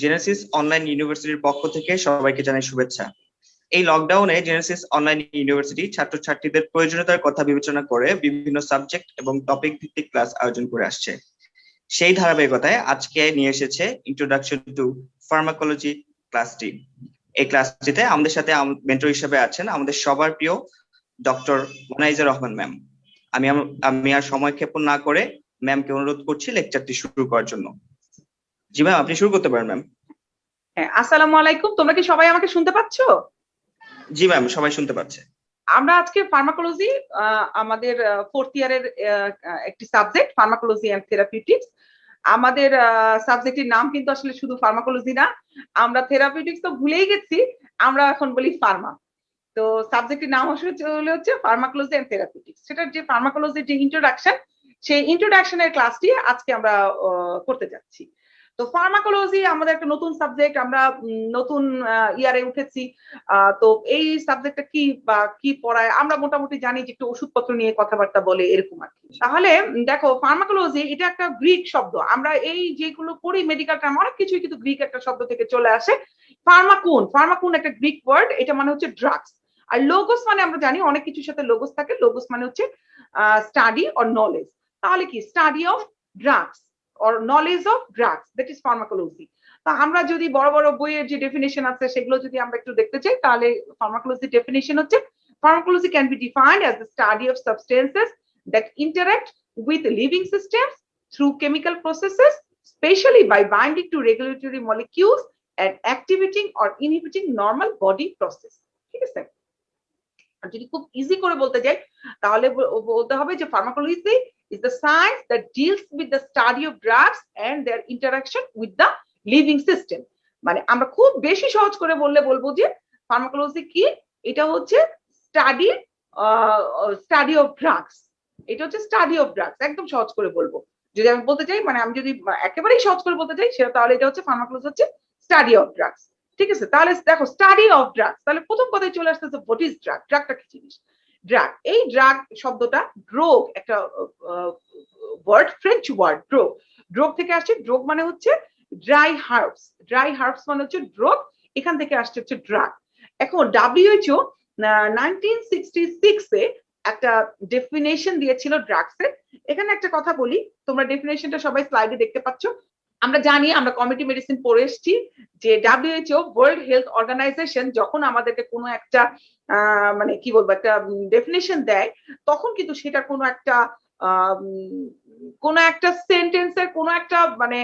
Genesis online ইউনিভার্সিটির পক্ষ থেকে সবাইকে জানাই শুভেচ্ছা। এই লকডাউনে জেনেসিস অনলাইন ইউনিভার্সিটি ছাত্রছাত্রীদের প্রয়োজনীয়তার কথা বিবেচনা করে বিভিন্ন সাবজেক্ট এবং টপিক ভিত্তিক ক্লাস আয়োজন করে আসছে। সেই ধারাবাহিকতায় আজকে নিয়ে এসেছে ইন্ট্রোডাকশন টু ফার্মাকোলজি ক্লাসটি। এই ক্লাসটিতে আমাদের সাথে মেন্টর হিসেবে আছেন আমাদের সবার প্রিয় ডক্টর মোনাইজা রহমান ম্যাম। আমি আর সময় ক্ষেপণ না করে ম্যামকে অনুরোধ করছি লেকচারটি শুরু করার জন্য। জি ম্যাম, আপনি শুরু করতে পারেন ম্যাম। হ্যাঁ, আসসালামু আলাইকুম। তোমরা কি সবাই আমাকে শুনতে পাচ্ছ? জি ম্যাম, সবাই শুনতে পাচ্ছে। আমরা আজকে ফার্মাকোলজি, আমাদের ফোর্থ ইয়ারের একটি সাবজেক্ট ফার্মাকোলজি এন্ড থেরাপিউটিক্স। আমাদের সাবজেক্টের নাম কিন্তু আসলে শুধু ফার্মাকোলজি না, আমরা থেরাপিউটিক্স তো ভুলেই গেছি, আমরা এখন বলি ফার্মা। তো সাবজেক্টের নাম হচ্ছে ফার্মাকোলজি এন্ড থেরাপিউটিক্স। সেটার যে ফার্মাকোলজির যে ইন্ট্রোডাকশন, সেই ইন্ট্রোডাকশনের ক্লাসটি আজকে আমরা করতে যাচ্ছি। তো ফার্মাকোলজি আমাদের একটা নতুন সাবজেক্ট, আমরা নতুন ইয়ারে উঠেছি। তো এই সাবজেক্টটা কি বা কি পড়ায় আমরা মোটামুটি জানি যে একটু ওষুধপত্র নিয়ে কথাবার্তা বলে এরকম আর কি। তাহলে দেখো, ফার্মাকোলজি এটা একটা গ্রিক শব্দ। আমরা এই যেগুলো পড়ি মেডিকেল টার্ম, অনেক কিছুই কিন্তু গ্রিক একটা শব্দ থেকে চলে আসে। ফার্মাকুন একটা গ্রিক ওয়ার্ড, এটা মানে হচ্ছে ড্রাগস। আর লোগোস মানে আমরা জানি অনেক কিছুর সাথে লোগোস থাকে। লোগোস মানে হচ্ছে স্টাডি অর নলেজ। তাহলে কি study of drugs or knowledge of drugs, that is pharmacology. তা আমরা যদি বড় বড় বইয়ের যে ডেফিনেশন আছে সেগুলো যদি আমরা একটু দেখতে চাই, তাহলে ফার্মাকোলজি ডেফিনেশন হচ্ছে pharmacology can be defined as the study of substances that interact with living systems through chemical processes, especially by binding to regulatory molecules and activating or inhibiting normal body process. ঠিক আছে? আর যদি খুব easy করে বলতে যাই তাহলে বলতে হবে যে pharmacology is the science that deals with the study of drugs and their interaction with the living system. মানে আমরা খুব বেশি সহজ করে বলবো যে ফার্মাকোলজি কি, এটা হচ্ছে স্টাডি অফ ড্রাগস। এটা হচ্ছে স্টাডি অফ ড্রাগস, একদম সহজ করে বলবো। যদি আমি বলতে চাই, মানে আমি যদি একেবারেই সহজ করে বলতে চাই সেটা, তাহলে এটা হচ্ছে ফার্মাকোলজি হচ্ছে স্টাডি অফ ড্রাগস। ঠিক আছে? তাহলে দেখো, স্টাডি অফ ড্রাগস, তাহলে প্রথম কথাই চলে আসতেছে হোয়াট ইজ ড্রাগ। ড্রাগটা কি জিনিস? ড্রাগ, এই ড্রাগ শব্দটা ড্রোগ একটা ওয়ার্ড, ফ্রেঞ্চ ওয়ার্ড ড্রোগ। ড্রোগ থেকে আসছে, ড্রোগ মানে হচ্ছে ড্রাই হার্বস। ড্রাই হার্বস মানে হচ্ছে ড্রোগ, এখান থেকে আসছে হচ্ছে ড্রাগ। এখন WHO 1966 এ একটা ডেফিনেশন দিয়েছিল ড্রাগসের। এখানে একটা কথা বলি, তোমরা ডেফিনেশনটা সবাই স্লাইডে দেখতে পাচ্ছ। আমরা জানি, আমরা কমিউনিটি মেডিসিন পড়ে এসেছি যে WHO ওয়ার্ল্ড হেলথ অর্গানাইজেশন যখন আমাদেরকে কোনো একটা মানে কি বলবো একটা ডেফিনেশন দেয়, তখন কিন্তু সেটা কোনো একটা সেন্টেন্সের কোনো একটা মানে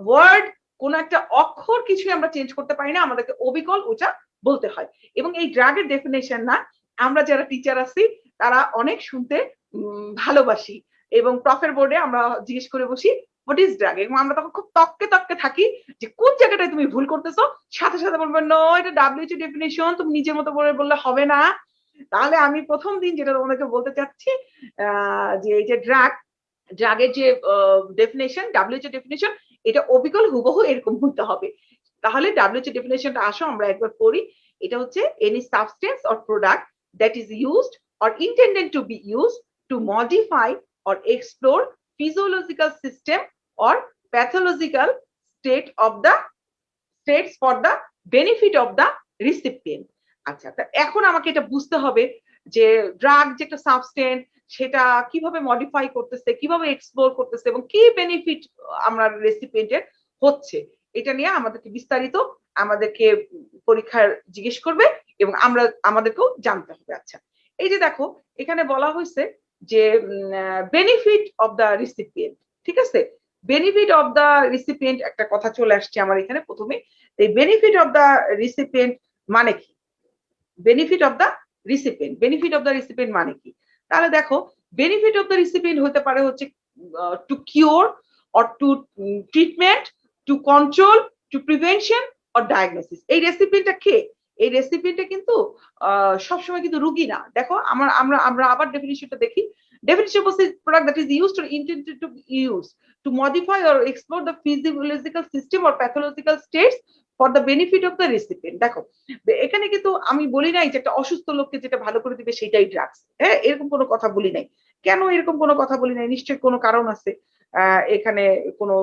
ওয়ার্ড, কোনো একটা অক্ষর কিছুই আমরা চেঞ্জ করতে পারি না, আমাদেরকে অবিকল ওটা বলতে হয়। এবং এই ড্রাগের ডেফিনেশন না, আমরা যারা টিচার আছি তারা অনেক শুনতে ভালোবাসি, এবং প্রফের বোর্ডে আমরা জিজ্ঞেস করে বসি হোয়াট ইজ ড্রাগ, এবং আমরা তখন খুব তককে থাকি যে কোন জায়গাটায় তুমি ভুল করতেছো। সাথে সাথে বলবেন নো, এটা WHO ডেফিনেশন, তুমি নিজের মতো করে বললে হবে না। তাহলে আমি প্রথম দিন যেটা তোমাদেরকে বলতে চাচ্ছি, যে এই যে ড্রাগের যে ডেফিনেশন, WHO ডেফিনেশন, এটা অবিকল হুবহু এরকম হতে হবে। তাহলে WHO ডেফিনেশনটা আসো আমরা একবার পড়ি। এটা হচ্ছে any substance or product that is used or intended to be used to modify or explore physiological system or pathological states for the benefit of the recipient. আচ্ছা, এখন আমাকে এটা বুঝতে হবে যে ড্রাগ যে একটা সাবস্টেন্স, সেটা কিভাবে মডিফাই করতেছে, কিভাবে এক্সপ্লোর করতেছে, এবং কি বেনিফিট আমরা রেসিপিয়েন্টের হচ্ছে, এটা নিয়ে আমাদেরকে বিস্তারিত আমাদেরকে পরীক্ষার জিজ্ঞেস করবে এবং আমাদেরকেও জানতে হবে। আচ্ছা, এই যে দেখো এখানে বলা হয়েছে যে বেনিফিট অফ দ্য রিসিপিয়েন্ট। ঠিক আছে? বেনিফিট অফ দ্য রিসিপিয়েন্ট একটা কথা চলে আসছে আমার এখানে প্রথমে। এই বেনিফিট অফ দ্য রিসিপিয়েন্ট মানে কি? বেনিফিট অফ দ্য রিসিপিয়েন্ট মানে কি? তাহলে দেখো, বেনিফিট অফ দ্য রিসিপিয়েন্ট হতে পারে হচ্ছে to cure or to treatment, to control, to prevention or diagnosis. এই রেসিপিয়েন্টটা কে? এই রেসিপিয়েন্টটা কিন্তু সবসময় কিন্তু রুগী না। দেখো আমরা আবার ডেফিনিশনটা দেখি। Definition was a product that is used or intended to be used to modify or explore the physiological system or pathological states for the benefit of the recipient. দেখো, এখানে কিন্তু আমি বলি নাই যে একটা অসুস্থ লোককে যেটা ভালো করে দিবে সেটাই ড্রাগস। হ্যাঁ, এরকম কোনো কথা বলি নাই। কেন এরকম কোনো কথা বলি নাই? নিশ্চয়ই কোনো কারণ আছে, এখানে কোনো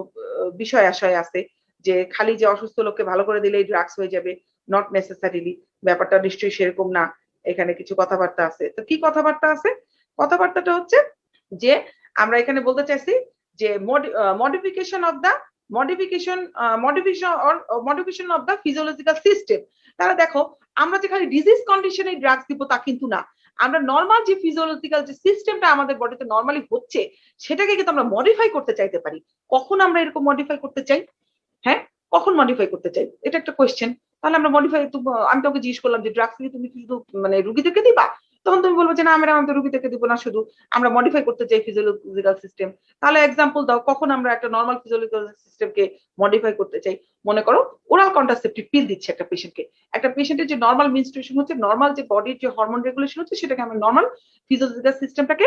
বিষয় আশয় আছে যে খালি যে অসুস্থ লোককে ভালো করে দিলেই ড্রাগস হয়ে যাবে, নট নেসেসারিলি, ব্যাপারটা নিশ্চয়ই সেরকম না। এখানে কিছু কথাবার্তা আছে। তো কি কথাবার্তা আছে? কথাবার্তাটা হচ্ছে যে আমরা এখানে বলতে চাইছি যে modification of the modification of the physiological system. তাহলে দেখো, আমরা যে খালি ডিজিজ কন্ডিশনে ড্রাগস দিব তা কিন্তু না, আমরা নর্মাল যে ফিজিওলজিক্যাল যে সিস্টেমটা আমাদের বডিতে নর্মালি হচ্ছে সেটাকে কিন্তু আমরা মডিফাই করতে চাইতে পারি। কখন আমরা এরকম মডিফাই করতে চাই? হ্যাঁ, কখন মডিফাই করতে চাই, এটা একটা কোয়েশ্চেন। তাহলে আমরা মডিফাই, আমি তোকে জিজ্ঞেস করলাম যে ড্রাগস কি তুমি শুধু মানে রুগীদেরকে দিবা, তখন তুমি বলবো যে না ম্যাডাম আমি তো রুগীদেরকে দিব না, শুধু আমরা মডিফাই করতে চাই ফিজিওলজিক্যাল সিস্টেম। তাহলে এক্সাম্পল দাও, কখন আমরা একটা নর্মাল ফিজিওলজিক্যাল সিস্টেমকে মডিফাই করতে চাই? মনে করো ওরাল কন্ট্রাসেপটিভ পিল দিচ্ছে একটা পেশেন্টকে, একটা পেশেন্টের যে নর্মাল মেনস্ট্রুয়েশন হচ্ছে, নর্মাল যে বডির যে হরমোন রেগুলেশন হচ্ছে, সেটাকে আমরা নর্মাল ফিজিওলজিক্যাল সিস্টেমটাকে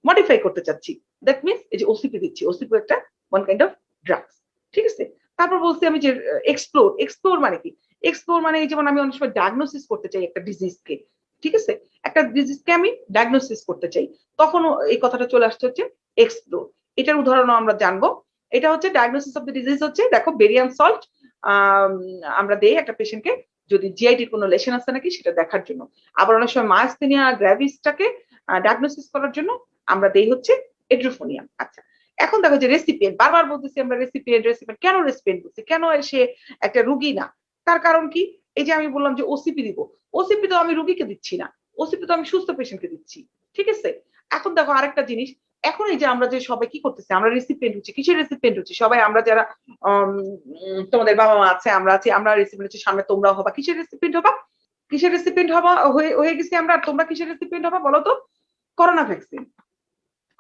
মডিফাই করতে চাচ্ছি। দ্যাট মিনস এই যে ওসিপি দিচ্ছি, ওসিপি একটা ওয়ান কাইন্ড অফ ড্রাগস। ঠিক আছে, তারপর বলছি আমি যে এক্সপ্লোর মানে কি? এক্সপ্লোর মানে যেমন আমি অনেক সময় ডায়াগনোসিস করতে চাই একটা ডিজিজকে, ঠিক আছে, একটা ডিজিজকে আমি ডায়াগনোসিস করতে চাই, তখন এই কথাটা চলে আসছে হচ্ছে এক্সপ্লোর। এটার উদাহরণ আমরা জানবো। এটা হচ্ছে ডায়াগনোসিস অফ দ্য ডিজিজ হচ্ছে, দেখো বেরিয়াম সল্ট আমরা দেই একটা পেশেন্টকে যদি জিআইটির কোনো লেশন আছে নাকি সেটা দেখার জন্য। আবার অনেক সময় মায়াস্থেনিয়া গ্র্যাভিসটাকে ডায়াগনোসিস করার জন্য আমরা দেই হচ্ছে এড্রোফোনিয়াম। আচ্ছা, এখন দেখো যে রেসিপিয়েন্ট, বারবার বলতেছি আমরা রেসিপিয়েন্ট, কেন রেসিপিয়েন্ট বলছি, কেন সে একটা রুগী না? তার কারণ কি? এই যে আমি বললাম যে ওসিপি দিব, ওসিপি তো আমি রুগীকে দিচ্ছি না, ওসিপি তো আমি সুস্থ পেশেন্টকে দিচ্ছি। ঠিক আছে, এখন দেখো আরেকটা জিনিস, এখন এই যে আমরা যে সবাই কি করতেছি, আমরা রেসিপিয়েন্ট হচ্ছি, কিসের রেসিপিয়েন্ট হচ্ছি? সবাই আমরা যারা তোমাদের বাবা মা আছে, আমরা আছি, আমরা রেসিপিয়েন্ট হচ্ছি, সামনে তোমরাও হবা। কিসের রেসিপিয়েন্ট হবা? কিসের রেসিপিয়েন্ট হবা হয়ে গেছি আমরা? তোমরা কিসের রেসিপিয়েন্ট হবা বলো তো? করোনা ভ্যাকসিন,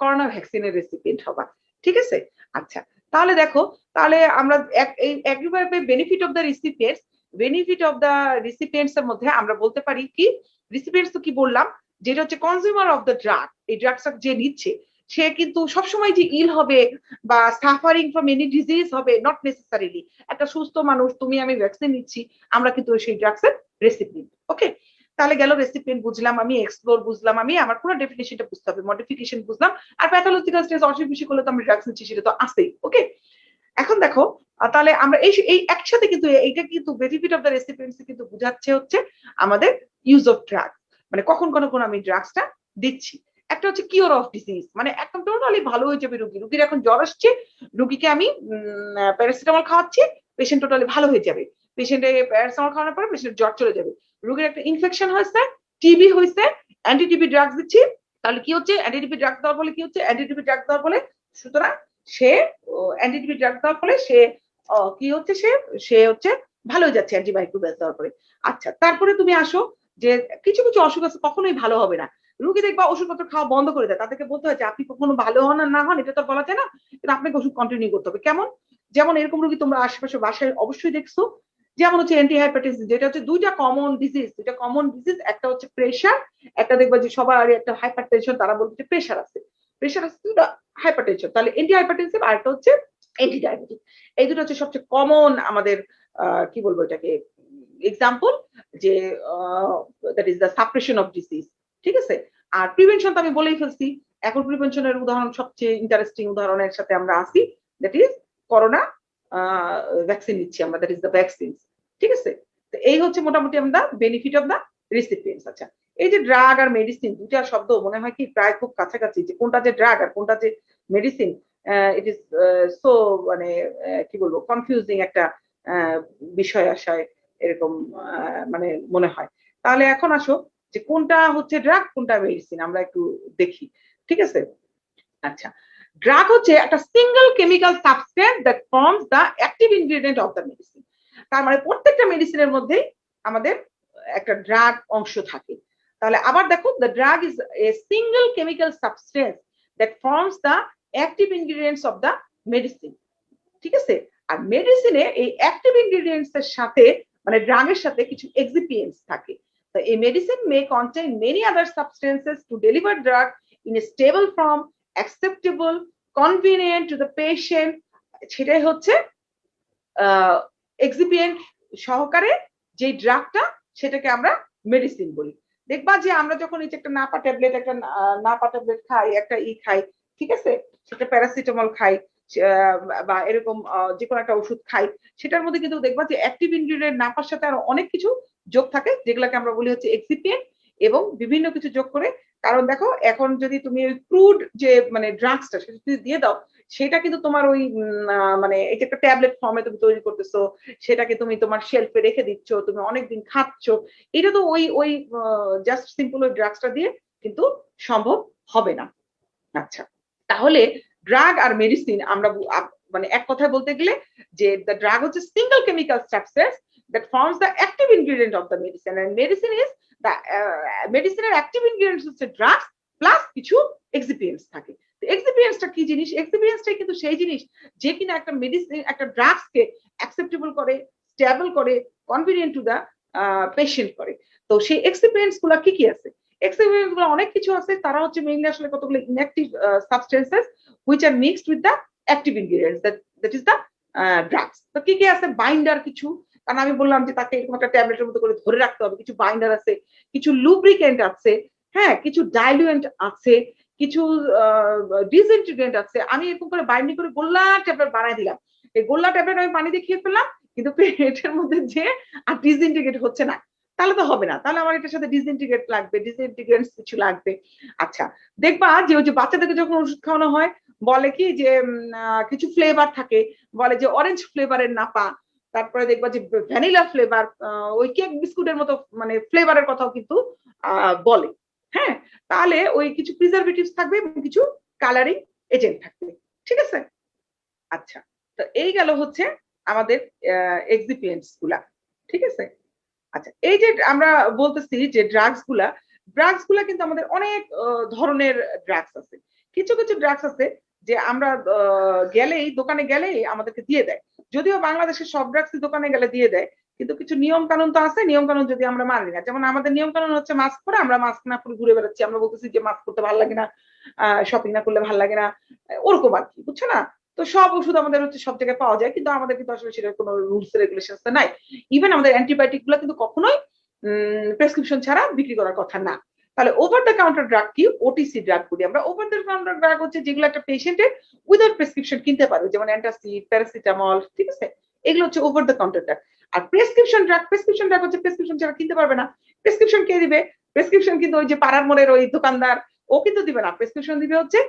করোনা ভ্যাকসিনের রেসিপিয়েন্ট হবা। ঠিক আছে, আচ্ছা, তাহলে দেখো, তাহলে আমরা একইভাবে benefit of the রিসিপিয়েন্টস, benefit of the রিসিপিয়েন্টস এর মধ্যে আমরা বলতে পারি কি, রিসিপিয়েন্টস তো কি বললাম, যেটা হচ্ছে কনজিউমার অফ দ্য ড্রাগ, এই ড্রাগসটা যে নিচ্ছে সে কিন্তু সবসময় যে ইল হবে বা সাফারিং ফ্রম এনি ডিজিজ হবে, নট নেসেসারিলি। একটা সুস্থ মানুষ, তুমি আমি ভ্যাকসিন নিচ্ছি, আমরা কিন্তু সেই ড্রাগসের রেসিপিয়েন্ট। ওকে, তাহলে গেল রেসিপিয়েন্ট বুঝলাম আমি, এক্সপ্লোর বুঝলাম আমি, আমার পুরো ডেফিনেশনটা বুঝতে হবে, মডিফিকেশন বুঝলাম, আর প্যাথোলজিক্যাল স্টেজ অসুখ বিসুখ করলে তো আমরা ড্রাগস নিচ্ছি, সেটা তো আছেই। ওকে, এখন দেখো, তাহলে আমরা এই একসাথে কিন্তু এইটা কিন্তু বেনিফিট অফ দ্য রেসিপিয়েন্টস কিন্তু বুঝাচ্ছে হচ্ছে আমাদের ইউজ অফ ড্রাগ, মানে কখন কোন আমি ড্রাগসটা দিচ্ছি। একটা হচ্ছে কিওর অফ ডিজিজ, মানে একদম টোটালি ভালো হয়ে যাবে রুগী, রুগীর এখন জ্বর আসছে, রুগীকে আমি প্যারাসিটামল খাওয়াচ্ছি, পেশেন্ট টোটালি ভালো হয়ে যাবে, পেশেন্টে প্যারাসিটামল খাওয়ানোর পরে পেশেন্টের জ্বর চলে যাবে। রুগীর একটা ইনফেকশন হয়েছে, টিবি হয়েছে, অ্যান্টি টিবি ড্রাগস দিচ্ছি, তাহলে কি হচ্ছে? অ্যান্টি টিবি ড্রাগ দেওয়ার ফলে কি হচ্ছে? অ্যান্টি টিবি ড্রাগ দেওয়ার ফলে, সুতরাং সে অ্যান্টি টিবি ড্রাগ দেওয়ার ফলে সে কি হচ্ছে? সে হচ্ছে ভালো হয়ে যাচ্ছে অ্যান্টিবায়োটিক দেওয়ার পরে। আচ্ছা, তারপরে তুমি আসো যে কিছু কিছু অসুখ আছে কখনোই ভালো হবে না, রুগী দেখবা ওষুধপত্র খাওয়া বন্ধ করে দেয়, তাদেরকে বলতে হয় যে আপনি কখনো ভালো হন আর না হন এটা তো বলা যায় না, কিন্তু আপনাকে ওষুধ কন্টিনিউ করতে হবে। কেমন? যেমন এরকম রুগী তোমরা আশেপাশে বাসায় অবশ্যই দেখছো, যেমন হচ্ছে অ্যান্টিহাইপারটেনসিস, যেটা হচ্ছে দুইটা কমন ডিজিজ, একটা হচ্ছে প্রেশার, একটা দেখবা যে সবার একটা হাইপারটেনশন, তারা বলছে প্রেশার আছে, দুটো হাইপারটেনশন, তাহলে অ্যান্টিহাইপারটেনসিভ আর একটা হচ্ছে অ্যান্টি ডায়াবেটিক। এই দুটো হচ্ছে সবচেয়ে কমন আমাদের কি বলবো এটাকে এক্সাম্পল, যে that is the suppression of disease. ঠিক আছে, আর প্রিভেনশন তো আমি বলেই ফেলছি। এখন প্রিভেনশনের উদাহরণ, সবচেয়ে ইন্টারেস্টিং উদাহরণের সাথে আমরা আসি, দ্যাট ইজ করোনা ভ্যাকসিন নিচ্ছি আমরা, দ্যাট ইজ দ্য ভ্যাকসিন। ঠিক আছে, তো এই হচ্ছে মোটামুটি আমরা বেনিফিট অফ দ্য রেসিপিয়েন্টস। আচ্ছা, এই যে ড্রাগ আর মেডিসিন দুইটা শব্দ মনে হয় কি প্রায় খুব কাছাকাছি, যে কোনটা যে ড্রাগ আর কোনটা যে মেডিসিন, ইট ইজ সো মানে কি বলবো কনফিউজিং একটা বিষয় আসায় এরকম মানে মনে হয়। তাহলে এখন আসো যে কোনটা হচ্ছে ড্রাগ কোনটা মেডিসিন আমরা একটু দেখি। ঠিক আছে, আচ্ছা, ড্রাগ হচ্ছে একটা single chemical substance that forms the active ingredient of the medicine. তার মানে প্রত্যেকটা মেডিসিনের মধ্যেই আমাদের একটা ড্রাগ অংশ থাকে। তাহলে আবার দেখো, the drug is a single chemical substance that forms the active ingredients of the medicine. ঠিক আছে, আর মেডিসিনে এই অ্যাক্টিভ ইনগ্রেডিয়েন্টস এর সাথে মানে ড্রাগের সাথে কিছু এক্সিপিয়েন্টস থাকে। তো এই medicine May contain many other substances to deliver drug in a stable form, acceptable, convenient to the patient. সেটাই হচ্ছে এক্সিপিয়েন্ট সহকারে যে ড্রাগটা, সেটাকে আমরা মেডিসিন বলি। দেখবা যে আমরা যখন এই যে একটা নাপা ট্যাবলেট খাই, একটা খাই, ঠিক আছে, সেটা প্যারাসিটামল খাই, বা এরকম যে কোনো একটা ওষুধ খাই, সেটার মধ্যে কিন্তু দেখবা যে অ্যাক্টিভ ইনগ্রিডিয়েন্ট না পাওয়ার সাথে আরো অনেক কিছু যোগ থাকে, যেগুলোকে আমরা বলি হচ্ছে এক্সিপিয়েন্ট, এবং বিভিন্ন কিছু যোগ করে। কারণ দেখো এখন যদি তুমি ওই ক্রুড যে মানে ড্রাগসটা সেটা যদি দিয়ে দাও, সেটা কিন্তু তোমার ওই মানে এটা একটা ট্যাবলেট ফর্মে তুমি তৈরি করতেছো, সেটাকে তুমি তোমার শেলফে রেখে দিচ্ছ, তুমি অনেকদিন খাচ্ছ, এটা তো ওই ওই জাস্ট সিম্পল ওই ড্রাগসটা দিয়ে কিন্তু সম্ভব হবে না। আচ্ছা, তাহলে ড্রাগ আর মেডিসিন আমরা মানে এক কথায় বলতে গেলে যে দ্য ড্রাগ হচ্ছে single chemical substance that forms the active ingredient of the medicine, and medicine is the মেডিসিনের অ্যাক্টিভ ইনগ্রিডিয়েন্টস হচ্ছে ড্রাগস প্লাস কিছু এক্সিপিয়েন্টস থাকে। এক্সিপিয়েন্টসটা কি জিনিস? এক্সিপিয়েন্টসটাই কিন্তু সেই জিনিস যে কিনা একটা মেডিসিন একটা ড্রাগসকে অ্যাকসেপ্টেবল করে, স্টেবল করে, কনভিনিয়েন্ট টু দ্য পেশেন্ট করে। তো সেই এক্সিপিয়েন্টস গুলা কি কি আছে? এক্সিপিয়েন্টস গুলো অনেক কিছু আছে, তারা হচ্ছে মেইনলি আসলে কতগুলো inactive substances which are mixed with the active ingredients that is the drugs. তো কি কি আছে? বাইন্ডার কিছু, কারণ আমি বললাম যে তাকে এরকম একটা ট্যাবলেটের মতো করে ধরে রাখতে হবে, কিছু বাইন্ডার আছে, কিছু লুব্রিকেন্ট আছে, হ্যাঁ, কিছু ডাইলুয়েন্ট আছে, কিছু ডিসইনটিগ্রেন্ট আছে। আমি এরকম করে বাইন্ডিং করে গোল্লা ট্যাবলেট বানাই দিলাম, এই গোল্লা ট্যাবলেট আমি পানি দিয়ে খেয়ে ফেললাম, কিন্তু পেটের মধ্যে যে আর ডিসইনটিগ্রেট হচ্ছে না, তাহলে তো হবে না। তাহলে আমার এটার সাথে ডিসইনটিগ্রেট লাগবে, ডিসইনটিগ্রেন্টস কিছু লাগবে। আচ্ছা, দেখবা যে ওই যে বাচ্চাদেরকে যখন ওষুধ খাওয়ানো হয় বলে কি যে কিছু ফ্লেভার থাকে, বলে যে অরেঞ্জ ফ্লেভারের নাপা, তারপরে দেখবা যে ভ্যানিলা ফ্লেভার, ওই কেক বিস্কুটের মতো মানে ফ্লেভারের কথাও কিন্তু বলে। হ্যাঁ, তাহলে ওই কিছু প্রিজারভেটিভস থাকবে এবং কিছু কালারিং এজেন্ট থাকবে, ঠিক আছে? আচ্ছা, তো এই গেল হচ্ছে আমাদের এক্সিপিয়েন্টস গুলা, ঠিক আছে? আচ্ছা, এই যে আমরা বলতেছি যে ড্রাগস গুলা কিন্তু আমাদের অনেক ধরনের ড্রাগস আছে। কিছু কিছু ড্রাগস আছে যে আমরা গেলেই দোকানে গেলেই আমাদেরকে দিয়ে দেয়, যদিও বাংলাদেশের সব ড্রাগস দোকানে গেলে দিয়ে দেয়, কিন্তু কিছু নিয়ম কানুন তো আছে, নিয়ম কানুন যদি আমরা মানি না, যেমন আমাদের নিয়ম কানুন হচ্ছে মাস্ক পরে, আমরা মাস্ক না পরে ঘুরে বেড়াচ্ছি, আমরা বলতেছি যে মাস্ক করতে ভালো লাগে না, শপিং না করলে ভালো লাগে না, ওরকম আর কি, বুঝছো না? তো সব ওষুধ আমাদের হচ্ছে সব জায়গায় পাওয়া যায়, কিন্তু আমাদের কিন্তু আসলে সেটার কোনো রুলস রেগুলেশন নাই। ইভেন আমাদের অ্যান্টিবায়োটিক গুলো কিন্তু কখনোই প্রেসক্রিপশন ছাড়া বিক্রি করার কথা না। তাহলে ওভার দ্য কাউন্টার ড্রাগ কি? ওটিসি ড্রাগ বলি আমরা। ওভার দ্য কাউন্টার ড্রাগ হচ্ছে যেগুলো একটা পেশেন্টের উইদাউট প্রেসক্রিপশন কিনতে পারবে, যেমন অ্যান্টাসিড, প্যারাসিটামল, ঠিক আছে? এগুলো হচ্ছে ওভার দ্য কাউন্টার ড্রাগ। আর প্রেসক্রিপশন ড্রাগ হচ্ছে প্রেসক্রিপশন ছাড়া কিনতে পারবে না। প্রেসক্রিপশন কে দিবে? প্রেসক্রিপশন কিন্তু ওই যে পাড়ার মোড়ের ওই দোকানদার, ও কিন্তু দিবে না। প্রেসক্রিপশন দিবে হচ্ছে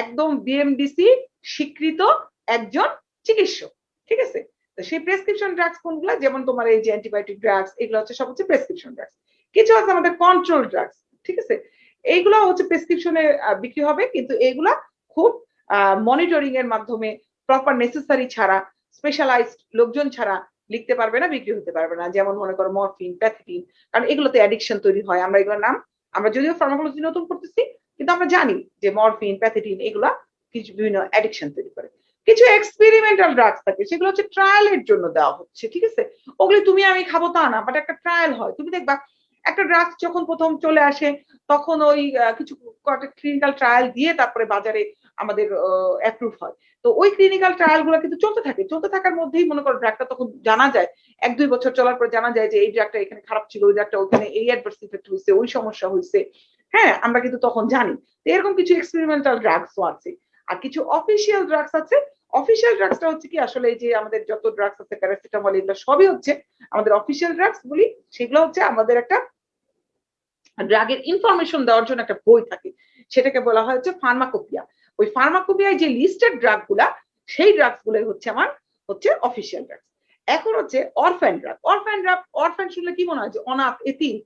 একদম বিএমডিসি স্বীকৃত একজন চিকিৎসক, ঠিক আছে? তো সেই প্রেসক্রিপশন ড্রাগস কোনগুলো? যেমন তোমার এই যে অ্যান্টিবায়োটিক ড্রাগস, এগুলো হচ্ছে সব হচ্ছে প্রেসক্রিপশন ড্রাগস। কিছু আছে আমাদের কন্ট্রোল ড্রাগস, ঠিক আছে? এইগুলো হচ্ছে প্রেসক্রিপশনে বিক্রি হবে, কিন্তু এইগুলা খুব মনিটরিং এর মাধ্যমে, প্রপার নেসেসারি ছাড়া, স্পেশালাইজড লোকজন ছাড়া লিখতে পারবে না, বিক্রি হতে পারবে না। যেমন মনে করো মরফিন, প্যাথেটিন, কারণ এগুলোতে অ্যাডিকশন তৈরি হয়। আমরা এগুলোর নাম, আমরা যদিও ফার্মাকোলজি নতুন করতেছি, কিন্তু আমরা জানি যে মরফিন, প্যাথেটিন এগুলা কিছু বিভিন্ন অ্যাডিকশন তৈরি করে। কিছু এক্সপেরিমেন্টাল ড্রাগস থাকে, সেগুলো হচ্ছে ট্রায়ালের জন্য দেওয়া হচ্ছে, ঠিক আছে? ওগুলি তুমি আমি খাবো তা না, বাট একটা ট্রায়াল হয়। তুমি দেখবা একটা ড্রাগস যখন প্রথম চলে আসে, তখন ওই কিছু ক্লিনিক্যাল ট্রায়াল দিয়ে তারপরে বাজারে আমাদের অ্যাপ্রুভ হয়। তো ওই ক্লিনিক্যাল ট্রায়াল গুলো কিন্তু চলতে থাকে, চলতে থাকার মধ্যেই মনে করো ড্রাগটা তখন জানা যায়, 1-2 বছর চলার পর জানা যায় যে এই ড্রাগটা এখানে খারাপ ছিল, ওই ড্রাগটা ওখানে এই অ্যাডভার্স ইফেক্ট হয়েছে, ওই সমস্যা হয়েছে। হ্যাঁ, আমরা কিন্তু তখন জানি। তো এরকম কিছু এক্সপেরিমেন্টাল ড্রাগসও আছে। আর কিছু অফিসিয়াল ড্রাগস আছে। অফিসিয়াল ড্রাগসটা হচ্ছে কি, আসলে এই যে আমাদের যত ড্রাগস আছে, প্যারাসিটামল, এগুলো সবই হচ্ছে আমাদের অফিসিয়াল ড্রাগস বলি। সেগুলো হচ্ছে আমাদের একটা ড্রাগের ইনফরমেশন দেওয়ার জন্য একটা বই থাকে, সেটাকে বলা হয় হচ্ছে ফার্মাকোপিয়া। ওই ফার্মাকোপিয়ায় যে লিস্টেড ড্রাগ গুলা, সেই ড্রাগস গুলো হচ্ছে আমার হচ্ছে অফিসিয়াল ড্রাগস। এখন হচ্ছে অরফ্যান ড্রাগ। অরফ্যান শুনলে কি মনে হয় যে অনাথ, এতিম?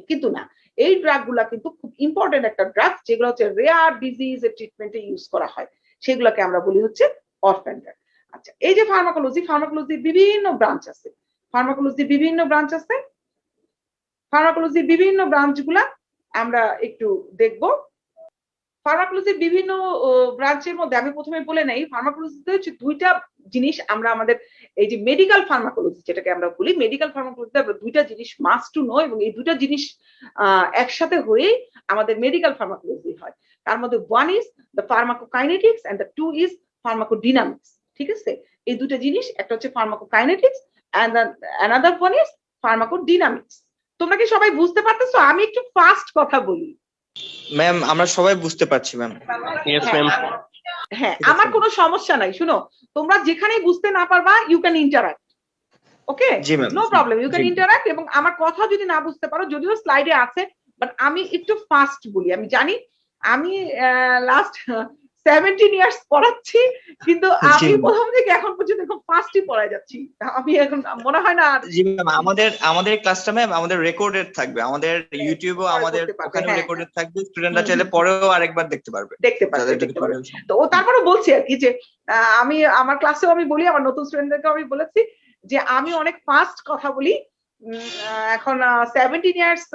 কিন্তু না, এই ড্রাগ গুলা কিন্তু খুব ইম্পর্টেন্ট একটা ড্রাগ, যেগুলো হচ্ছে রেয়ার ডিজিজ এর ট্রিটমেন্টে ইউজ করা হয়, সেগুলোকে আমরা বলি হচ্ছে অরফ্যান ড্রাগ। আচ্ছা, এই যে ফার্মাকোলজির বিভিন্ন ব্রাঞ্চ আছে। ফার্মাকোলজির বিভিন্ন ব্রাঞ্চগুলা আমরা একটু দেখব। ফার্মাকোলজির বিভিন্ন ব্রাঞ্চের মধ্যে আমি প্রথমে বলে নেই, ফার্মাকোলজিতে হচ্ছে দুইটা জিনিস আমরা আমাদের এই যে মেডিকেল ফার্মাকোলজি যেটাকে আমরা বলি, মেডিকেল ফার্মাকোলজিতে আমরা দুইটা জিনিস মাস্ট টু নো, এবং এই দুইটা জিনিস একসাথে হয়েই আমাদের মেডিকেল ফার্মাকোলজি হয়। তার মধ্যে one is the pharmacokinetics and the two is pharmacodynamics, ঠিক আছে? এই দুটো জিনিস, একটা হচ্ছে pharmacokinetics and another one is pharmacodynamics. তোমরা কি সবাই বুঝতে পারতেছো? আমি একটু ফাস্ট কথা বলি। ম্যাম আমরা সবাই বুঝতে পারছি ম্যাম। Yes, ma'am. হ্যাঁ, আমার কোনো সমস্যা নাই, শুনো, তোমরা যেখানেই বুঝতে না পারবা ইউ ক্যান ইন্টারাক্ট, ওকে, জি ম্যাম, নো প্রবলেম, ইউ জি ক্যান ইন্টারাক্ট। এবং আমার কথা যদি না বুঝতে পারো, যদিও স্লাইডে আছে, বাট আমি একটু ফাস্ট বলি। আমি জানি আমি লাস্ট 17 ইয়ার্স পড়াচ্ছি, কিন্তু জি আমি প্রথম থেকে এখন পর্যন্ত খুব ফাস্টই পড়ায় যাচ্ছি। আমি এখন মনে হয় না আর জি ম্যাম, আমাদের ক্লাসটা ম্যাম আমাদের রেকর্ডেড থাকবে, আমাদের ইউটিউবেও আমাদের ওখানেও হ্যাঁ, রেকর্ডেড থাকবে, স্টুডেন্টরা চাইলে পরেও আরেকবার দেখতে পারবে। দেখতে পারবে, যাদের যদি দেখতে পারবে। প্রয়োজন হয়। তো ও তারপরে বলছি আর কি যে আমি আমার ক্লাসেও আমি বলি, আমার নতুন স্টুডেন্টদেরকেও আমি বলেছি যে আমি অনেক ফাস্ট কথা বলি। এখন 17 ইয়ার্স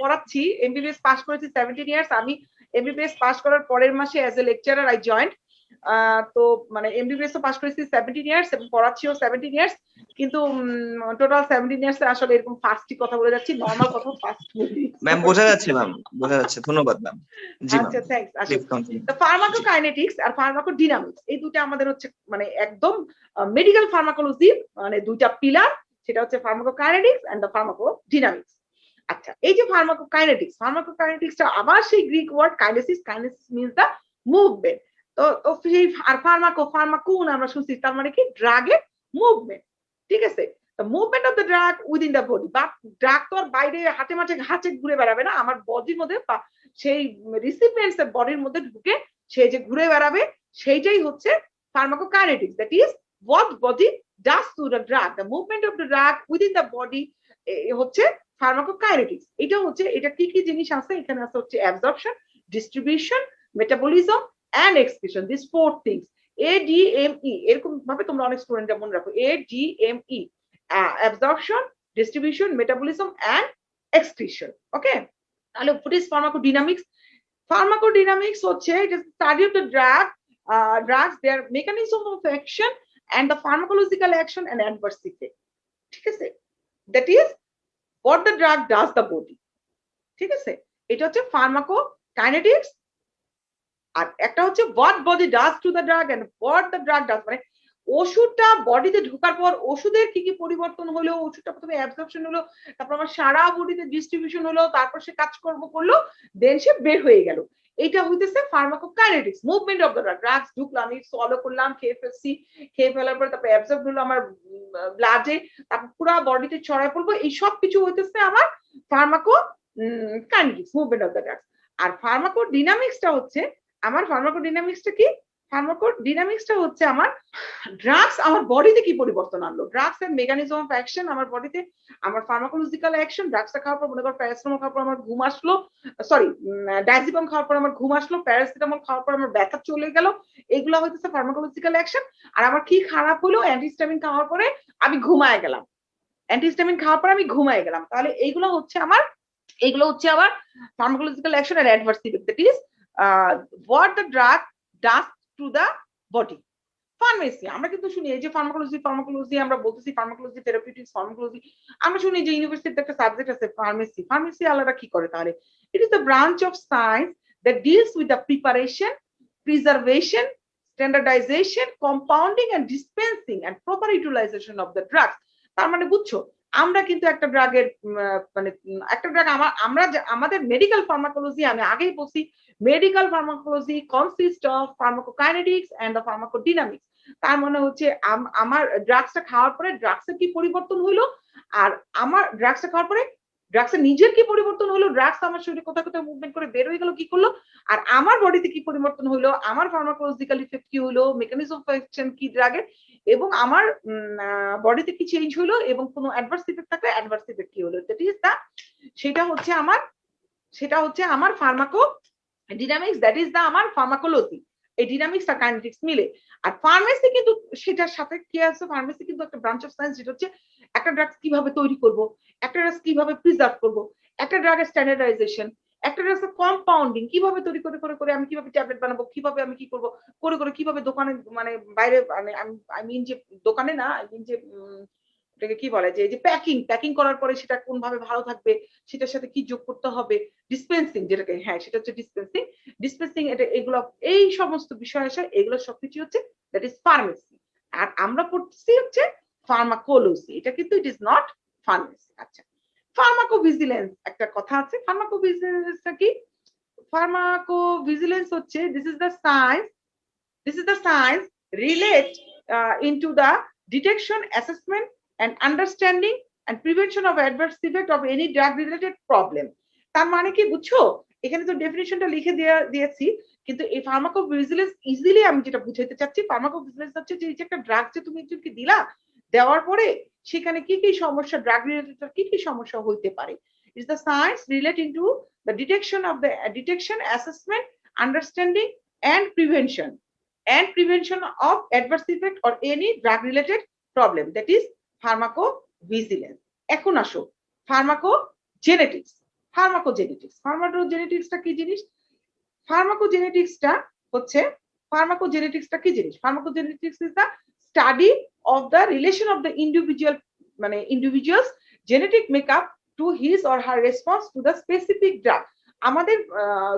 পড়াচ্ছি, এমবিবিএস পাস করেছি 17 ইয়ার্স। আমি এমবিবিএস পাস করার পরের মাসে as a lecturer I joint. তো মানে এমবিবিএস ও পাস করেছি 17 ইয়ার্স এবং পড়াচ্ছিও 17 ইয়ার্স, কিন্তু টোটাল 17 ইয়ার্স আসলে এরকম ফাস্টই কথা বলে যাচ্ছি, নর্মাল কথা ফাস্ট বলি। ম্যাম বোঝা যাচ্ছে, ম্যাম বোঝা যাচ্ছে, ধন্যবাদ ম্যাম। জি ম্যাম, আচ্ছা, থ্যাঙ্কস। Please continue. তো ফার্মাকোকাইনেটিক্স আর ফার্মাকোডিনামিক্স এই দুটো আমাদের হচ্ছে মানে একদম মেডিকেল ফার্মাকোলজি, মানে দুইটা পিলার, সেটা হচ্ছে ফার্মাকোকাইনেটিক্স এন্ড দ্য ফার্মাকোডিনামিক্স। আচ্ছা, এই যে ফার্মাকোকাইনেটিক্সটা আবার সেই Greek word kinesis, kinesis means the movement. তো সেই আর ফার্মাকুন আমরা শুনছি, তার মানে কি ড্রাগের মুভমেন্ট, ঠিক আছে। the movement of the drug within the body, বা ড্রাগ তো আর বাইরে হাতে মাঠে ঘাচে ঘুরে বেড়াবে না, আমার বডির মধ্যে সেই রিসিপিয়েন্টস এর বডির মধ্যে ঢুকে সে যে ঘুরে বেড়াবে, সেইটাই হচ্ছে pharmacokinetics, that is what body does to the drug, the movement of the drug within the body হচ্ছে ফার্মাকোকাইনেটিক্স। এটা হচ্ছে, এটা কি কি জিনিস আছে এখানে আছে, হচ্ছে absorption, distribution, metabolism and excretion, this four things. ADME এরকম ভাবে তোমরা অনেক স্টুডেন্টরা মনে রাখো, ADME, absorption, distribution, metabolism and excretion, okay. তাহলে what is pharmacodynamics? Pharmacodynamics হচ্ছে it is study of the drugs, their mechanism of action and the pharmacological action and adverse effect, ঠিক আছে, that is what the drug does the body, ঠিক আছে। এটা হচ্ছে pharmacokinetics। আর একটা হচ্ছে what body does to the drug and what the drug does, মানে ওষুধটা বডিতে ঢোকার পর ওষুধের কি কি পরিবর্তন হলো, ওষুধটা প্রথমে অ্যাবজর্পশন হলো, তারপর আমার সারা বডিতে ডিস্ট্রিবিউশন হলো, তারপর সে কাজকর্ম করলো, দেন সে বের হয়ে গেল। এটা হইতেছে pharmacokinetics, movement of the drug. Drugs ঢুকলো, আমি সলো করলাম, খেয়ে ফেলছি, খেয়ে ফেলার পর তারপর অ্যাবজর্ব হলো আমার ব্লাডে, তারপর পুরো বডিতে ছড়ায় পড়বো, এই সব কিছু হইতেছে আমার pharmacokinetics, movement of the drugs. আর ফার্মাকোডিনামিক্সটা হচ্ছে আমার, ফার্মাকোডিনামিক্সটা কি, ফার্মাকোডিনামিক্সটা হচ্ছে আমার ড্রাগস আমার বডিতে কি পরিবর্তন আনলো, ড্রাগস এর মেকানিজম অফ অ্যাকশন আমার বডিতে, আমার ফার্মাকোলজিক্যাল অ্যাকশন। ড্রাগসটা খাওয়ার পর মনে করো প্যারাসিটামল খাওয়ার পর আমার ঘুম আসলো, সরি ডায়াজিপাম খাওয়ার পর আমার ঘুম আসলো, প্যারাসিটামল খাওয়ার পর আমার ব্যথা চলে গেল, এগুলো হইতেছে ফার্মাকোলজিক্যাল অ্যাকশন। আর আমার কি খারাপ হলো, অ্যান্টিহিস্টামিন খাওয়ার পরে আমি ঘুমায় গেলাম, অ্যান্টিহিস্টামিন খাওয়ার পর আমি ঘুমায় গেলাম, তাহলে এইগুলো হচ্ছে আমার ফার্মাকোলজিক্যাল অ্যাকশন আর adverse effect, that is what the drug does to the body. Pharmacy আমরা কিন্তু শুনি, এই যে ফার্মাকোলজি আমরা বলতেছি, ফার্মাকোলজি, থেরাপিউটিক্স, ফার্মাকোলজি, আমরা শুনি যে ইউনিভার্সিটিতে একটা সাবজেক্ট আছে ফার্মেসি। ফার্মেসি আলাদা কি করে তাহলে? It is the branch of science that deals with the preparation, preservation, standardisation, compounding and dispensing and proper utilisation of the drugs. তার মানে বুঝছো, আমরা কিন্তু একটা ড্রাগের মানে একটা ড্রাগ আমরা আমাদের মেডিকেল ফার্মাকোলজি, আমি আগেই বলছি, medical pharmacology consist of pharmacokinetics and the pharmacodynamics. তার মানে হচ্ছে আমার ড্রাগসটা খাওয়ার পরে ড্রাগসের কি পরিবর্তন হলো, আর আমার ড্রাগসটা খাওয়ার পরে ড্রাগসের নিজের কি পরিবর্তন হলো, ড্রাগস আমার শরীরে কোথায় কোথায় মুভমেন্ট করে বের হয়ে গেল কি করলো, আর আমার বডিতে কি পরিবর্তন হলো, আমার ফার্মাকোলজিক্যাল ইফেক্ট কি হলো, মেকানিজম অফ অ্যাকশন কি ড্রাগের, এবং আমার বডিতে কি চেঞ্জ হলো, এবং কোনো অ্যাডভার্স ইফেক্ট থাকলে অ্যাডভার্স ইফেক্ট কি হলো, দ্যাট ইজ দ্য, সেটা হচ্ছে আমার pharmaco dynamics, that is the আমার ফার্মাকোলজি। এই ডিনামিক্স আর কাইনেটিক্স মিলে। আর ফার্মেসি কিন্তু সেটার সাথে কি আছে, ফার্মেসি কিন্তু একটা ব্রাঞ্চ অফ সায়েন্স, যেটা হচ্ছে একটা ড্রাগস কিভাবে তৈরি করব, একটা ড্রাগস কিভাবে প্রিজার্ভ করব, একটা ড্রাগের স্ট্যান্ডার্ডাইজেশন, একটা ড্রাগসের কম্পাউন্ডিং, কিভাবে তৈরি করে করে করে আমি কিভাবে ট্যাবলেট বানাবো, কিভাবে আমি কি করব করে করে, কিভাবে দোকানে মানে বাইরে মানে আই মিন যে দোকানে না, আই মিন যে এটাকে কি বলে, যে এই যে প্যাকিং করার পরে সেটা কোন ভাবে ভালো থাকবে, সেটার সাথে কি যোগ করতে হবে, ডিসপেন্সিং যেটাকে, হ্যাঁ সেটা হচ্ছে ডিসপেন্সিং, এটা এগুলো এই সমস্ত বিষয় আসে, এগুলো সবকিছু হচ্ছে দ্যাট ইজ ফার্মেসি। আর আমরা পড়ছি হচ্ছে ফার্মাকোলজি, এটা কিন্তু ইট ইজ নট ফার্মেসি। আচ্ছা, ফার্মাকোভিজিলেন্স একটা কথা আছে, ফার্মাকোভিজিলেন্সটা কি? ফার্মাকোভিজিলেন্স হচ্ছে this is the science This is the science relate into the detection, assessment, and understanding and prevention of adverse effect of any drug related problem. তার মানে কি বুঝছো, এখানে তো ডেফিনিশনটা লিখে দিয়েছি, কিন্তু এই ফার্মাকোভিজিলেন্স ইজিলি আমি যেটা বুঝাইতে চাচ্ছি, ফার্মাকোভিজিলেন্স হচ্ছে যে একটা ড্রাগ যে তুমি একজনকে দিলা, দেওয়ার পরে সেখানে কি কি সমস্যা, ড্রাগ রিলেটেড কি কি সমস্যা হইতে পারে। Is the science relating to the detection, assessment, understanding, and prevention of adverse effect or any drug related problem, that is pharmacovigilance. এখন আসো ফার্মাকোজেনেটিক্স। ফার্মাকোজেনেটিক্সটা কি জিনিস? ফার্মাকোজেনেটিক্সটা কি জিনিস? Pharmacogenetics is the study of the relation of the individual's genetic makeup to his or her response to the specific drug. আমাদের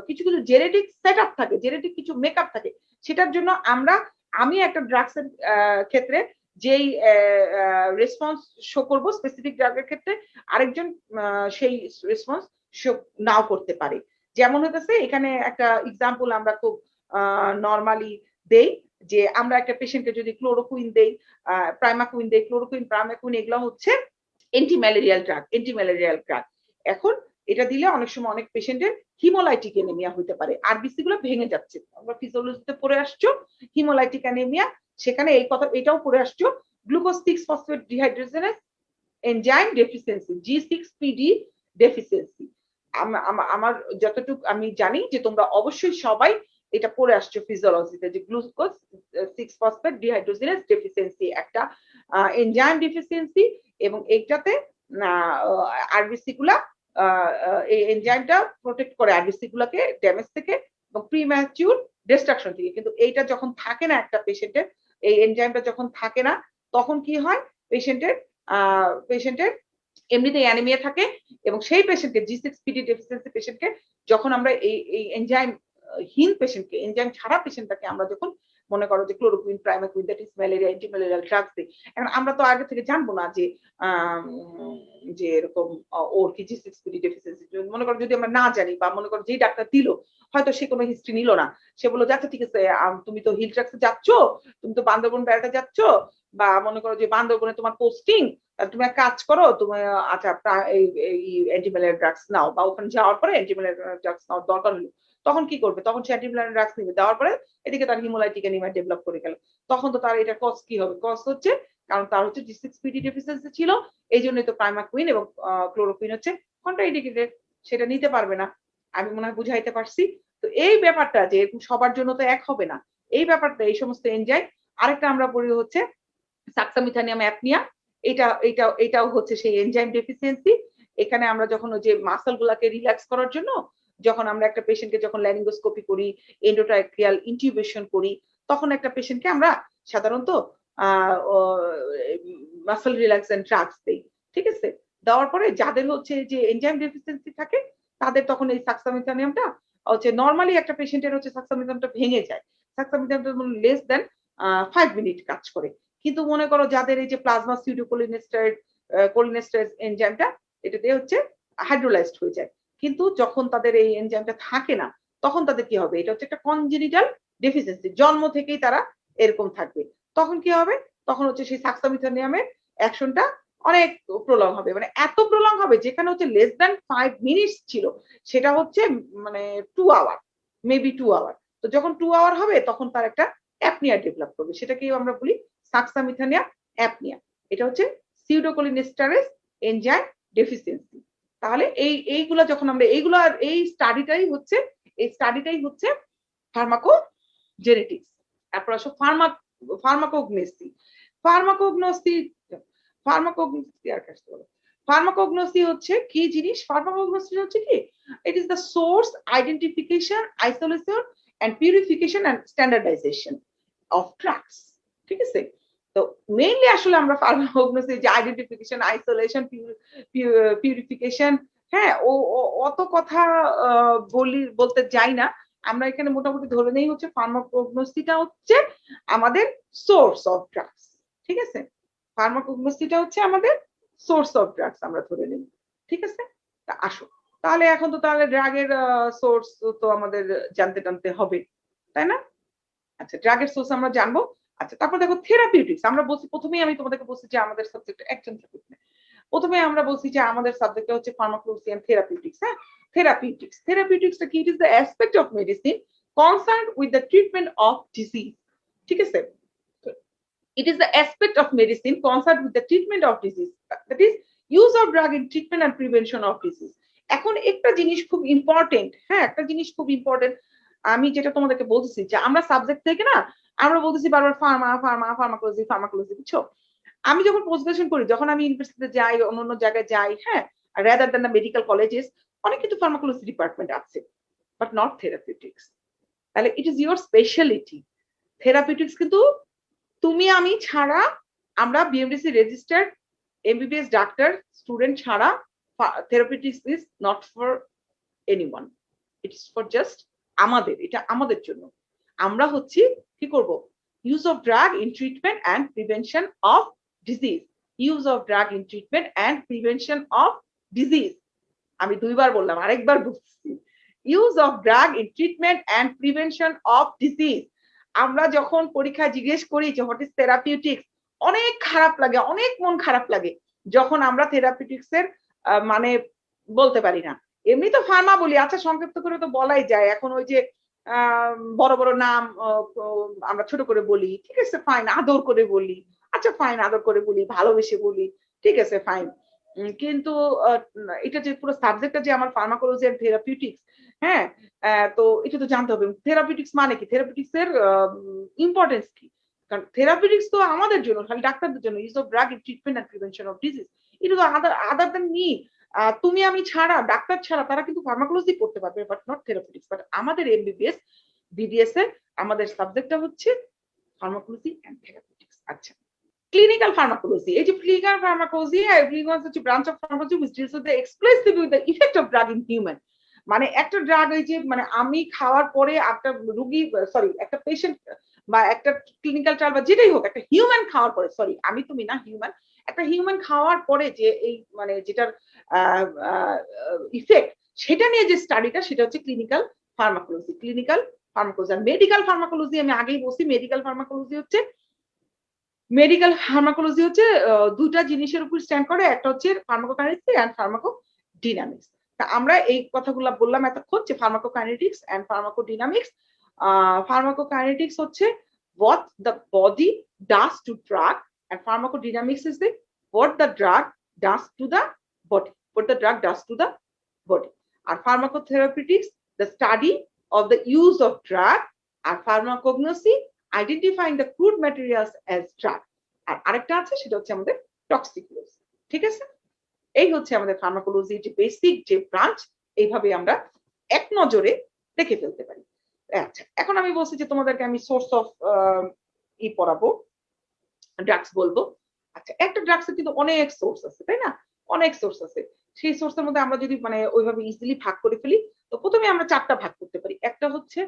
কিছু কিছু জেনেটিক সেটআপ থাকে, জেনেটিক কিছু মেকআপ থাকে, সেটার জন্য আমি একটা ড্রাগসের ক্ষেত্রে যেই রেসপন্স শো করব স্পেসিফিক ড্রাগের ক্ষেত্রে, আরেকজন সেই রেসপন্স শো নাও করতে পারে। যেমন হতেছে এখানে একটা এক্সাম্পল আমরা খুব নরমালি দেই, যে আমরা একটা পেশেন্টকে যদি ক্লোরোকুইন দেই, প্রাইমাকুইন দেই, ক্লোরোকুইন, প্রাইমাকুইন এগুলো হচ্ছে অ্যান্টিম্যালেরিয়াল ড্রাগ। এখন এটা দিলে অনেক সময় অনেক পেশেন্টের হিমোলাইটিক অ্যানিমিয়া হতে পারে, আরবিসি গুলো ভেঙে যাচ্ছে। আমরা ফিজিওলজিতে পড়ে আসছো হিমোলাইটিক অ্যানিমিয়া, সেখানে এই কথা এটাও পড়ে আসছো, glucose six phosphate dehydrogenase enzyme deficiency, G6PD deficiency. আমার যতটুকু আমি জানি যে তোমরা অবশ্যই সবাই এটা পড়ে আসছো ফিজিওলজিতে, যে গ্লুকোজ 6-ফসফেট ডিহাইড্রোজেনেজ ডেফিসিয়েন্সি একটা এনজাইম ডেফিসিয়েন্সি, এবং এইটাতে আরবিসি গুলা এই এনজাইমটা প্রোটেক্ট করে আরবিসি গুলাকে ড্যামেজ থেকে এবং প্রিম্যাচিউর ডিস্ট্রাকশন থেকে। কিন্তু এইটা যখন থাকে না একটা পেশেন্টের, এই এনজাইমটা যখন থাকে না, তখন কি হয়, পেশেন্টের এমনিতে অ্যানিমিয়া থাকে, এবং সেই পেশেন্টকে G6PD ডেফিসিয়েন্সি পেশেন্টকে যখন আমরা এই এনজাইম হীন পেশেন্টকে, এনজাইম ছাড়া পেশেন্টটাকে আমরা যখন মনে করো যে chloroquine, primaquine, that is malaria antimalarial drugs দিই, এখন আমরা তো আগে থেকে জানবো না যে এরকম ওর কি G6PD ডেফিসিয়েন্সি। মনে করো যদি আমরা না জানি, বা মনে করো যেই ডাক্তার দিল হয়তো সে কোনো হিস্ট্রি নিল না, সে বললো যাচ্ছে ঠিক আছে তুমি তো হিল ট্রাক্সে যাচ্ছ, তুমি তো বান্দরবন বেড়াতে যাচ্ছ, বা মনে করো যে বান্দরবনে তোমার পোস্টিং, তুমি এক কাজ করো, তুমি আচ্ছা এই অ্যান্টিম্যালেরিয়াল ড্রাগস নাও, বা ওখানে যাওয়ার পরে অ্যান্টিম্যালেরিয়াল ড্রাগস নাও দরকার হলো, তখন কি করবে? তখন সে অ্যান্টিম্যালেরিয়াল ড্রাগস নিবে, দেওয়ার পরে এদিকে তার হিমোলাইটিক অ্যানিমিয়া ডেভেলপ করে গেল, তখন তো তার এটা কজ কি হবে? কজ হচ্ছে কারণ তার হচ্ছে G6PD ডেফিসিয়েন্সি ছিল, এই জন্যই তো প্রাইমাকুইন এবং ক্লোরোকুইন হচ্ছে কন্ট্রাইন্ডিকেটেড, সেটা নিতে পারবে না। আমি মনে হয় বুঝাইতে পারছি। তো এই ব্যাপারটা যে সবার জন্য তো এক হবে না, এই ব্যাপারটা এই সমস্ত এনজাইম। আরেকটা আমরা পড়ি হচ্ছে সাকসামিথানিয়াম অ্যাপনিয়া, এটাও হচ্ছে সেই এনজাইম ডেফিসিয়েন্সি। এখানে আমরা যখন ওই যে মাসল গুলাকে রিল্যাক্স করার জন্য যখন আমরা একটা পেশেন্টকে যখন ল্যারিঙ্গোস্কোপি করি, এন্ডোট্রাকিয়াল ইনটিউবেশন করি, তখন একটা পেশেন্টকে আমরা সাধারণত মাসল রিল্যাক্সেন্ট ড্রাগস দেই, ঠিক আছে? দেওয়ার পরে যাদের হচ্ছে যে এনজাইম ডেফিসিয়েন্সি থাকে, তাদের তখন এই সাকসামিথানিয়ামটা হচ্ছে, নরমালি একটা পেশেন্টের হচ্ছে সাকসামিথানিয়ামটা ভেঙে যায়, সাকসামিথানিয়ামটা লেস দেন 5 মিনিট কাজ করে। কিন্তু মনে করো যাদের এই যে প্লাজমা কোলিনেস্টারেজ এনজাইমটা, এটা দিয়ে হচ্ছে হাইড্রোলাইজড হয়ে যায়, কিন্তু যখন তাদের এই এনজাইমটা থাকে না, তখন তাদের কি হবে? এটা হচ্ছে একটা কনজেনিটাল ডেফিসিয়েন্সি, জন্ম থেকেই তারা এরকম থাকবে। তখন কি হবে? তখন হচ্ছে সেই সাকসামিথানিয়ামের অ্যাকশনটা অনেক প্রলং হবে, মানে এত প্রলং হবে যেখানে হচ্ছে লেস দ্যান 5 মিনিটস ছিল, সেটা হচ্ছে মানে 2 আওয়ার, মেবি 2 আওয়ার। তো যখন 2 আওয়ার হবে তখন তার একটা অ্যাপনিয়া ডেভেলপ করবে, সেটাকেই আমরা বলি সাকসামিথানিয়া অ্যাপনিয়া। এটা হচ্ছে সিউডোকোলিনেস্টারেজ এনজাইম ডেফিসিয়েন্সি। তাহলে এইগুলা যখন আমরা এই স্টাডিটাই হচ্ছে ফার্মাকোজেনেটিক্স। তারপর আসো ফার্মাকোগনোসি। ফার্মাকোগনোসি হচ্ছে কি জিনিস? ফার্মাকোগনোসি হচ্ছে কি? It is the source, identification, isolation and purification and standardization of drugs, ঠিক আছে? তো মেইনলি আসলে আমরা ফার্মাকোগনোসি যে আইডেন্টিফিকেশন, আইসোলেশন, পিউরিফিকেশন, হ্যাঁ অত কথা বলতে যাই না, আমরা এখানে মোটামুটি ধরে নেই হচ্ছে ফার্মাকোগনোসিটা হচ্ছে আমাদের সোর্স অফ ড্রাগস, ঠিক আছে? ফার্মাকোগনোসিটা হচ্ছে আমাদের সোর্স অফ ড্রাগস আমরা ধরে নেই, ঠিক আছে? তা আসো তাহলে এখন তো তাহলে ড্রাগের সোর্স তো আমাদের জানতে হবে, তাই না? আচ্ছা, ড্রাগের সোর্স আমরা জানবো। আচ্ছা, তারপর দেখো থেরাপিউটিক্স। আমরা বলছি প্রথমেই আমি তোমাদেরকে বলছি যে আমাদের সাবজেক্ট একজন থাকুক। প্রথমে আমরা বলছি যে আমাদের সাবজেক্ট হচ্ছে ফার্মাকোলজি এন্ড থেরাপিউটিক্স। হ্যাঁ, থেরাপিউটিক্সটা কি? It is the aspect of medicine concerned with the treatment of disease. ঠিক আছে, it is the aspect of medicine concerned with the treatment of disease, that is use of drug in treatment and prevention of disease. এখন একটা জিনিস খুব important, হ্যাঁ একটা জিনিস খুব ইম্পর্টেন্ট, আমি যেটা তোমাদেরকে বলতেছি যে আমরা সাবজেক্ট থেকে না আমরা বলতেছি বারবার ফার্মাকোলজি, বুঝছো? আমি যখন পোস্ট গ্রাজুয়েশন করি, যখন আমি ইউনিভার্সিটিতে যাই, অন্য জায়গায় যাই, হ্যাঁ, rather than the medical colleges, অনেক কিন্তু ফার্মাকোলজি ডিপার্টমেন্ট আছে, বাট নট থেরাপিউটিক্স। তাহলে it is your speciality. Therapeutics কিন্তু তুমি আমি ছাড়া, আমরা BMDC registered MBBS doctor student ছাড়া therapeutics is not for anyone, it's for just আমাদের, এটা আমাদের জন্য। আমরা হচ্ছে কি করব? Use of drug in treatment and prevention of disease, use of drug in treatment and prevention of disease. আমি দুইবার বললাম, আরেকবার বলছি, use of drug in treatment and prevention of disease. আমরা যখন পরীক্ষায় জিজ্ঞেস করি যে হোয়াট ইজ থেরাপিউটিক্স, অনেক খারাপ লাগে, অনেক মন খারাপ লাগে যখন আমরা থেরাপিউটিক্স এর মানে বলতে পারি না। এমনি তো ফার্মা বলি, আচ্ছা সংক্ষিপ্ত করে তো বলাই যায়। এখন ওই যে বড় বড় নাম আমরা ছোট করে বলি, ঠিক আছে ফাইন, আদর করে বলি, আচ্ছা ফাইন আদর করে বলি, ভালোবেসে বলি, ঠিক আছে ফাইন। কিন্তু এটা যে পুরো সাবজেক্টটা যে আমার ফার্মাকোলজি এন্ড থেরাপিউটিক্স, হ্যাঁ, তো এটা তো জানতে হবে থেরাপিউটিক্স মানে কি, থেরাপিউটিক্স এর ইম্পর্টেন্স কি। কারণ থেরাপিউটিক্স তো আমাদের জন্য, খালি ডাক্তারদের জন্য, use of drug in treatment and prevention of disease. এটা তো আদার দ্যান মি, তুমি আমি ছাড়া, ডাক্তার ছাড়া তারা কিন্তু ফার্মাকোলজি পড়তে পারবে, বাট নট থেরাপিউটিক্স। বাট আমাদের এমবিবিএস বিডিএস এর আমাদের সাবজেক্টটা হচ্ছে ফার্মাকোলজি এন্ড থেরাপিউটিক্স। আচ্ছা, clinical pharmacology, এই যে clinical pharmacology হচ্ছে branch of pharmacology which deals with the exclusively with the effect of drug in human। মানে একটা ড্রাগ, এই যে মানে আমি খাওয়ার পরে একটা রোগী, সরি একটা পেশেন্ট বা একটা ক্লিনিক্যাল ট্রায়াল বা যেটাই হোক, একটা হিউম্যান খাওয়ার পরে, সরি আমি তুমি না, হিউম্যান, একটা হিউম্যান খাওয়ার পরে যে এই মানে যেটার ইফেক্ট, সেটা নিয়ে যে স্টাডিটা, সেটা হচ্ছে ক্লিনিক্যাল ফার্মাকোলজি। ক্লিনিক্যাল ফার্মাকোলজি আর মেডিকেল ফার্মাকোলজি, আমি আগেই বলছি মেডিকেল ফার্মাকোলজি হচ্ছে দুইটা জিনিসের উপর স্ট্যান্ড করে, একটা হচ্ছে ফার্মাকোকাইনেটিক্স এন্ড ফার্মাকোডিনামিক্স। তা আমরা এই কথাগুলো বললাম এতক্ষণ যে ফার্মাকোকাইনেটিক্স এন্ড ফার্মাকোডিনামিক্স। ফার্মাকোকাইনেটিক্স হচ্ছে what the body does to drug, and pharmacodynamics is the what the drug does to the body, আর pharmacotherapeutics the study of the use of drug, আর pharmacognosy identifying the crude materials as drug, আর আরেকটা আছে সেটা হচ্ছে আমাদের toxicology. ঠিক আছে, এই হচ্ছে আমাদের ফার্মাকোলজি যে বেসিক যে ব্রাঞ্চ, এইভাবে আমরা এক নজরে দেখে ফেলতে পারি। আচ্ছা, এখন আমি বলছি যে তোমাদেরকে আমি সোর্স অফ পড়াবো, ড্রাগস বলবো। আচ্ছা, একটা ড্রাগসের কিন্তু অনেক সোর্স আছে, তাই না? অনেক সোর্স আছে। সেই সোর্সের মধ্যে আমরা যদি মানে ওইভাবে ইজিলি ভাগ করে ফেলি, তো প্রথমে আমরা চারটা ভাগ করতে পারি। একটা হচ্ছে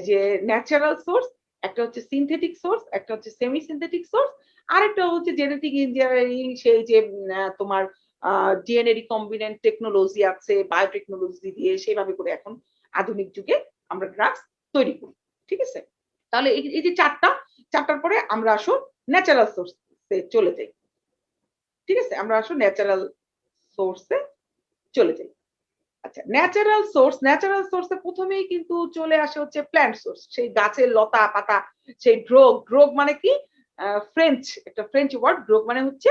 যে ন্যাচারাল সোর্স, একটা হচ্ছে সিনথেটিক সোর্স, একটা হচ্ছে সেমি সিনথেটিক সোর্স, আরেকটা হচ্ছে জেনেটিক ইঞ্জিনিয়ারিং, সেই যে তোমার ডিএনএ রিকম্বিনেন্ট টেকনোলজি আছে, বায়োটেকনোলজি দিয়ে সেভাবে করে এখন আধুনিক যুগে আমরা ড্রাগস তৈরি করি। ঠিক আছে, তাহলে এই যে চারটার পরে আমরা আসো ন্যাচারাল সোর্সে চলে যাই। ঠিক আছে, আমরা আসো ন্যাচারাল সোর্সে চলে যাই। আচ্ছা, ন্যাচারাল সোর্সে প্রথমেই কিন্তু চলে আসে হচ্ছে প্ল্যান্ট সোর্স, সেই গাছের লতা পাতা, সেই ড্রোগ মানে কি, একটা ফ্রেঞ্চ ওয়ার্ড, ড্রোগ মানে হচ্ছে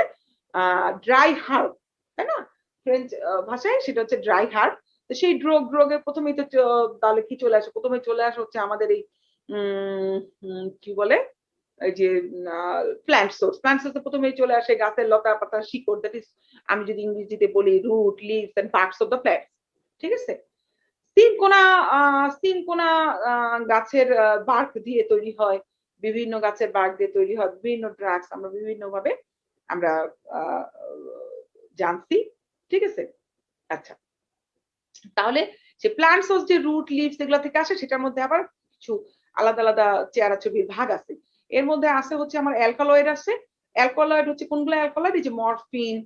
ড্রাই হার্ব, তাই না? ফ্রেঞ্চ ভাষায় সেটা হচ্ছে ড্রাই হার্ব। তো সেই ড্রোগের প্রথমেই তো তাহলে কি চলে আসে, প্রথমে চলে আসে হচ্ছে আমাদের এই কি বলে, এই যে প্ল্যান্ট সোর্সে প্রথমেই চলে আসে গাছের লতা পাতা শিকড়, দ্যাট ইজ আমি যদি ইংরেজিতে বলি root, leaves and parts of the plant. ঠিক আছে, সিনকোনা গাছের বার্ক দিয়ে তৈরি হয়, বিভিন্ন গাছের বার্ক দিয়ে তৈরি হয় বিভিন্ন ড্রাগস, আমরা বিভিন্ন ভাবে আমরা জানছি। ঠিক আছে, আচ্ছা, তাহলে যে প্ল্যান্ট সোর্স যে রুট লিভস এগুলো থেকে আসে, সেটার মধ্যে আবার কিছু আলাদা আলাদা চেহারা ছবির ভাগ আছে। এর মধ্যে আছে হচ্ছে আমার অ্যালকালয়েড আছে। অ্যালকালয়েড হচ্ছে কোনগুলো অ্যালকালয়েড, এই যে মরফিন,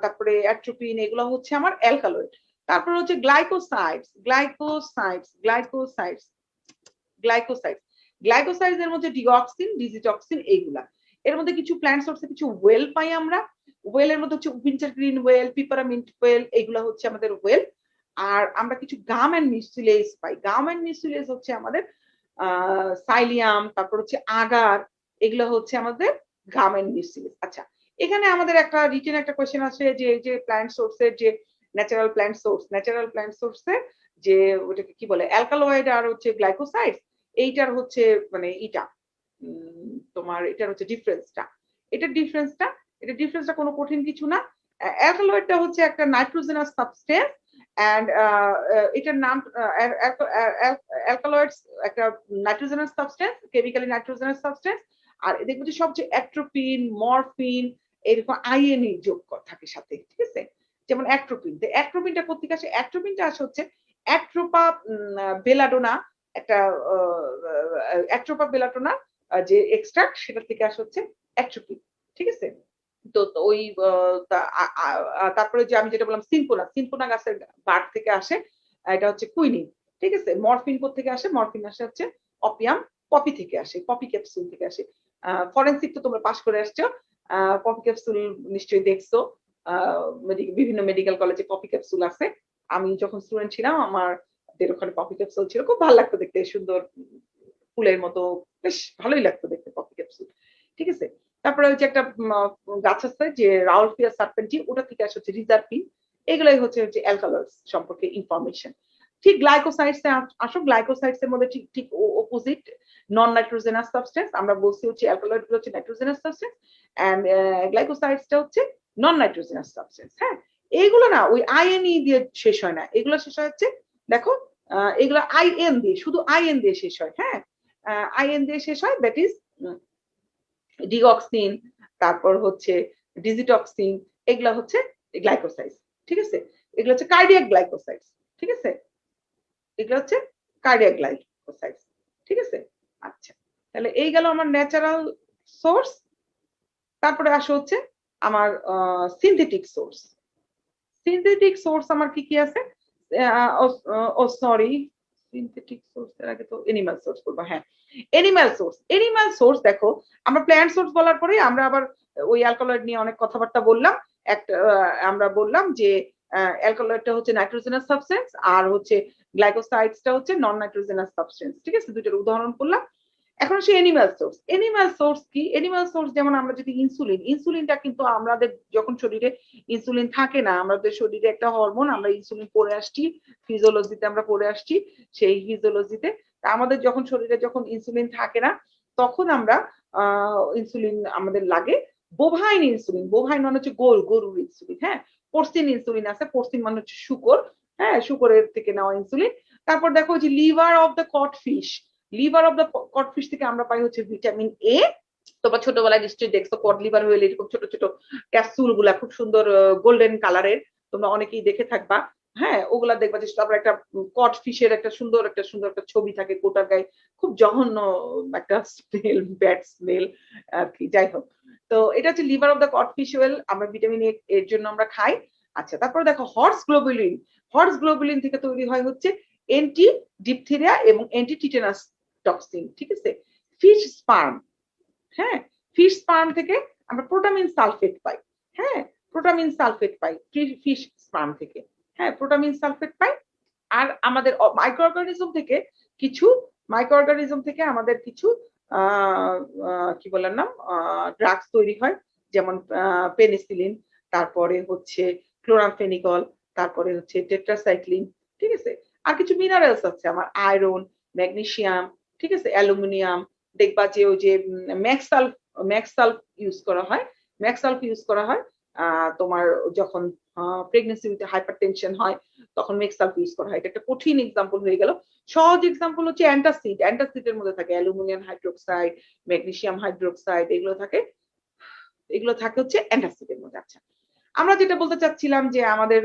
তারপরে অ্যাট্রোপিন, এগুলো হচ্ছে আমার অ্যালকালয়েড। তারপরে হচ্ছে গ্লাইকোসাইডস। গ্লাইকোসাইডস এর মধ্যে ডিঅক্সিন, ডিজিটক্সিন এইগুলা। এর মধ্যে কিছু প্ল্যান্ট সোর্সে কিছু ওয়েল পাই আমরা। ওয়েলের মধ্যে হচ্ছে উইন্টার গ্রিন ওয়েল, পিপারামিন্ট ওয়েল, এগুলা হচ্ছে আমাদের ওয়েল। আর আমরা কিছু গাম and mucilage pi. Gum and mucilage হচ্ছে আমাদের সাইলিয়াম, তারপর হচ্ছে আগার, এগুলো হচ্ছে আমাদের গাম এন্ড মিউসিলেজ। আচ্ছা, এখানে আমাদের একটা রিটেন একটা কোয়েশ্চেন আছে যে যে প্ল্যান্ট সোর্সের যে ন্যাচারাল প্ল্যান্ট সোর্সের যে ওটাকে কি বলে অ্যালকালয়েড আর হচ্ছে গ্লাইকোসাইডস, এইটার হচ্ছে মানে তোমার এটার হচ্ছে ডিফারেন্সটা কোনো কঠিন কিছু না। অ্যালকালয়েডটা হচ্ছে একটা নাইট্রোজেনাস সাবস্টেন্স এন্ড এটার নাম অ্যালকালয়েডস একটা nitrogenous substance, chemically nitrogenous substance. আর দেখবো যে সবচেয়ে অ্যাট্রোপিন, মরফিন এরকম আইএনই যোগ থাকে সাথে, ঠিক আছে? যেমন অ্যাট্রোপিন, অ্যাট্রোপিনটা কোথেকে আসে? অ্যাট্রোপিনটা আসে হচ্ছে অ্যাট্রোপা বেলাডোনা, একটা অ্যাট্রোপা বেলাডোনা যে এক্সট্রাক্ট, সেটা থেকে আসে হচ্ছে অ্যাট্রোপিন, ঠিক আছে? তো ওই তারপরে যে আমি যেটা বললাম সিনকোনা গাছের বার্ড থেকে আসে, এটা হচ্ছে কুইনিন, ঠিক আছে? মরফিন থেকে আসে? মরফিন আসে হচ্ছে অপিয়াম, পপি থেকে আসে, পপি ক্যাপসুল থেকে আসে। ফরেনসিক তো তোমরা পাস করে আসছো, পপি ক্যাপসুল নিশ্চয়ই দেখছো। বিভিন্ন মেডিকেল কলেজে পপি ক্যাপসুল আছে। আমি যখন স্টুডেন্ট ছিলাম আমাদের ওখানে পপি ক্যাপসুল ছিল, খুব ভালো লাগতো দেখতে, সুন্দর ফুলের মতো, বেশ ভালোই লাগতো দেখতে পপি ক্যাপসুল, ঠিক আছে? তারপরে ওই যে একটা গাছ আছে যে রাউলফিয়া সার্পেন্টি, ওটা থেকে আসে হচ্ছে রিজার্পিন। এগুলাই হচ্ছে অ্যালকালয়েডস সম্পর্কে ইনফরমেশন। ঠিক গ্লাইকোসাইডস এ আসো, গ্লাইকোসাইডস এর মধ্যে ঠিক ঠিক অপোজিট, নন নাইট্রোজেনাস সাবস্টেন্স। আমরা বলছি হচ্ছে অ্যালকালয়েড গুলো হচ্ছে নাইট্রোজেনাস সাবস্টেন্স এন্ড গ্লাইকোসাইডসটা হচ্ছে নন নাইট্রোজেনাস সাবস্টেন্স। হ্যাঁ, এইগুলো না ওই আইএনই দিয়ে শেষ হয় না, এগুলো শেষ হয় হচ্ছে, দেখো এগুলো আইএন দিয়ে, শুধু আইএন দিয়ে শেষ হয়। হ্যাঁ, আইএন দিয়ে শেষ হয়, দ্যাট ইজ ডিঅক্সিন, তারপর হচ্ছে ডিজিটক্সিন, এগুলা হচ্ছে গ্লাইকোসাইডস, ঠিক আছে? এগুলো হচ্ছে কার্ডিয়াক গ্লাইকোসাইডস, ঠিক আছে? এগুলো হচ্ছে কার্ডিয়াক গ্লাইকোসাইডস, ঠিক আছে? আচ্ছা, তাহলে এই গেল আমার ন্যাচারাল সোর্স। তারপরে আসে হচ্ছে আমার সিনথেটিক সোর্স। সিনথেটিক সোর্স আমার কি কি আছে? ও সরি, সিনথেটিক সোর্সের আগে তো এনিম্যাল সোর্স বলবো। হ্যাঁ, এনিম্যাল সোর্স দেখো, আমরা প্ল্যান্ট সোর্স বলার পরে আমরা আবার ওই অ্যালকালয়েড নিয়ে অনেক কথাবার্তা বললাম। একটা আমরা বললাম যে অ্যালকালয়েডটা হচ্ছে নাইট্রোজেনাস সাবস্টেন্স আর হচ্ছে গ্লাইকোসাইডসটা হচ্ছে নন নাইট্রোজেনাস সাবস্টেন্স, ঠিক আছে? দুইটার উদাহরণ করলাম। এখন আসে এনিম্যাল সোর্স। এনিম্যাল সোর্স কি? এনিম্যাল সোর্স যেমন আমরা যদি ইনসুলিনটা কিন্তু আমাদের যখন শরীরে ইনসুলিন থাকে না, আমাদের শরীরে একটা হরমোন, আমরা ইনসুলিন পড়ে আসছি ফিজিওলজিতে, আমরা পড়ে আসছি সেই ফিজিওলজিতে। আমাদের যখন শরীরে যখন ইনসুলিন থাকে না, তখন আমরা ইনসুলিন আমাদের লাগে। বোভাইন ইনসুলিন, বোভাইন মানে হচ্ছে গরুর ইনসুলিন। হ্যাঁ, পোর্সিন ইনসুলিন আছে, পোর্সিন মানে হচ্ছে শুকর। হ্যাঁ, শুকরের থেকে নেওয়া ইনসুলিন। তারপর দেখো যে liver of the codfish, liver of the codfish থেকে আমরা পাই হচ্ছে ভিটামিন এ। তোমরা ছোটবেলায় নিশ্চয়ই দেখছো কড লিভার হলে এরকম ছোট ছোট ক্যাপসুল গুলা খুব সুন্দর গোল্ডেন কালারের, তোমরা অনেকেই দেখে থাকবা। হ্যাঁ, ওগুলা দেখবা যে তারপর একটা কড ফিশের একটা সুন্দর একটা ছবি থাকে কোটার গায়ে, খুব জঘন্য একটা স্মেল, ব্যাড স্মেল আর কি, যাই হোক। তো এটা হচ্ছে liver of the cod fish oil, আমরা ভিটামিন এ এর জন্য আমরা খাই। আচ্ছা, তারপর দেখো হর্স গ্লোবুলিন থেকে তৈরি হয় হচ্ছে অ্যান্টি ডিপথেরিয়া এবং অ্যান্টি টিটেনাস টক্সিন, ঠিক আছে? ফিশ স্পার্ম, হ্যাঁ, ফিশ স্পার্ম থেকে আমরা প্রোটামিন সালফেট পাই। হ্যাঁ, প্রোটামিন সালফেট পাই ফিশ স্পার্ম থেকে। হ্যাঁ, প্রোটামিন সালফেট পাই। আর আমাদের মাইক্রো অর্গানিজম থেকে আমাদের কিছু কি বলার নাম ড্রাগস তৈরি হয়, যেমন পেনিসিলিন, তারপরে হচ্ছে ক্লোরামফেনিকল, তারপরে হচ্ছে টেট্রাসাইক্লিন, ঠিক আছে? আর কিছু মিনারেলস আছে আমার, আয়রন, ম্যাগনেসিয়াম, ঠিক আছে, অ্যালুমিনিয়াম। দেখবা যে ওই যে ম্যাক্সাল্ফ ইউজ করা হয় তোমার যখন প্রেগনেন্সিতে হাইপারটেনশন হয় তখন ম্যাক্সাল্ফ ইউজ করা হয়। এটা একটা কঠিন এক্সাম্পল হয়ে গেল। সহজ এক্সাম্পল হচ্ছে অ্যান্টাসিডের মধ্যে থাকে অ্যালুমিনিয়াম হাইড্রোক্সাইড, ম্যাগনেসিয়াম হাইড্রোক্সাইড, এগুলো থাকে হচ্ছে অ্যান্টাসিডের মধ্যে। আচ্ছা, আমরা যেটা বলতে চাচ্ছিলাম যে আমাদের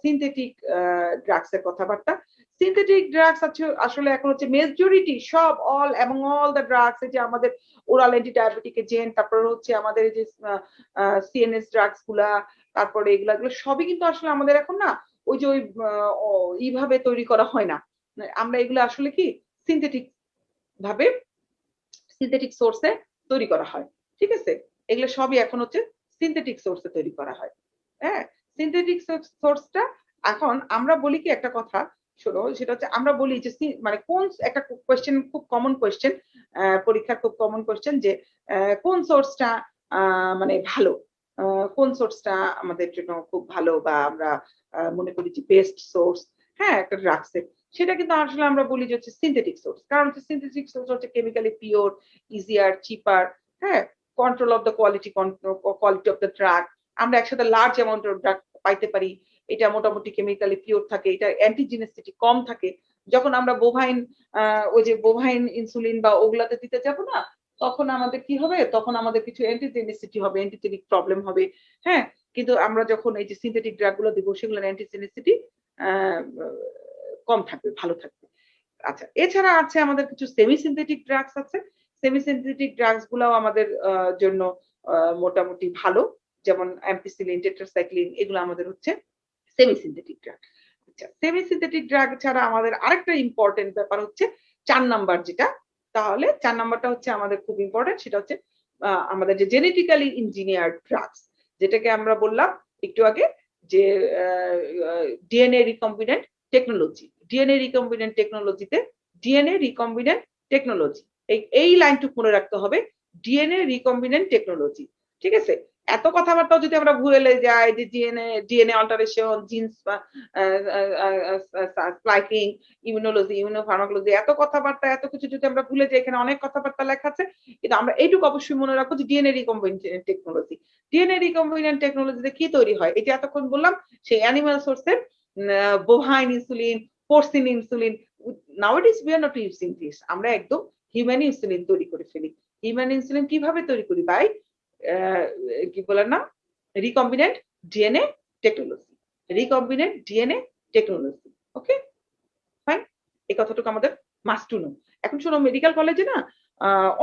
সিনথেটিক ড্রাগস এর কথাবার্তা। সিনথেটিক ড্রাগস আসলে এখন হচ্ছে মেজরিটি সব অল দ্য ড্রাগস, যে আমাদের ওরাল অ্যান্টিডায়াবেটিক এজেন্ট, তারপর হচ্ছে আমাদের যে সিএনএস ড্রাগস গুলা, তারপরে এগুলো সবই কিন্তু আসলে আমাদের এখন না ওই যে ওই এইভাবে তৈরি করা হয় না। আমরা এগুলো আসলে কি সিনথেটিক ভাবে সিনথেটিক সোর্সে তৈরি করা হয়, ঠিক আছে? এগুলো সবই এখন হচ্ছে সিনথেটিক সোর্সে তৈরি করা হয়। হ্যাঁ, সিনথেটিক সোর্সটা এখন আমরা বলি কি একটা কথা শোনো, সেটা হচ্ছে আমরা বলি যে মানে কোন একটা কোয়েশ্চেন, খুব কমন কোয়েশ্চেন, পরীক্ষার খুব কমন কোয়েশ্চেন যে কোন সোর্সটা মানে ভালো, কোন সোর্সটা আমাদের জন্য খুব ভালো বা আমরা মনে করি যে বেস্ট সোর্স, হ্যাঁ, একটা ড্রাগসের, সেটা কিন্তু আসলে আমরা বলি যে হচ্ছে সিনথেটিক সোর্স। কারণ হচ্ছে সিনথেটিক সোর্স হচ্ছে কেমিক্যালি পিওর, ইজিয়ার, চিপার, হ্যাঁ, control of the quality of the drug. আমরা একসাথে লার্জ অ্যামাউন্ট অফ ড্রাগ পাইতে পারি। এটা মোটামুটি কেমিক্যালি পিওর থাকে, এটা অ্যান্টিজেনিসিটি কম থাকে। যখন আমরা বোভাইন ওই যে বোভাইন ইনসুলিন বা ওগুলাতে দিতে যাব না, তখন আমাদের কি হবে, তখন আমাদের কিছু অ্যান্টিজেনিসিটি হবে, অ্যান্টিজেনিক প্রবলেম হবে। হ্যাঁ, কিন্তু আমরা যখন এই যে সিনথেটিক ড্রাগ গুলো দিব, সেগুলোর অ্যান্টিজেনিসিটি কম থাকবে, ভালো থাকবে। আচ্ছা, এছাড়া আছে আমাদের কিছু সেমি সিনথেটিক ড্রাগস আছে। সেমি সিনথেটিক ড্রাগস গুলাও আমাদের জন্য মোটামুটি ভালো, যেমন অ্যাম্পিসিলিন, টেট্রাসাইক্লিন, এগুলো আমাদের হচ্ছে সেমি সিনথেটিক ড্রাগ। আচ্ছা, সেমি সিনথেটিক ড্রাগ ছাড়া আমাদের আরেকটা ইম্পর্টেন্ট ব্যাপার হচ্ছে 4 নাম্বার যেটা, তাহলে 4 নাম্বারটা হচ্ছে আমাদের খুব ইম্পর্টেন্ট, সেটা হচ্ছে আমাদের যে জেনেটিক্যালি ইঞ্জিনিয়ার্ড ড্রাগস, যেটাকে আমরা বললাম একটু আগে যে DNA recombinant technology. DNA recombinant টেকনোলজিতে ডিএনএ রিকম্বিনেন্ট টেকনোলজি, এই লাইনটুকু মনে রাখতে হবে, ডিএনএ রিকম্বিনেন্ট টেকনোলজি, ঠিক আছে? এত কথাবার্তাও যদি আমরা ভুলে যাই যে DNA alteration, genes spiking, immunology, immunopharmacology, এত কথাবার্তা, এত কিছু যদি আমরা ভুলে যাই, এখানে অনেক কথাবার্তা লেখা আছে, কিন্তু আমরা এইটুকু অবশ্যই মনে রাখবো যে DNA recombinant technology. DNA recombinant টেকনোলজিতে কি তৈরি হয়, এই যে এতক্ষণ বললাম সেই অ্যানিমাল সোর্সের bovine insulin, porcine insulin, nowadays we are not using this, আমরা একদম হিউম্যান ইনসুলিন তৈরি করে ফেলি। হিউম্যান ইনসুলিন কিভাবে তৈরি করি? বাই কি বলেন না, recombinant DNA technology, recombinant DNA technology. Okay, fine, এই কথাটুকু আমাদের মাস্ট টু নো। এখন শোনো, মেডিকেল কলেজে না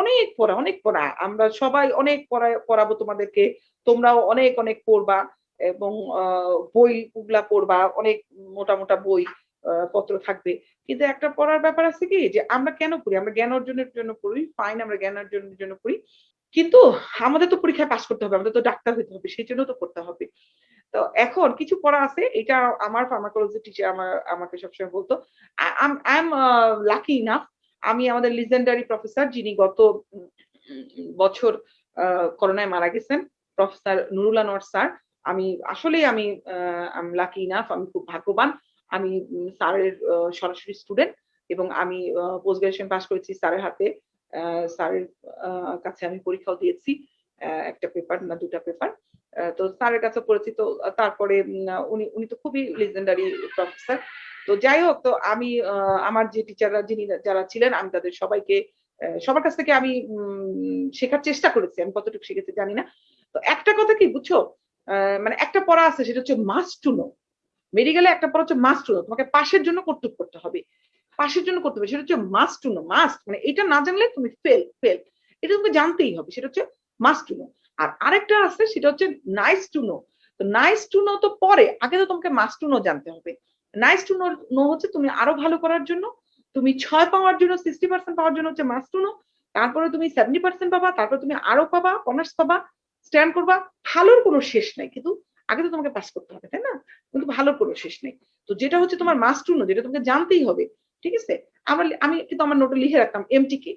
অনেক পড়া, আমরা সবাই অনেক পড়াবো তোমাদেরকে, তোমরাও অনেক অনেক পড়বা, এবং বইগুলা পড়বা, অনেক মোটা মোটা বই পত্র থাকবে। কিন্তু একটা পড়ার ব্যাপার আছে কি, যে আমরা কেন পড়ি? আমরা জ্ঞান অর্জনের জন্য পড়ি, ফাইন, আমরা জ্ঞান অর্জনের জন্য পড়ি, কিন্তু আমাদের তো পরীক্ষায় পাস করতে হবে, আমাদের তো ডাক্তার হতে হবে, সেই জন্য তো পড়তে হবে। তো এখন কিছু পড়া আছে, এটা আমার ফার্মাকোলজি টিচার আমাকে সবসময় বলতো। আই এম লাকি ইনাফ, আমি আমাদের লিজেন্ডারি প্রফেসর, যিনি গত বছর করোনায় মারা গেছেন, প্রফেসর নুরুল আনোয়ার স্যার। আমি আসলেই আমি লাকি ইনাফ, আমি খুব ভাগ্যবান। আমি স্যারের সরাসরি স্টুডেন্ট, এবং আমি পোস্ট গ্রাজুয়েশন পাস করেছি স্যারের হাতে। স্যারের কাছে আমি পরীক্ষাও দিয়েছি, একটা পেপার না দুটা পেপার। তো স্যারের কাছে পড়েছি। তো তারপরে উনি তো খুবই লিজেন্ডারি প্রফেসর। তো যাই হোক, তো আমি আমার যে টিচাররা যারা ছিলেন, আমি তাদের সবাইকে সবার কাছ থেকে আমি শেখার চেষ্টা করেছি। আমি কতটুকু শিখেছি জানি না। তো একটা কথা কি বুঝছো, মানে একটা পড়া আছে, সেটা হচ্ছে মাস্ট টু নো। মেডিকেলে একটা পড়া হচ্ছে মাস্ট টু নো, তোমাকে পাশের জন্য কর্তব্য করতে হবে, পাশের জন্য করতে হবে, সেটা হচ্ছে মাস্ট টু নো, মাস্ট, মানে এটা না জানলে তুমি ফেল, এটা তোমাকে জানতেই হবে, সেটা হচ্ছে মাস্ট টু নো। আর আরেকটা আছে, সেটা হচ্ছে নাইস টু নো। তো নাইস টু নো তো পরে, আগে তো তোমাকে মাস্ট টু নো জানতে হবে। নাইস টু নো হচ্ছে তুমি আরো ভালো করার জন্য, তুমি 6 পাওয়ার জন্য, 60% পাওয়ার জন্য হচ্ছে মাস্ট টু নো। তারপরে তুমি 70% পাবা, তারপরে তুমি আরো পাবা, অনার্স পাবা, স্ট্যান্ড করবা, ভালোর কোনো শেষ নাই। কিন্তু আগে তো তোমাকে পাস করতে হবে, তাই না? কিন্তু ভালোর কোনো শেষ নেই। তো যেটা হচ্ছে তোমার মাস্ট টু নো, যেটা তোমাকে জানতেই হবে, ঠিক আছে? আমি কিন্তু আমার নোটে লিখে রাখতাম এমটিকে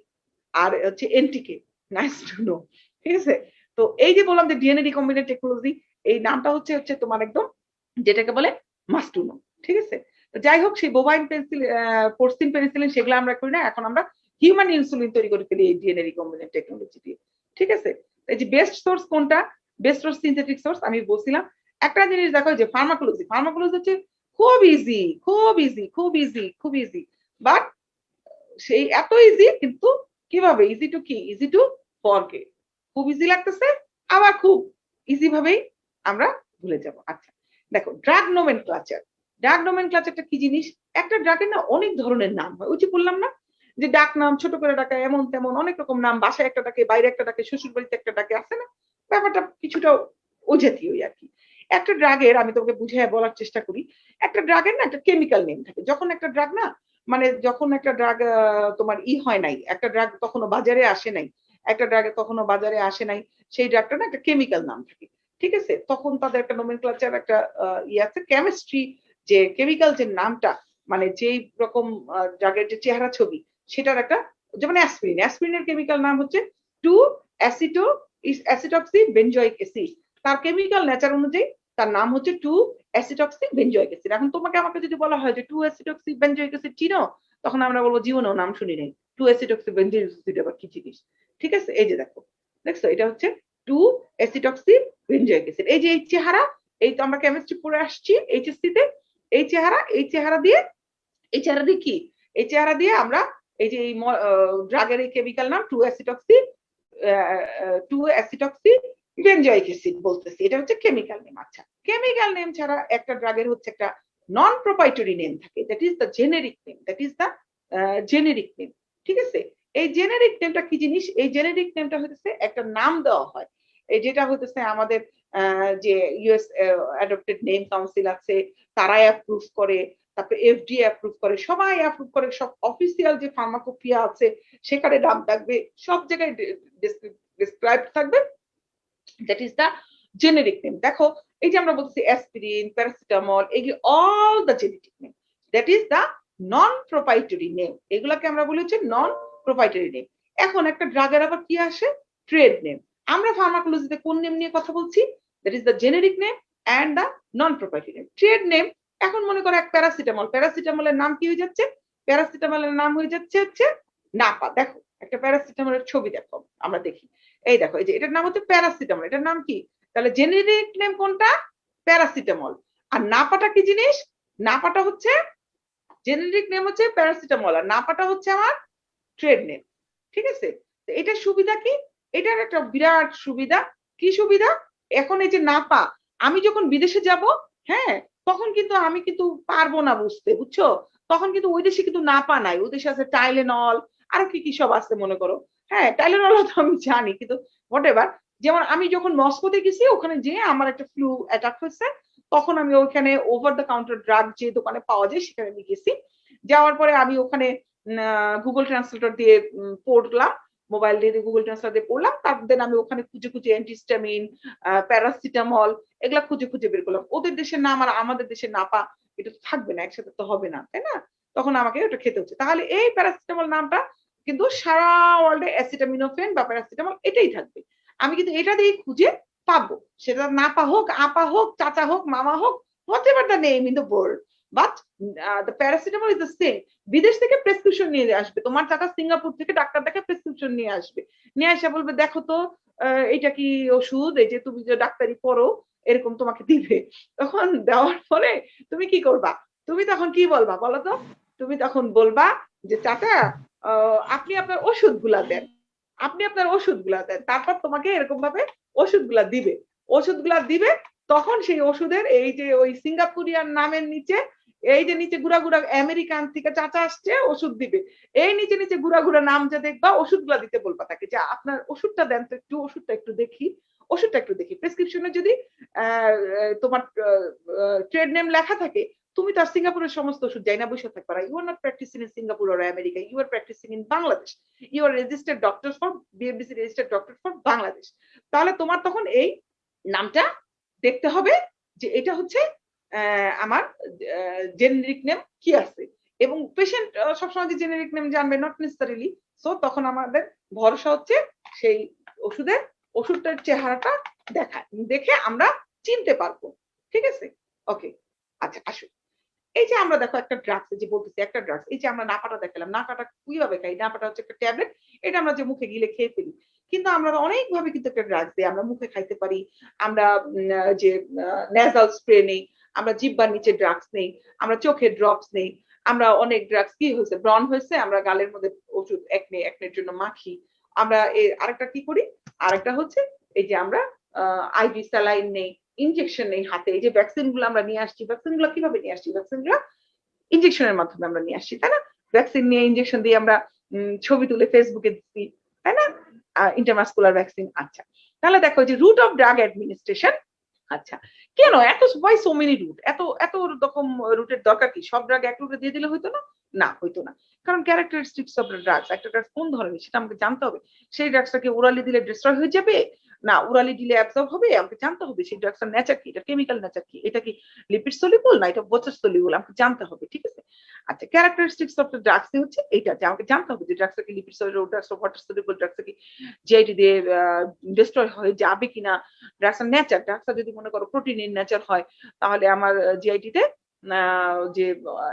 আর হচ্ছে এনটিকে, নাইস টু নো, ঠিক আছে? তো এই যে বললাম যে ডিএনএ রিকম্বিনেন্ট টেকনোলজি, এই নামটা হচ্ছে তোমার একদম যেটাকে বলে মাস্ট টু নো, ঠিক আছে? তো যাই হোক, সেই বোভাইন পোর্সিন পেনিসিলিন সেগুলো আমরা করি না, এখন আমরা হিউম্যান ইনসুলিন তৈরি করে ফেলি এই ডিএনএ রিকম্বিনেন্ট টেকনোলজি দিয়ে, ঠিক আছে? এই যে বেস্ট সোর্স কোনটা, বেস্ট সোর্স সিনথেটিক সোর্স, আমি বলছিলাম। একটা জিনিস দেখো, যে ফার্মাকোলজি হচ্ছে খুব ইজি, খুব ইজি, বাট সেই এত ইজি, কিন্তু কিভাবে ইজি টু কি, ইজি টু ফরগেট, খুব ইজি লাগতেছে, আবার খুব ইজি ভাবেই আমরা ভুলে যাব। আচ্ছা, দেখো, ড্রাগ নোমেনক্লাচারটা কি জিনিস? একটা ড্রাগের না অনেক ধরনের নাম হয়, ওই যে বললাম না, যে ডাক নাম, ছোট করে ডাকা, এমন তেমন অনেক রকম নাম, বাসায় একটা ডাকে, বাইরে একটা ডাকে, শ্বশুর বাড়িতে একটা ডাকে, আছে না? ব্যাপারটা কিছুটা ও জাতীয়ই আর কি। একটা ড্রাগের, আমি তোমাকে বুঝিয়ে বলার চেষ্টা করি, একটা ড্রাগের না একটা কেমিক্যাল নেম থাকে। যখন একটা ড্রাগ না মানে যখন একটা ড্রাগ তোমার হয় নাই, একটা ড্রাগ তখনো বাজারে আসে নাই, একটা ড্রাগ তখনো বাজারে আসে নাই, সেই ড্রাগটা না একটা কেমিক্যাল নাম থাকে, ঠিক আছে? তখন তাদের একটা নোমেনক্লেচার, একটা আছে কেমিস্ট্রি, যে কেমিক্যাল যে নামটা, মানে যেই রকম ড্রাগের যে চেহারা ছবি, সেটার একটা, যেমন অ্যাসপিরিন, অ্যাসপিরিনের কেমিক্যাল নাম হচ্ছে 2 অ্যাসিটক্সি বেনজোয়িক অ্যাসিড। তার কেমিক্যাল নেচার অনুযায়ী তার নাম হচ্ছে 2 অ্যাসিটক্সি বেনজোয়িক অ্যাসিড। এখন তোমাকে আমাকে যদি বলা হয় যে 2 অ্যাসিটক্সি বেনজোয়িক অ্যাসিড চিনো, তখন আমরা বলবো জীবনেও নাম শুনি নাই, 2 অ্যাসিটক্সি বেনজোয়িক অ্যাসিড আবার কি জিনিস, ঠিক আছে? এই যে দেখো, দেখছো এটা হচ্ছে 2 অ্যাসিটক্সি বেনজোয়িক অ্যাসিড। এই যে এই চেহারা, এই তো আমরা কেমিস্ট্রি পড়ে আসছি এইচএসসি তে, এই চেহারা, এই চেহারা দিয়ে, এই চেহারা দিয়ে কি, এই চেহারা দিয়ে আমরা এই যে ড্রাগের এই কেমিক্যাল নাম 2 অ্যাসিটক্সি বেনজোয়িক অ্যাসিড বলতেছি, এটা হচ্ছে কেমিক্যাল নেম। আচ্ছা, কেমিক্যাল নেম ছাড়া একটা ড্রাগের হচ্ছে একটা নন প্রোপাইটরি নেম থাকে, that is the generic name, that is the generic name, ঠিক আছে? এই জেনেরিক নেমটা কি জিনিস? এই জেনেরিক নেমটা হচ্ছে একটা নাম দেওয়া হয়, এই যেটা হচ্ছে আমাদের যে ইউএস অ্যাডপ্টেড নেম কাউন্সিল আছে, তারাই অ্যাপ্রুভ করে, তারপরে এফডিএ অ্যাপ্রুভ করে, সবাই অ্যাপ্রুভ করে, সব অফিসিয়াল যে ফার্মাকোপিয়া আছে সেখানে নাম থাকবে, সব জায়গায় ডিসক্রাইব থাকবে, that is the generic name. দেখো এই যে আমরা বলছি অ্যাসপিরিন, প্যারাসিটামল, এগুলো all the generic name, that is the non proprietary name, এগুলাকে আমরা বলি হচ্ছে নন প্রোপাইটরি নেম। এখন একটা ড্রাগের আবার কি আসে? Trade name. আমরা ফার্মাকোলজিতে কোন নেম নিয়ে কথা বলছি? That is the generic name and the non proprietary name. Trade name, এখন মনে করো এক প্যারাসিটামল, প্যারাসিটামলের নাম কি হয়ে যাচ্ছে? প্যারাসিটামলের নাম হয়ে যাচ্ছে হচ্ছে নাপা। দেখো একটা প্যারাসিটামলের ছবি দেখো, আমরা দেখি, এই দেখো, এই যে এটার নাম হচ্ছে প্যারাসিটামল, এটার নাম কি? তাহলে জেনেরিক নেম কোনটা? প্যারাসিটামল। আর নাপাটা কি জিনিস? নাপাটা হচ্ছে, জেনেরিক নেম হচ্ছে প্যারাসিটামল, আর নাপাটা হচ্ছে আমার ট্রেড নেম, ঠিক আছে? তো এটার সুবিধা কি? এটার একটা বিরাট সুবিধা। কি সুবিধা? এখন এই যে নাপা, আমি যখন বিদেশে যাব, হ্যাঁ, তখন কিন্তু আমি কিন্তু পারবো না বুঝতে, বুঝছো? তখন কিন্তু ওই দেশে কিন্তু নাপা নাই, ওই দেশে আছে টাইলেনল, আরো কি কি সব আছে মনে করো, হ্যাঁ, টাইলেনল তো আমি জানি, কিন্তু হোয়াট এভার। যেমন আমি যখন মস্কোতে গেছি, ওখানে যেয়ে আমার একটা ফ্লু অ্যাটাক হয়েছে, তখন আমি ওইখানে ওভার দ্য কাউন্টার ড্রাগ যে দোকানে পাওয়া যায় সেখানে আমি গেছি। যাওয়ার পরে আমি ওখানে গুগল ট্রান্সলেটর দিয়ে পড়লাম, মোবাইল দিয়ে গুগল ট্রান্সলেটর দিয়ে পড়লাম, তারপর আমি ওখানে খুঁজে খুঁজে অ্যান্টিস্টামিন, প্যারাসিটামল, এগুলা খুঁজে খুঁজে বের করলাম। ওদের দেশের নাম আর আমাদের দেশের নাপা, এটা তো থাকবে না, একসাথে তো হবে না, তাই না? তখন আমাকে ওটা খেতে হচ্ছে। তাহলে এই প্যারাসিটামল নামটা কিন্তু সারা ওয়ার্ল্ডে অ্যাসিটামিনোফেন বা প্যারাসিটামল এটাই থাকবে। আমি কিন্তু এটা দিয়ে খুঁজে পাবো, সেটা নাপা হোক, আপা হোক, চাচা হোক, মামা হোক, whatever the name in the world, but the paracetamol is the same. বিদেশ থেকে প্রেসক্রিপশন নিয়ে আসবে, তোমার চাচা সিঙ্গাপুর থেকে ডাক্তার দেখে প্রেসক্রিপশন নিয়ে আসবে, নিয়ে এসে বলবে দেখো তো এটা কি ওষুধ, এই যে তুমি যে ডাক্তারি পড়ো, এরকম তোমাকে দিবে। তখন দেওয়ার পরে তুমি কি করবা? তুমি তখন কি বলবা বলো তো? তুমি তখন বলবা যে চাচা আপনি আপনার ওষুধগুলা দেন, আপনি আপনার ওষুধগুলা দেন, তারপর তোমাকে এরকম ভাবে ওষুধগুলা দিবে, ওষুধগুলা দিবে। তখন সেই ওষুধের এই যে ওই সিঙ্গাপুরিয়ান নামের নিচে, এই যে নিচে গুড়া গুড়া আমেরিকান থেকে চাচা আসছে ওষুধ দিবে, এই নিচে নিচে গুড়া গুড়া নাম যে দেখবা, ওষুধগুলা দিতে বলবা তাকে যে আপনার ওষুধটা দেন তো একটু, ওষুধটা একটু দেখি, ওষুধটা একটু দেখি। প্রেসক্রিপশনে যদি তোমার ট্রেড নেম লেখা থাকে, তুমি তো আর সিঙ্গাপুরের সমস্ত ওষুধ যাই না বসে থাকবে না। You are not practising in Singapore or America, you are practising in Bangladesh, you are registered doctor for BMDC, registered doctor for Bangladesh. তাহলে তোমার তখন এই নামটা দেখতে হবে যে এটা হচ্ছে আমার জেনেরিক নেম কি আছে, এবং পেশেন্ট সবসময় যে জেনেরিক নেম জানবে নট নেসেসারিলি। সো তখন আমাদের ভরসা হচ্ছে সেই ওষুধের, ওষুধটার চেহারাটা দেখে আমরা চিনতে পারবো, ঠিক আছে? ওকে, আচ্ছা আসো, এই যে আমরা দেখো একটা ড্রাগস, যে বলতেছি একটা ড্রাগস, এই যে আমরা নাপাটা দেখালাম, নাপাটা কিভাবে খাই? নাপাটা হচ্ছে একটা ট্যাবলেট, এটা আমরা যে মুখে গিলে খেয়ে ফেলি, কিন্তু আমরা অনেক ভাবে কিন্তু একটা ড্রাগস দিই, আমরা মুখে খাইতে পারি, আমরা যে নেজাল স্প্রে নেই, আমরা জিহ্বার নিচে ড্রাগস নেই, আমরা চোখে ড্রপস নেই, আমরা অনেক ড্রাগস, কি হয়েছে ব্রন হয়েছে, আমরা গালের মধ্যে ওষুধ একনের জন্য মাখি, আমরা আরেকটা কি করি, আরেকটা হচ্ছে এই যে আমরা আইভি স্যালাইন নেই, ইনজেকশন নেই হাতে, এই যে ভ্যাকসিন গুলো আমরা নিয়ে আসছি, ভ্যাকসিন গুলো কিভাবে নিয়ে আসছি? ভ্যাকসিন গুলো ইনজেকশনের মাধ্যমে আমরা নিয়ে আসছি, তাই না? ভ্যাকসিন নিয়ে ইনজেকশন দিয়ে আমরা ছবি তুলে ফেসবুকে দিচ্ছি, তাই না? Intermuscular vaccine. আচ্ছা, তাহলে দেখো যে রুট অফ ড্রাগ অ্যাডমিনিস্ট্রেশন। আচ্ছা, কেন এত, ওয়াই সো মেনি রুট? এত এত রকম রুটের দরকার কি? সব ড্রাগ এক রুটে দিয়ে দিলে হইতো না? না, হইতো না। কারণ ক্যারেক্টারিস্টিক্স অফ দ্য ড্রাগস, একটা ড্রাগস কোন ধরনের সেটা আমাকে জানতে হবে। সেই ড্রাগসটাকে ওরালি দিলে ডিস্ট্রয় হয়ে যাবে, না ওরালি দিলে অ্যাবজর্ব হবে, আমাকে জানতে হবে সেই ড্রাগসটার নেচার কি, এটা কেমিক্যাল নেচার কি, এটা কি লিপিড সলিউবল না এটা ওয়াটার সলিউবল, আমাকে জানতে হবে, ঠিক আছে। আচ্ছা, ক্যারেক্টারিস্টিক্স অফ দ্য ড্রাগস হচ্ছে এইটা, যে আমাকে জানতে হবে যে ড্রাগসটা কি লিপিড সলিউবল, ড্রাগসটা ওয়াটার সলিউবল, ড্রাগসটা কি জিআইটি দিয়ে ডিস্ট্রয় হয়ে যাবে কিনা, ড্রাগসটার নেচার, ড্রাগসটা যদি মনে করো প্রোটিনের নেচার হয় তাহলে আমার জিআইটি তে যে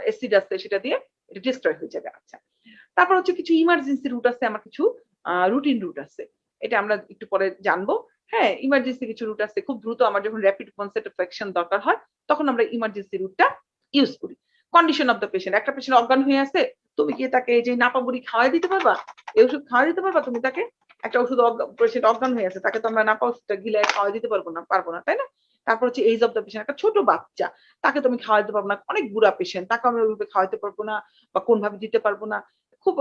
অ্যাসিড আছে সেটা দিয়ে এটা ডিস্ট্রয় হয়ে যাবে। আচ্ছা, তারপর হচ্ছে কিছু ইমার্জেন্সি রুট আছে, আমার কিছু রুটিন রুট আছে, এটা আমরা একটু পরে জানবো। হ্যাঁ, ইমার্জেন্সি কিছু রুট আছে, খুব দ্রুত আমার যখন র্যাপিড কনসেপ্ট অফ অ্যাকশন দরকার হয় তখন আমরা ইমার্জেন্সি রুটটা ইউজ করি। কন্ডিশন অফ দ্য পেশেন্ট, একটা পেশেন্ট অজ্ঞান হয়ে আছে, তুমি কি তাকে এই যে নাপাবুড়ি খাওয়াই দিতে পারবা, এই ওষুধ খাওয়াই দিতে পারবা তুমি তাকে? একটা ওষুধ পেশেন্ট অজ্ঞান হয়ে আছে, তাকে তো আমরা নাপা ওষুধটা গিলে খাওয়াই দিতে পারবো না, তাই না? তারপর হচ্ছে এইজ অফ দ্য পেশেন্ট, একটা ছোট বাচ্চা, তাকে তুমি খাওয়াইতে পারবো না, অনেক বুড়া পেশেন্ট, তাকে আমি ওইভাবে খাওয়াইতে পারবো না বা কোনভাবে দিতে পারবো না, খুব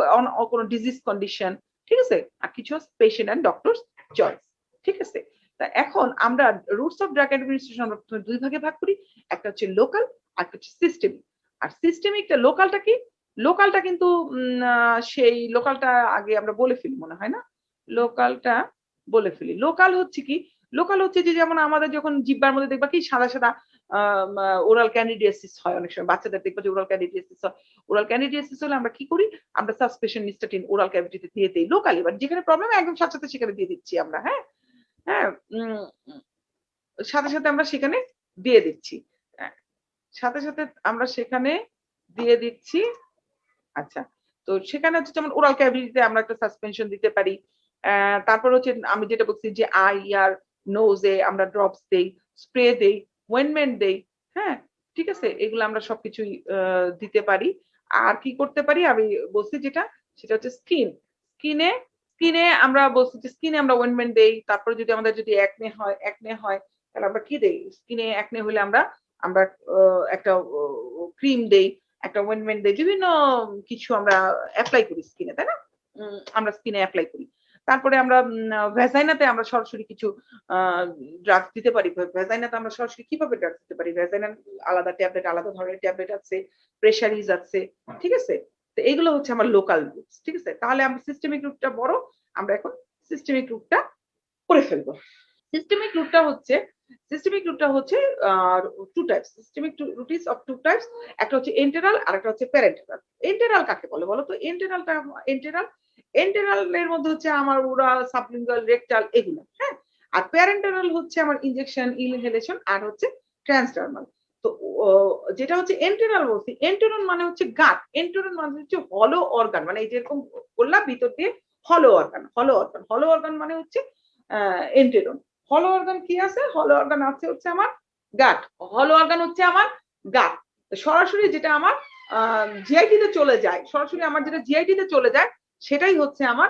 কোনো ডিজিজ কন্ডিশন, ঠিক আছে। আর কিছু পেশেন্ট অ্যান্ড ডক্টরস চয়েস, ঠিক আছে। তা এখন আমরা রুটস অফ ড্রাগ অ্যাডমিনিস্ট্রেশন আমরা দুই ভাগে ভাগ করি, একটা হচ্ছে লোকাল আর একটা হচ্ছে সিস্টেমিক। আর সিস্টেমিকটা, লোকালটা কি, লোকালটা কিন্তু সেই লোকালটা আগে আমরা বলে ফেলি মনে হয় না, লোকালটা বলে ফেলি। লোকাল হচ্ছে কি, লোকাল হচ্ছে যে যেমন আমাদের যখন জিহ্বার মধ্যে দেখবা কি সাদা সাদা ওরাল ক্যান্ডিডিয়াসিস হয়, অনেক সময় বাচ্চাদের দেখবা যে ওরাল ক্যান্ডিডিয়াসিস হয়। ওরাল ক্যান্ডিডিয়াসিস হলে আমরা কি করি, আমরা সাসপেনশন নিস্টাটিন ওরাল ক্যাভিটিতে দিয়ে দেই লোকালি, বাট যেখানে প্রবলেম একদম সাথে সাথে সেখানে দিয়ে দিচ্ছি আমরা। হ্যাঁ হ্যাঁ, সাথে সাথে আমরা সেখানে দিয়ে দিচ্ছি, সাথে সাথে আমরা সেখানে দিয়ে দিচ্ছি। আচ্ছা, তো সেখানে হচ্ছে যেমন ওরাল ক্যাভিটিতে আমরা একটা সাসপেনশন দিতে পারি। তারপর হচ্ছে আমি যেটা বলছি যে আই আর নোজে আমরা ড্রপস দেই, স্প্রে দেই, ওয়েনমেন্ট দেই। হ্যাঁ, ঠিক আছে, এগুলো আমরা সবকিছুই দিতে পারি। আর কি করতে পারি আমি বলছি যেটা, সেটা হচ্ছে স্কিনে, স্কিনে আমরা বলছি যে স্কিনে আমরা ওয়েনমেন্ট দেই। তারপরে যদি আমাদের যদি একনে হয় তাহলে আমরা কি দেই, স্কিনে একনে হলে আমরা আমরা একটা ক্রিম দেই, একটা ওয়েনমেন্ট দেই, বিভিন্ন কিছু আমরা অ্যাপ্লাই করি স্কিনে, তাই না? আমরা স্কিনে অ্যাপ্লাই করি। তারপরে আমরা ভ্যাজাইনাতে আমরা সরাসরি কিছু ড্রাগস দিতে পারি। ভ্যাজাইনাতে আমরা সরাসরি কিভাবে ড্রাগস দিতে পারি, ভ্যাজাইনাল আলাদা ট্যাবলেট, আলাদা ধরনের ট্যাবলেট আছে, প্রেসারিজ আছে, ঠিক আছে। তো এইগুলো হচ্ছে আমার লোকাল রুটস, ঠিক আছে। তাহলে আমরা সিস্টেমিক রুটটা বড়, আমরা এখন সিস্টেমিক রুটটা করে ফেলবো। সিস্টেমিক রুটটা হচ্ছে two types, systemic route is of two types, একটা হচ্ছে এন্টেরাল আর একটা হচ্ছে প্যারেন্টাল। এন্টেরাল কাকে বলে বলো তো? এন্টেরালের মধ্যে হচ্ছে আমার ওরাল, সাবলিঙ্গুয়াল, রেকটাল এগুলো, হ্যাঁ। আর প্যারেন্টাল হচ্ছে আমার ইনজেকশন, ইনহেলেশন আর হচ্ছে ট্রান্সডার্মাল। তো যেটা হচ্ছে এন্টেরাল বলছি, এন্টেরন মানে হচ্ছে গাট, এন্টেরন মানে হচ্ছে হলো অর্গান, মানে এই যেরকম বললাম ভিতর দিয়ে হলো অর্গান মানে হচ্ছে এন্টেরন। হলো অর্গান কি আছে, হলো অর্গান আছে হচ্ছে আমার গাট, হলো অর্গান হচ্ছে আমার গাট। সরাসরি যেটা আমার জিআইটি তে চলে যায়, সরাসরি আমার যেটা জিআইটি তে চলে যায় সেটাই হচ্ছে আমার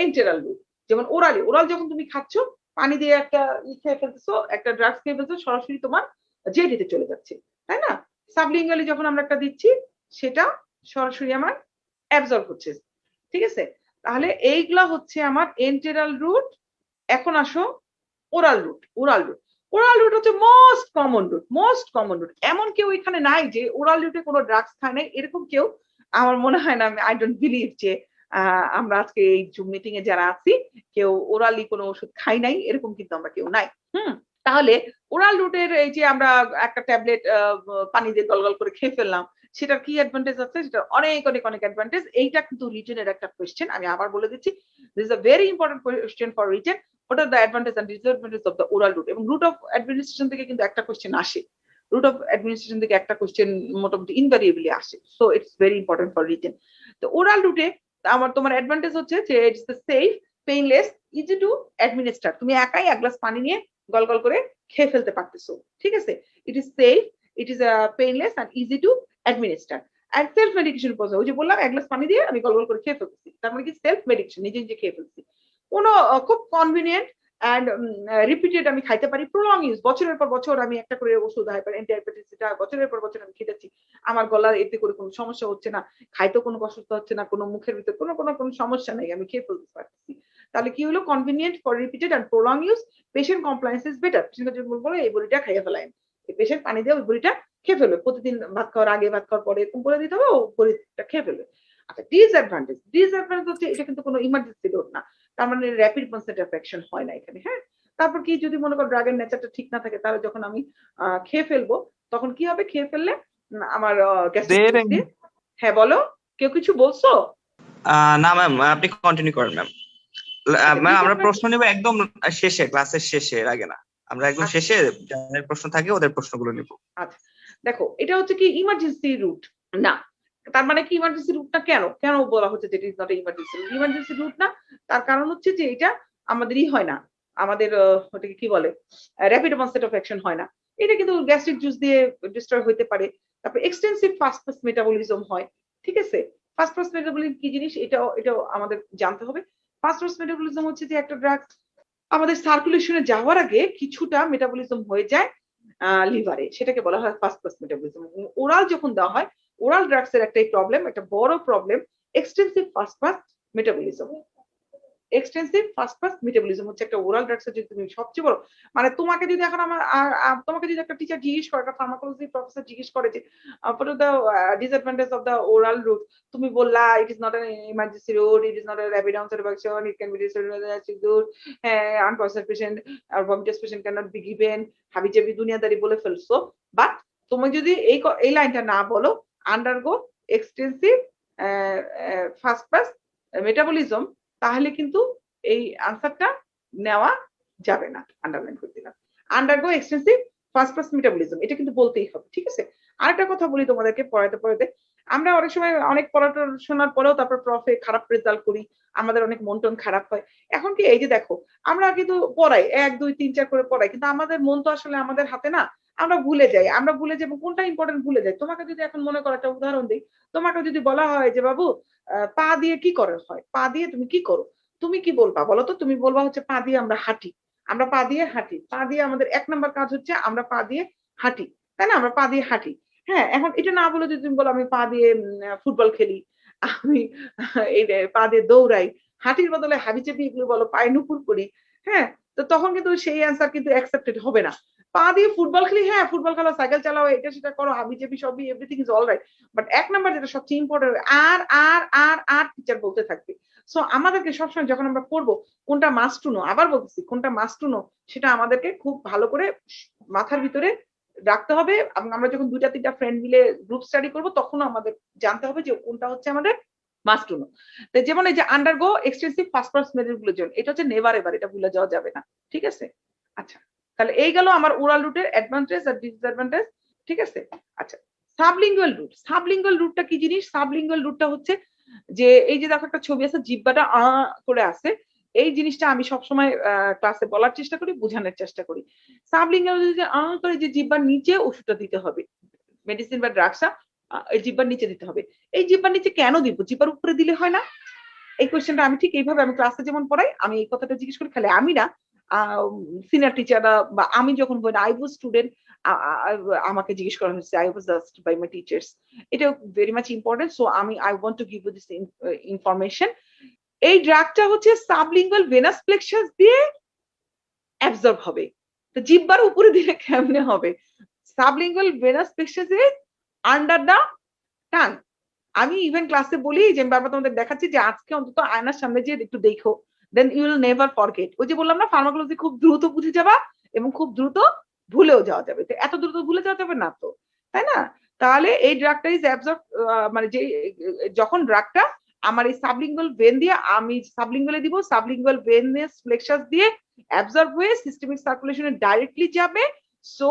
এন্টেরাল রুট। যেমন ওরাল যখন তুমি খাচ্ছ, পানি দিয়ে একটা খেয়ে ফেলতেছো, একটা ড্রাগস খেয়ে ফেলছো, সরাসরি তোমার জিআইটি তে চলে যাচ্ছে, তাই না? সাবলিঙ্গুয়ালি যখন আমরা একটা দিচ্ছি সেটা সরাসরি আমার অ্যাবজর্ব হচ্ছে, ঠিক আছে। তাহলে এইগুলা হচ্ছে আমার এন্টেরাল রুট। এখন আসো ওরাল রুট হচ্ছে মোস্ট কমন রুট। এমন কেউ এখানে নাই যে ওরাল রুটে কোনো ড্রাগস খায় নাই, এরকম কেউ আমার মনে হয় না। আই ডোন্ট বিলিভ যে আমরা আজকে এই জুম মিটিং এ যারা আছি কেউ ওরালি কোনো ওষুধ খাই নাই, এরকম কিন্তু আমরা কেউ নাই। তাহলে ওরাল রুটের এই যে আমরা একটা ট্যাবলেট পানি দিয়ে গলগল করে খেয়ে ফেললাম, সেটার কি অ্যাডভান্টেজ আছে? সেটার অনেক অনেক অনেক অ্যাডভান্টেজ। এইটা কিন্তু রিটেনের একটা কোয়েশ্চেন, আমি আবার বলে দিচ্ছি, this is a very important question for written. What are the advantages and disadvantages of the oral route? এবং রুট অফ অ্যাডমিনিস্ট্রেশন থেকে কিন্তু একটা কোয়েশ্চেন আসে, রুট অফ অ্যাডমিনিস্ট্রেশন থেকে একটা কোয়েশ্চেন মোটামুটি ইনভ্যারিয়েবলি আসে, so it's very important for written. তো ওরাল রুটে তোমার অ্যাডভান্টেজ হচ্ছে যে it's the safe, painless, easy to administer. তুমি একাই এক গ্লাস পানি নিয়ে গলগল করে খেয়ে ফেলতে পারতেছো, ঠিক আছে। It is safe, it is painless and easy to administer. And self medication process, ওই যে বললাম এক গ্লাস পানি দিয়ে আমি গলগল করে খেয়ে ফেলতেছি, তার মানে কি সেলফ মেডিকেশন, নিজে নিজে খেয়ে ফেলছি। কোনো খুব কনভিনিয়েন্ট এন্ড রিপিটেড আমি খাইতে পারি, প্রলং ইউজ, বছরের পর বছর আমি একটা করে ওষুধ অ্যান্টিডায়াবেটিস এটা বছরের পর বছর আমি খেতেছি, আমার গলার এতে করে কোনো সমস্যা হচ্ছে না, খাইতে কোনো কষ্ট হচ্ছে না, কোনো মুখের ভিতরে কোনো কোনো কোনো সমস্যা নেই, আমি খেয়ে ফেলতে পারতেছি। তাহলে কি হলো, convenient for repeated and prolong use, patient compliance is better. Patient যদি বলে এই বড়িটা খাইয়ে ফেলায়, এই পেশেন্ট পানি দিয়ে ওই বড়িটা খেয়ে ফেলবে, প্রতিদিন ভাত খাওয়ার আগে, ভাত খাওয়ার পরে এরকম বলে দিতে হবে, ও বড়িটা খেয়ে ফেলবে। আচ্ছা, ডিসঅ্যাডভান্টেজ হচ্ছে এটা কিন্তু কোনো ইমার্জেন্সি ডোজ না, তার মানে র্যাপিড অনসেট অফ অ্যাকশন হয় না এখানে। হ্যাঁ, তারপর কি যদি মনে করো ড্রাগের নেচারটা ঠিক না থাকে, তাহলে যখন আমি খেয়ে ফেলবো তখন কি হবে, খেয়ে ফেললে আমার গ্যাস্ট্রিক জুস দিয়ে। হ্যাঁ বলো, কেউ কিছু বলছো? না ম্যাম, আপনি কন্টিনিউ করেন ম্যাম। ম্যাম আমরা প্রশ্ন নেব একদম শেষে, ক্লাসের শেষে, এর আগে না। আমরা একদম শেষে যাদের প্রশ্ন থাকে ওদের প্রশ্নগুলো নেব। আচ্ছা দেখো, এটা হচ্ছে কি ইমার্জেন্সি রুট না। তার মানে কি ইমার্জেন্সি রুট না, কেন কেন বলা হচ্ছে যে it is not emergency route? Emergency route না, তার কারণ হচ্ছে যে এটা আমাদেরই হয় না, আমাদের ওটাকে কি বলে, র্যাপিড অনসেট অফ অ্যাকশন হয় না। এটা কিন্তু গ্যাস্ট্রিক জুস দিয়ে ডিস্ট্রয় হতে পারে। তারপর এক্সটেন্সিভ ফাস্ট ফাস্ট মেটাবলিজম হয়, ঠিক আছে। ফাস্ট ফাস্ট মেটাবলিজম কি জিনিস, এটাও আমাদের জানতে হবে। ফাস্ট ফাস্ট মেটাবলিজম হচ্ছে যে একটা ড্রাগ আমাদের সার্কুলেশনে যাওয়ার আগে কিছুটা মেটাবলিজম হয়ে যায় লিভারে, সেটাকে বলা হয় ফাস্ট ফাস্ট মেটাবলিজম। ওরাল যখন দেওয়া হয়, ওরাল ড্রাগস এর একটাই প্রবলেম, একটা বড় problem, extensive fast pass metabolism. Extensive fast pass metabolism হচ্ছে একটা ওরাল ড্রাগসের যদি তুমি সবচেয়ে বড়, মানে তোমাকে যদি এখন আমার তোমাকে যদি একটা টিচার জিজ্ঞেস করে, একটা ফার্মাকোলজি প্রফেসর জিজ্ঞেস করে যে what are the disadvantages of the oral route, তুমি বললা it is not an emergency route, it is not a rapid onset of action, it can be distributed as a acid route, unprocessed patient or vomitous patient cannot be given, হাবি জাবি দুনিয়াদারি বলে ফেলছো। But তুমি যদি এই লাইনটা না বলো, undergo extensive fast pass metabolism, তাহলে কিন্তু এই আনসারটা নেওয়া যাবে না, আন্ডারলাইন করে দিলাম। Undergo extensive fast pass metabolism, এটা কিন্তু বলতেই হবে, ঠিক আছে। আরেকটা কথা বলি তোমাদেরকে, পড়াতে আমরা অনেক সময় অনেক পড়াশোনার পরেও তারপর প্রফে খারাপ রেজাল্ট করি, আমাদের অনেক মন টন খারাপ হয়। এখন কি এই যে দেখো, আমরা কিন্তু পড়াই 1 2 3 4 করে পড়াই, কিন্তু আমাদের মন তো আসলে আমাদের হাতে না, আমরা ভুলে যাই, কোনটা ইম্পর্টেন্ট ভুলে যাই। তোমাকে যদি এখন মনে করো, একটা উদাহরণ দিই, তোমাকে যদি বলা হয় যে বাবু পা দিয়ে কি করা হয়, পা দিয়ে তুমি কি করো, তুমি কি বলবা বলো তো? তুমি বলবা হচ্ছে পা দিয়ে আমরা হাঁটি, আমরা পা দিয়ে হাঁটি, পা দিয়ে আমাদের 1 নাম্বার কাজ হচ্ছে আমরা পা দিয়ে হাঁটি, তাই না? আমরা পা দিয়ে হাঁটি। হ্যাঁ, এখন এটা না বলে যদি তুমি বলো আমি পা দিয়ে ফুটবল খেলি, আমি এই পা দিয়ে দৌড়াই, হাঁটির বদলে হাবিজাবি এগুলো বলো, পায়ে নুপুর করি, হ্যাঁ, তো তখন কিন্তু সেই অ্যান্সার কিন্তু অ্যাকসেপ্টেড হবে না। পা দিয়ে ফুটবল খেলি, হ্যাঁ ফুটবল খেলো, সাইকেল চালাও, এটা সেটা করো, হাবিজাবি সবই, everything is alright, but 1 number যেটা সবচেয়ে ইম্পর্টেন্ট, আর টিচার বলতে থাকবে। সো আমাদেরকে সবসময় যখন আমরা পড়বো কোনটা মাস্ট টু নো, আবার বলতেছি কোনটা মাস্ট টু নো, সেটা আমাদেরকে খুব ভালো করে মাথার ভিতরে রাখতে হবে। আমরা যখন 2টা 3টা ফ্রেন্ড মিলে গ্রুপ স্টাডি করবো, তখন আমাদের জানতে হবে যে কোনটা হচ্ছে আমাদের মাস্ট টু নো। তো যেমন এই যে undergo extensive fast pass metabolism, এটা হচ্ছে নেভার এভার, এটা ভুলে যাওয়া যাবে না, ঠিক আছে। আচ্ছা, তাহলে এই গেল আমার ওরাল রুটের অ্যাডভান্টেজ আর ডিসঅ্যাডভান্টেজ, ঠিক আছে। আচ্ছা, সাবলিঙ্গুয়াল রুট, সাবলিঙ্গুয়াল রুটটা কি জিনিস? সাবলিঙ্গুয়াল রুটটা হচ্ছে যে এই যে দেখো একটা ছবি আছে, জিহ্বাটা করে আছে, এই জিনিসটা আমি সবসময় ক্লাসে বলার চেষ্টা করি, বোঝানোর চেষ্টা করি। সাবলিঙ্গুয়াল যে করে, যে জিহ্বার নিচে ওষুধটা দিতে হবে, মেডিসিন বা ড্রাগসটা এই জিহ্বার নিচে দিতে হবে। এই জিহ্বার নিচে কেন দিব, জিহ্বার উপরে দিলে হয় না? এই কোয়েশ্চেনটা আমি ঠিক এইভাবে আমি ক্লাসে যেমন পড়াই, আমি এই কথাটা জিজ্ঞেস করি, খালি আমি না, সিনিয়র টিচাররা বা আমি যখন বলি আই ওয়াজ স্টুডেন্ট, আমাকে জিজ্ঞেস করা হয়েছে, I was asked by my teachers. এটা very much important, so I want to give you this information. এই ড্রাগটা হচ্ছে সাবলিঙ্গুয়াল ভেনাস প্লেক্সাস দিয়ে অ্যাবজর্ব হবে, তো জিহ্বার উপরে দিলে কেমনে হবে? Sublingual venous plexus is under the tongue. আমি ইভেন ক্লাসে বলি যে আমি বারবার তোমাদের দেখাচ্ছি যে আজকে অন্তত আয়নার সামনে যে একটু দেখো, then you will never forget. ওই যে বললাম না, ফার্মাকোলজি খুব দ্রুত বুঝে যাবা এবং খুব দ্রুত ভুলেও যাওয়া যাবে, তো এত দ্রুত ভুলে যাওয়া যাবে না তো, তাই না? তাহলে এই ড্রাগটা ইজ অ্যাবজর্ব, মানে যে যখন ড্রাগটা আমার এই সাবলিঙ্গুয়াল ভেন দিয়ে আমি সাবলিঙ্গুয়ালে দিব, সাবলিঙ্গুয়াল ভেনাস প্লেক্সাস দিয়ে অ্যাবজর্ব হয়ে সিস্টেমিক সার্কুলেশনে ডাইরেক্টলি যাবে, so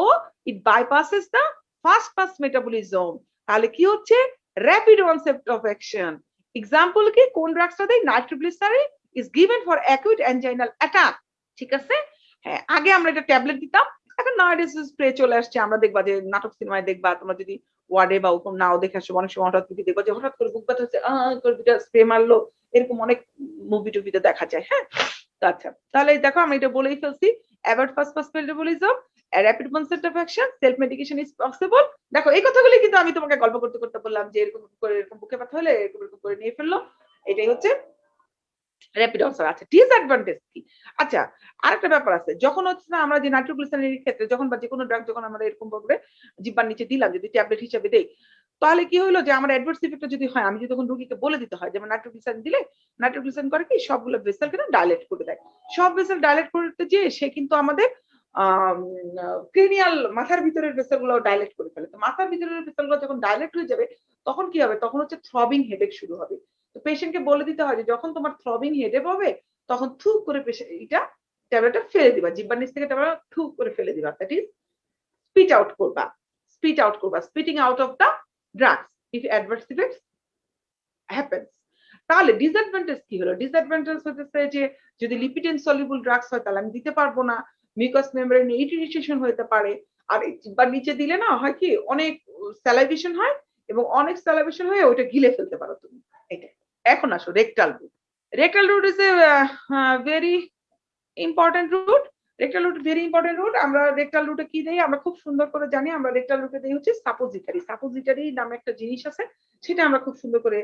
it bypasses the first pass metabolism. তাহলে কি হচ্ছে? rapid onset of action. Example কি, কোন ড্রাগসটা দেই? Nitroglycerine is given for acute anginal attack, ঠিক আছে। হ্যাঁ, আগে আমরা এটা ট্যাবলেট দিতাম, এখন নাওয়াডেজ স্প্রে চলে আসছে। আমরা দেখবা যে নাটক সিনেমায় দেখবা, তোমরা যদি ওয়ার্ডে বা ওরকম নাও দেখে আসো, অনেক সময় হঠাৎ করে দেখবা যে হঠাৎ করে বুক ব্যথা হচ্ছে, করে দুটা স্প্রে মারলো, এরকম অনেক মুভি টুভিতে দেখা যায়। হ্যাঁ, আচ্ছা, তাহলে দেখো আমি এটা বলেই ফেলছি, avoid fast pass metabolism, rapid onset of action, self medication is possible. দেখো এই কথাগুলি কিন্তু আমি তোমাকে গল্প করতে করতে বললাম যে এরকম করে, এরকম বুকে ব্যথা হলে এরকম এরকম করে নিয়ে ফেললো, এটাই হচ্ছে র্যাপিড আলসার। আচ্ছা, ডিসঅ্যাডভান্টেজ কি? আচ্ছা, আরেকটা ব্যাপার আছে। যখন হচ্ছে না আমরা যে নাইট্রোগ্লিসারিনের ক্ষেত্রে যখন বা যেকোনো ড্রাগ যখন আমরা এরকম ভাবে জিহ্বার নিচে দিলাম, যদি ট্যাবলেট হিসেবে দেই, তাহলে কি হইলো যে আমার অ্যাডভার্স ইফেক্টটা যদি হয়, আমি যদি তখন রোগীকে বলে দিতে হয় যেমন নাইট্রোগ্লিসারিন দিলে, নাইট্রোগ্লিসারিন করে কি সবগুলো ভেসেলকে না ডাইলেট করে দেয়। সব ভেসেল ডাইলেট করতে যেয়ে সে কিন্তু আমাদের ক্রেনিয়াল মাথার ভিতরের ভেসেলগুলো ডাইলেট করে ফেলে। তো মাথার ভিতরের ভেসেলগুলো যখন ডাইলেট হয়ে যাবে তখন কি হবে? তখন হচ্ছে থ্রবিং হেডেক শুরু হবে। তো পেশেন্টকে বলে দিতে হয় যে যখন তোমার থ্রবিং হেডেক হবে তখন থু করে এটা ট্যাবলেটটা ফেলে দিবা, জিহ্বার নিচ থেকে ট্যাবলেট থু করে ফেলে দিবা, দ্যাট ইজ স্পিট আউট করবা, স্পিট আউট করবা, spitting out of the drugs if adverse effects happens. তাহলে ডিসঅ্যাডভান্টেজ কি হলো? ডিসঅ্যাডভান্টেজ হচ্ছে যে যদি লিপিড ইনসলিবল ড্রাগস হয় তাহলে আমি দিতে পারবো না, মিউকাস মেমব্রেন ইরিটেশন হতে পারে, আর বা নিচে দিলে না হয় কি অনেক স্যালাইভেশন হয় এবং অনেক স্যালাইভেশন হয়ে ওইটা গিলে ফেলতে পারো তুমি। এটা এখন আসো rectal route. Rectal route is a very important route. Rectal route very important route. আমরা রেকটাল রুটে কি দেই আমরা খুব সুন্দর করে জানি। আমরা রেকটাল রুটে দেই হচ্ছে সাপোজিটারি। সাপোজিটারি নামে একটা জিনিস আছে, সেটা আমরা খুব সুন্দর করে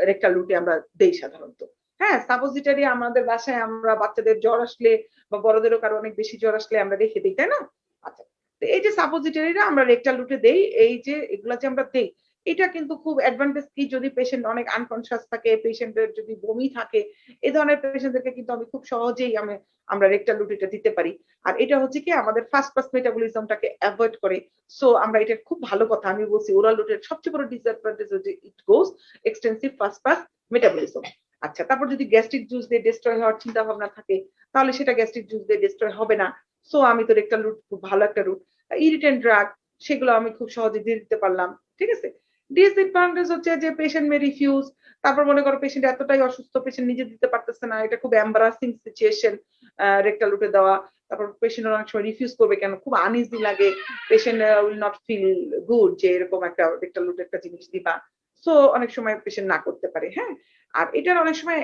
রেকটাল রুটে আমরা দেই সাধারণত। হ্যাঁ, সাপোজিটারি আমাদের বাসায় আমরা বাচ্চাদের জ্বর আসলে বা বড়দেরও কারো অনেক বেশি জ্বর আসলে আমরা রেখে দিই, তাই না? আচ্ছা, তো এই যে সাপোজিটারিটা আমরা রেকটাল রুটে দেই, এই যে এগুলা যে আমরা দেই, এটা কিন্তু খুব অ্যাডভান্টেজ কি, যদি পেশেন্ট অনেক আনকনসিয়াস থাকে, পেশেন্টের যদি বমি থাকে, এই ধরনের পেশেন্টদেরকে কিন্তু আমি খুব সহজেই আমরা রেকটাল রুট এটা দিতে পারি। আর এটা হচ্ছে কি আমাদের ফাস্ট পাস মেটাবলিজমটাকে অ্যাভয়েড করে। সো আমরা এটা খুব ভালো কথা আমি বলছি, ওরাল রুটের সবচেয়ে বড় ডিসঅ্যাডভান্টেজ হচ্ছে ইট গোস এক্সটেন্সিভ ফাস্ট পাস মেটাবলিজম। আচ্ছা, তারপর যদি গ্যাস্ট্রিক জুস দিয়ে ডিস্ট্রয় হওয়ার চিন্তা ভাবনা থাকে তাহলে সেটা গ্যাস্ট্রিক জুস দিয়ে ডিস্ট্রয় হবে না। সো আমি তো রেকটাল রুট খুব ভালো একটা রুট। ইরিটেন্ট ড্রাগ সেগুলো আমি খুব সহজে দিয়ে দিতে পারলাম, ঠিক আছে। ডিসঅ্যাডভান্টেজ হচ্ছে যে পেশেন্ট মে রিফিউজ। তারপর মনে করো পেশেন্ট এতটাই অসুস্থ, পেশেন্ট নিজে দিতে পারতেছে না, এটা খুব এম্বারাসিং সিচুয়েশন রেকটাল রুটে দেওয়া। তারপর পেশেন্ট অনেক সময় রিফিউজ করবে, কেন খুব আনইজি লাগে, patient will not feel good যে এরকম একটা রেকটাল রুট একটা জিনিস দিবা। সো অনেক সময় পেশেন্ট না করতে পারে। হ্যাঁ, আর এটার অনেক সময়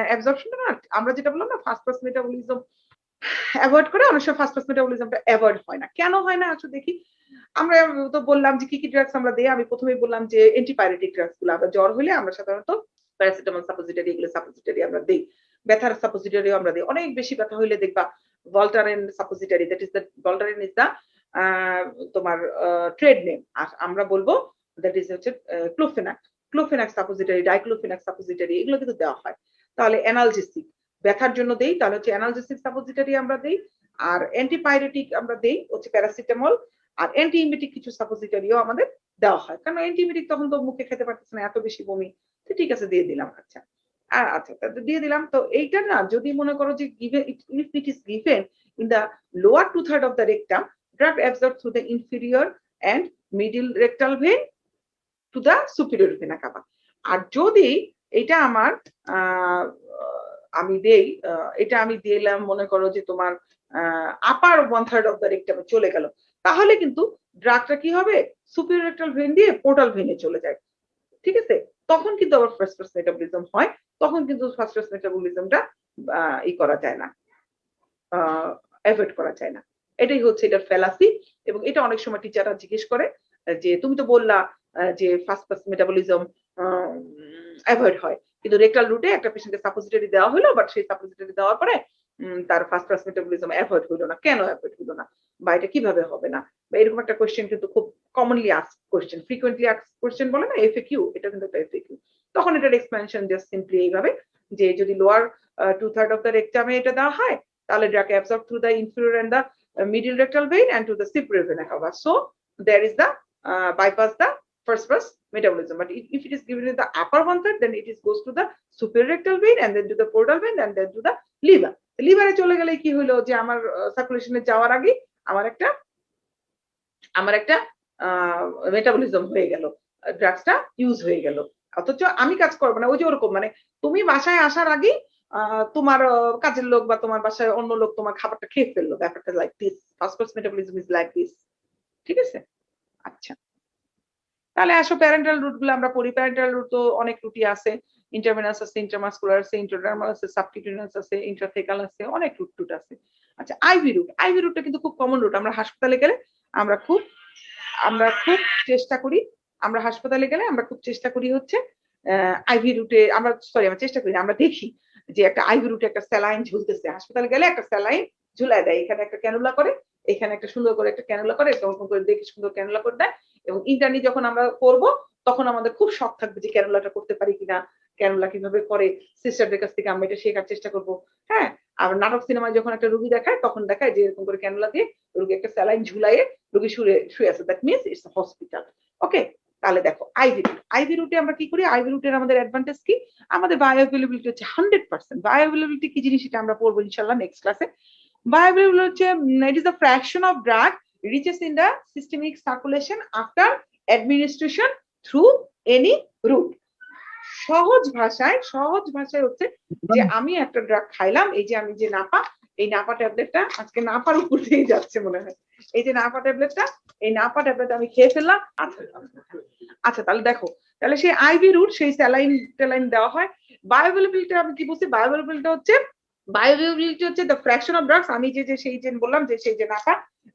অ্যাবজর্পশনটা না, আমরা যেটা বললাম না ফাস্ট পাস মেটাবলিজম অ্যাভয়েড করে, অনেক সময় ফাস্ট পাস মেটাবলিজমটা অ্যাভয়েড হয় না। কেন হয় না আসলে দেখি। আমরা তো বললাম যে কি কি ড্রাগস আমরা দেই, আমি প্রথমেই বললাম যে অ্যান্টিপাইরেটিক ড্রাগস গুলো আমরা জ্বর হলে আমরা সাধারণত প্যারাসিটামল সাপোজিটরি, এগুলো সাপোজিটরি আমরা দেই। ব্যথার সাপোজিটরিও আমরা দেই। অনেক বেশি ব্যথা হইলে দেখবা Voltaren suppository, that is the Voltaren is the তোমার ট্রেড নেম, আর আমরা বলবো দ্যাট ইজ হচ্ছে clofenac. Clofenac suppository, diclofenac suppository, এগুলো কিন্তু দেওয়া হয়। তাহলে অ্যানালজেসিক ব্যথার জন্য দেই, তাহলে হচ্ছে অ্যানালজেসিক সাপোজিটরি আমরা দেই। আর অ্যান্টিপাইরেটিক আমরা দেই হচ্ছে প্যারাসিটামল। আর অ্যান্টিইমেটিক কিছু সাপোজিটরিও আমাদের দেওয়া হয়, কারণ অ্যান্টিইমেটিক তখন তো মুখে খেতে পারতেছে না, এত বেশি বমি, তো ঠিক আছে দিয়ে দিলাম। আচ্ছা, আচ্ছা দিয়ে দিলাম। তো এইটা না যদি মনে করো যে given if it is given in the lower 2/3 of the rectum, drug absorbed through the inferior and middle rectal vein to the superior vena cava। আর যদি এটা আমার আমি দেই, এটা আমি দিলাম মনে করো যে তোমার আপার 1/3 অফ দ্য রেকটামে চলে গেল, তাহলে কিন্তু ড্রাগটা কি হবে সুপিরিয়র রেকটাল ভেন দিয়ে পোর্টাল ভেনে চলে যায়, ঠিক আছে। তখন কিন্তু আবার ফার্স্ট পাস মেটাবলিজম হয়, তখন কিন্তু ফার্স্ট পাস মেটাবলিজমটা ই করা যায় না, অ্যাভয়েড করা যায় না। এটাই হচ্ছে এটার ফ্যালাসি। এবং এটা অনেক সময় টিচাররা জিজ্ঞেস করে যে তুমি তো বললা যে ফার্স্ট পাস মেটাবলিজম অ্যাভয়েড হয়, কিন্তু রেকটাল রুটে একটা পেশেন্টকে সাপোজিটরি দেওয়া হলো, বাট সেই সাপোজিটরি দেওয়ার পরে তার ফার্স্ট পাস মেটাবলিজম অ্যাভয়েড হলো না, কেন অ্যাভয়েড হলো না বা এটা কিভাবে হবে না, বা এরকম একটা কোয়েশ্চেন কিন্তু খুব commonly ask question, frequently ask question বলে না এফএকিউ, এটা কিন্তু একটা এফএকিউ। তখন এটার এক্সপ্লেনেশন জাস্ট সিম্পলি এইভাবে যে যদি লোয়ার 2/3 অফ দ্য রেকটামে এটা দেওয়া হয় তাহলে drug absorbed through the inferior and the middle rectal vein and to the superior vena cava, so there is the bypass the first pass metabolism. But if it is given in the upper 1/3 then it is goes to the superior rectal vein and then to the portal vein and then to the liver। লিভারে চলে গেলে কি হলো যে আমার সার্কুলেশনে যাওয়ার আগে আমার একটা মেটাবলিজম হয়ে গেল, ড্রাগসটা ইউজ হয়ে গেল, অথচ আমি কাজ করবো না। ওই যে ওরকম মানে তুমি বাসায় আসার আগে তোমার কাজের লোক বা তোমার বাসায় অন্য লোক তোমার খাবারটা খেয়ে ফেললো, ব্যাপারটা like this, first pass metabolism is like this, ঠিক আছে। আচ্ছা, তাহলে আসো প্যারেন্টাল রুট গুলো আমরা পড়ি। প্যারেন্টাল রুট তো অনেক রুটই আছে, ইন্টারভেনাস আছে, ইন্টারমাসকুলার আছে, ইন্ট্রাডার্মাল আছে, সাবকিউটেনিয়াস আছে, ইন্ট্রাথেকাল আছে, অনেক রুট আছে। আচ্ছা, আইভি রুট। আইভি রুটটা কিন্তু খুব কমন রুট। আমরা হাসপাতালে গেলে আমরা খুব চেষ্টা করি, আমরা হাসপাতালে গেলে আমরা খুব চেষ্টা করি হচ্ছে আইভি রুটে আমরা চেষ্টা করি না, আমরা দেখি যে একটা আইভি রুটে একটা স্যালাইন ঝুলতেছে, হাসপাতালে গেলে একটা স্যালাইন ঝুলাই দেয়, এখানে একটা ক্যানুলা করে, এখানে একটা সুন্দর করে একটা ক্যানুলা করে, এরকম করে দেখে সুন্দর ক্যানুলা করে দেয়। এবং ইন্টারনি যখন আমরা করব তখন আমাদের খুব শখ থাকবে যে ক্যানুলাটা করতে পারি কিনা, ক্যানুলা কিভাবে করে, সিস্টারদের কাছ থেকে আমরা এটা শেখার চেষ্টা করব। হ্যাঁ, আর নাটক সিনেমায় যখন একটা রুগী দেখায় তখন দেখায় যে এরকম করে ক্যানুলা দিয়ে রুগী একটা স্যালাইন ঝুলাইয়ে রুগী শুয়ে আছে, দ্যাট মিনস ইটস হসপিটাল। ওকে, তাহলে দেখো আইভি রুটে আমরা কি করি, আইভি রুটের আমাদের অ্যাডভান্টেজ কি, আমাদের বায়োঅ্যাভেলেবিলিটি হচ্ছে 100%। বায়োঅ্যাভেলেবিলিটি কি জিনিস এটা আমরা পড়বো ইনশাআল্লাহ নেক্সট ক্লাসে। Bioavailability হচ্ছে it is the fraction of drug reaches in the systemic circulation after administration through any route. সহজ ভাষায় হচ্ছে যে আমি একটা ড্রাগ খাইলাম, এই যে আমি যে নাপা, এই নাপা ট্যাবলেটটা আজকে নাপার উপর দিয়ে যাচ্ছে মনে হয়, এই যে নাপা ট্যাবলেটটা, এই নাপা ট্যাবলেট আমি খেয়ে ফেললাম। আচ্ছা তাহলে দেখো, তাহলে সেই আইভি রুট, সেই স্যালাইন দেওয়া হয়। বায়োঅ্যাভেলেবিলিটি আমি কি বলছি, বায়োঅ্যাভেলেবিলিটি হচ্ছে দ্য ফ্র্যাকশন অফ ড্রাগস, আমি সেই যে বললাম যে সেই যে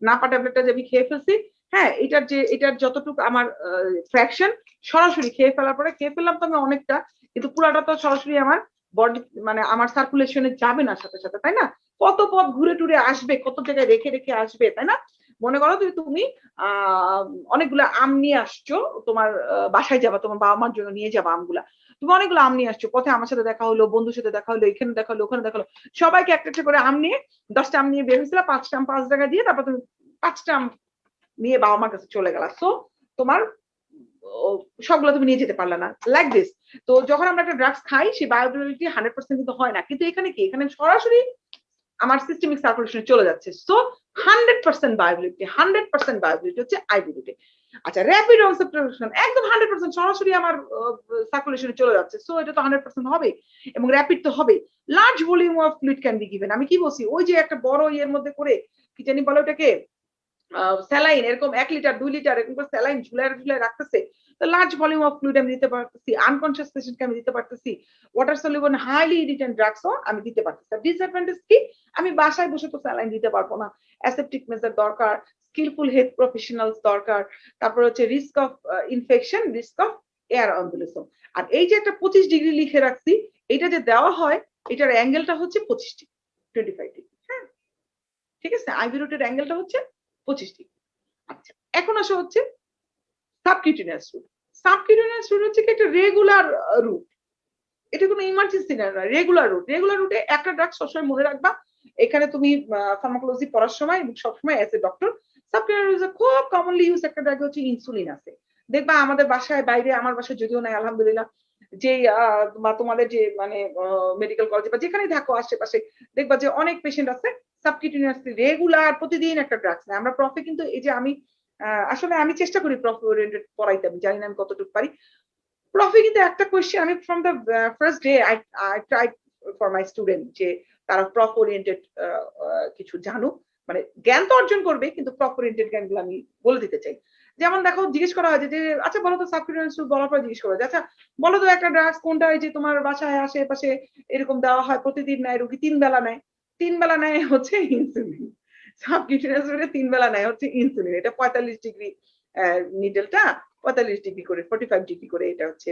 নাপা ট্যাবলেটটা যে আমি খেয়ে ফেলছি, হ্যাঁ এটার যতটুকু আমার ফ্র্যাকশন সরাসরি খেয়ে ফেলার পরে, খেয়ে ফেললাম তো আমি অনেকটা, কিন্তু পুরাটা তো সরাসরি আমার বডি মানে আমার সার্কুলেশনে যাবে না সাথে সাথে, তাই না? কত পথ ঘুরে টুরে আসবে, কত জায়গায় রেখে আসবে, তাই না? মনে করো তুমি অনেকগুলো আম নিয়ে আসছো, তোমার বাসায় যাবা, তোমার বাবা মার জন্য নিয়ে যাবা আমগুলা, তুমি অনেকগুলো আম নিয়ে আসছো, পথে আমার সাথে দেখা হলো, বন্ধুর সাথে দেখা হলো, এখানে দেখা হলো, ওখানে দেখা হলো, সবাইকে একটা একটা করে আম নিয়ে 10টা আম নিয়ে বের হয়েছিল, 5টা আম 5 জায়গায় দিয়ে, তারপর তুমি 5টা আম নিয়ে বাবা মার কাছে চলে গেলা, তো তোমার সবগুলো তুমি নিয়ে যেতে পারলে না, লাইক দিস। তো যখন আমরা একটা ড্রাগস খাই, সেই বায়োঅ্যাভেলেবিলিটি 100% কিন্তু হয় না, কিন্তু এখানে কি, এখানে সরাসরি আমার সিস্টেমিক সার্কুলেশনে চলে যাচ্ছে, সো 100% বায়োঅ্যাভেলেবিলিটি হচ্ছে আইভি রুটে। আচ্ছা, র‍্যাপিড অনসেট প্রোডাকশন একদম 100% সরাসরি আমার সার্কুলেশনে চলে যাচ্ছে, সো এটা তো 100% হবে এবং র‍্যাপিড তো হবে। Large volume of fluid can be given, আমি কি বলছি, ওই যে একটা বড় ইয়ের মধ্যে করে কি জানি বলে ওটাকে, স্যালাইন, এরকম 1 লিটার 2 লিটার এরকম করে স্যালাইন ঝুলায় রাখতেছে, তো লার্জ ভলিউম অফ ফ্লুইড আমি দিতে পারতেছি, আনকনশিয়াস পেশেন্টকে আমি দিতে পারতেছি, ওয়াটার সলিউবল হাইলি ইরিটেন্ট ড্রাগসও আমি দিতে পারতেছি। ডিসঅ্যাডভান্টেজ কি, আমি বাসায় বসে তো স্যালাইন দিতে পারবো না, অ্যাসেপটিক মেজার দরকার, স্কিলফুল হেলথ প্রফেশনালস দরকার, তারপর হচ্ছে risk of infection, risk of air embolism. আর এই যে একটা 25 ডিগ্রি লিখে রাখছি, এটা যে দেওয়া হয়, এটার অ্যাঙ্গেলটা হচ্ছে 25 ডিগ্রি, 25 ডিগ্রি। হ্যাঁ, ঠিক আছে, আইভি রুটের অ্যাঙ্গেলটা হচ্ছে 25 ডিগ্রি। আচ্ছা, এখন আসা হচ্ছে সাবকিউটেনিয়াস রুট। সাবকিউটেনিয়াস রুট হচ্ছে কি একটা রেগুলার রুট, এটা কোনো ইমার্জেন্সি না, রেগুলার রুটে একটা ড্রাগ সবসময় মনে রাখবা, এখানে তুমি ফার্মাকোলজি পড়ার সময় এবং সবসময় অ্যাজ এ ডক্টর, সাবকিউটেনিয়াস খুব কমনলি ইউজ একটা ড্রাগ হচ্ছে ইনসুলিন আছে, দেখবা আমাদের বাসায়, বাইরে, আমার বাসায় যদিও নাই আলহামদুলিল্লাহ, যে বা তোমাদের যে মানে মেডিকেল কলেজে বা যেখানেই থাকো আশেপাশে, দেখবা যে অনেক পেশেন্ট আছে সাবকিউটেনিয়াস রেগুলার প্রতিদিন একটা ড্রাগস নেয়। আমরা প্রফে কিন্তু এই যে আমি আসলে আমি চেষ্টা করি প্রফ ওরিয়েন্টেড পড়াইতে, আমি জানি না আমি কতটুকু পারি। প্রফে কিন্তু একটা কোয়েশ্চেন আমি from the first day I try for my student যে তারা প্রফ ওরিয়েন্টেড কিছু জানুক, মানে জ্ঞান তো অর্জন করবে কিন্তু প্রফ ওরিয়েন্টেড জ্ঞানগুলো আমি বলে দিতে চাই। যেমন দেখো, জিজ্ঞেস করা হয় যে আচ্ছা বলো তো, সাবকিউটেনিয়াস রুট বলার পর জিজ্ঞেস করা হয় আচ্ছা বলো তো একটা ড্রাগস কোনটা যে তোমার বাসায় আশেপাশে এরকম দেওয়া হয়, প্রতিদিন নেয় রোগী, 3 বেলা নেয়, 3 বেলা নেয় হচ্ছে ইনসুলিন। সাবকিউটেনিয়াস রুটে 3 বেলা নেয় হচ্ছে ইনসুলিন, এটা 45 ডিগ্রি নিডলটা 45 ডিগ্রি করে 45 ডিগ্রি করে এটা হচ্ছে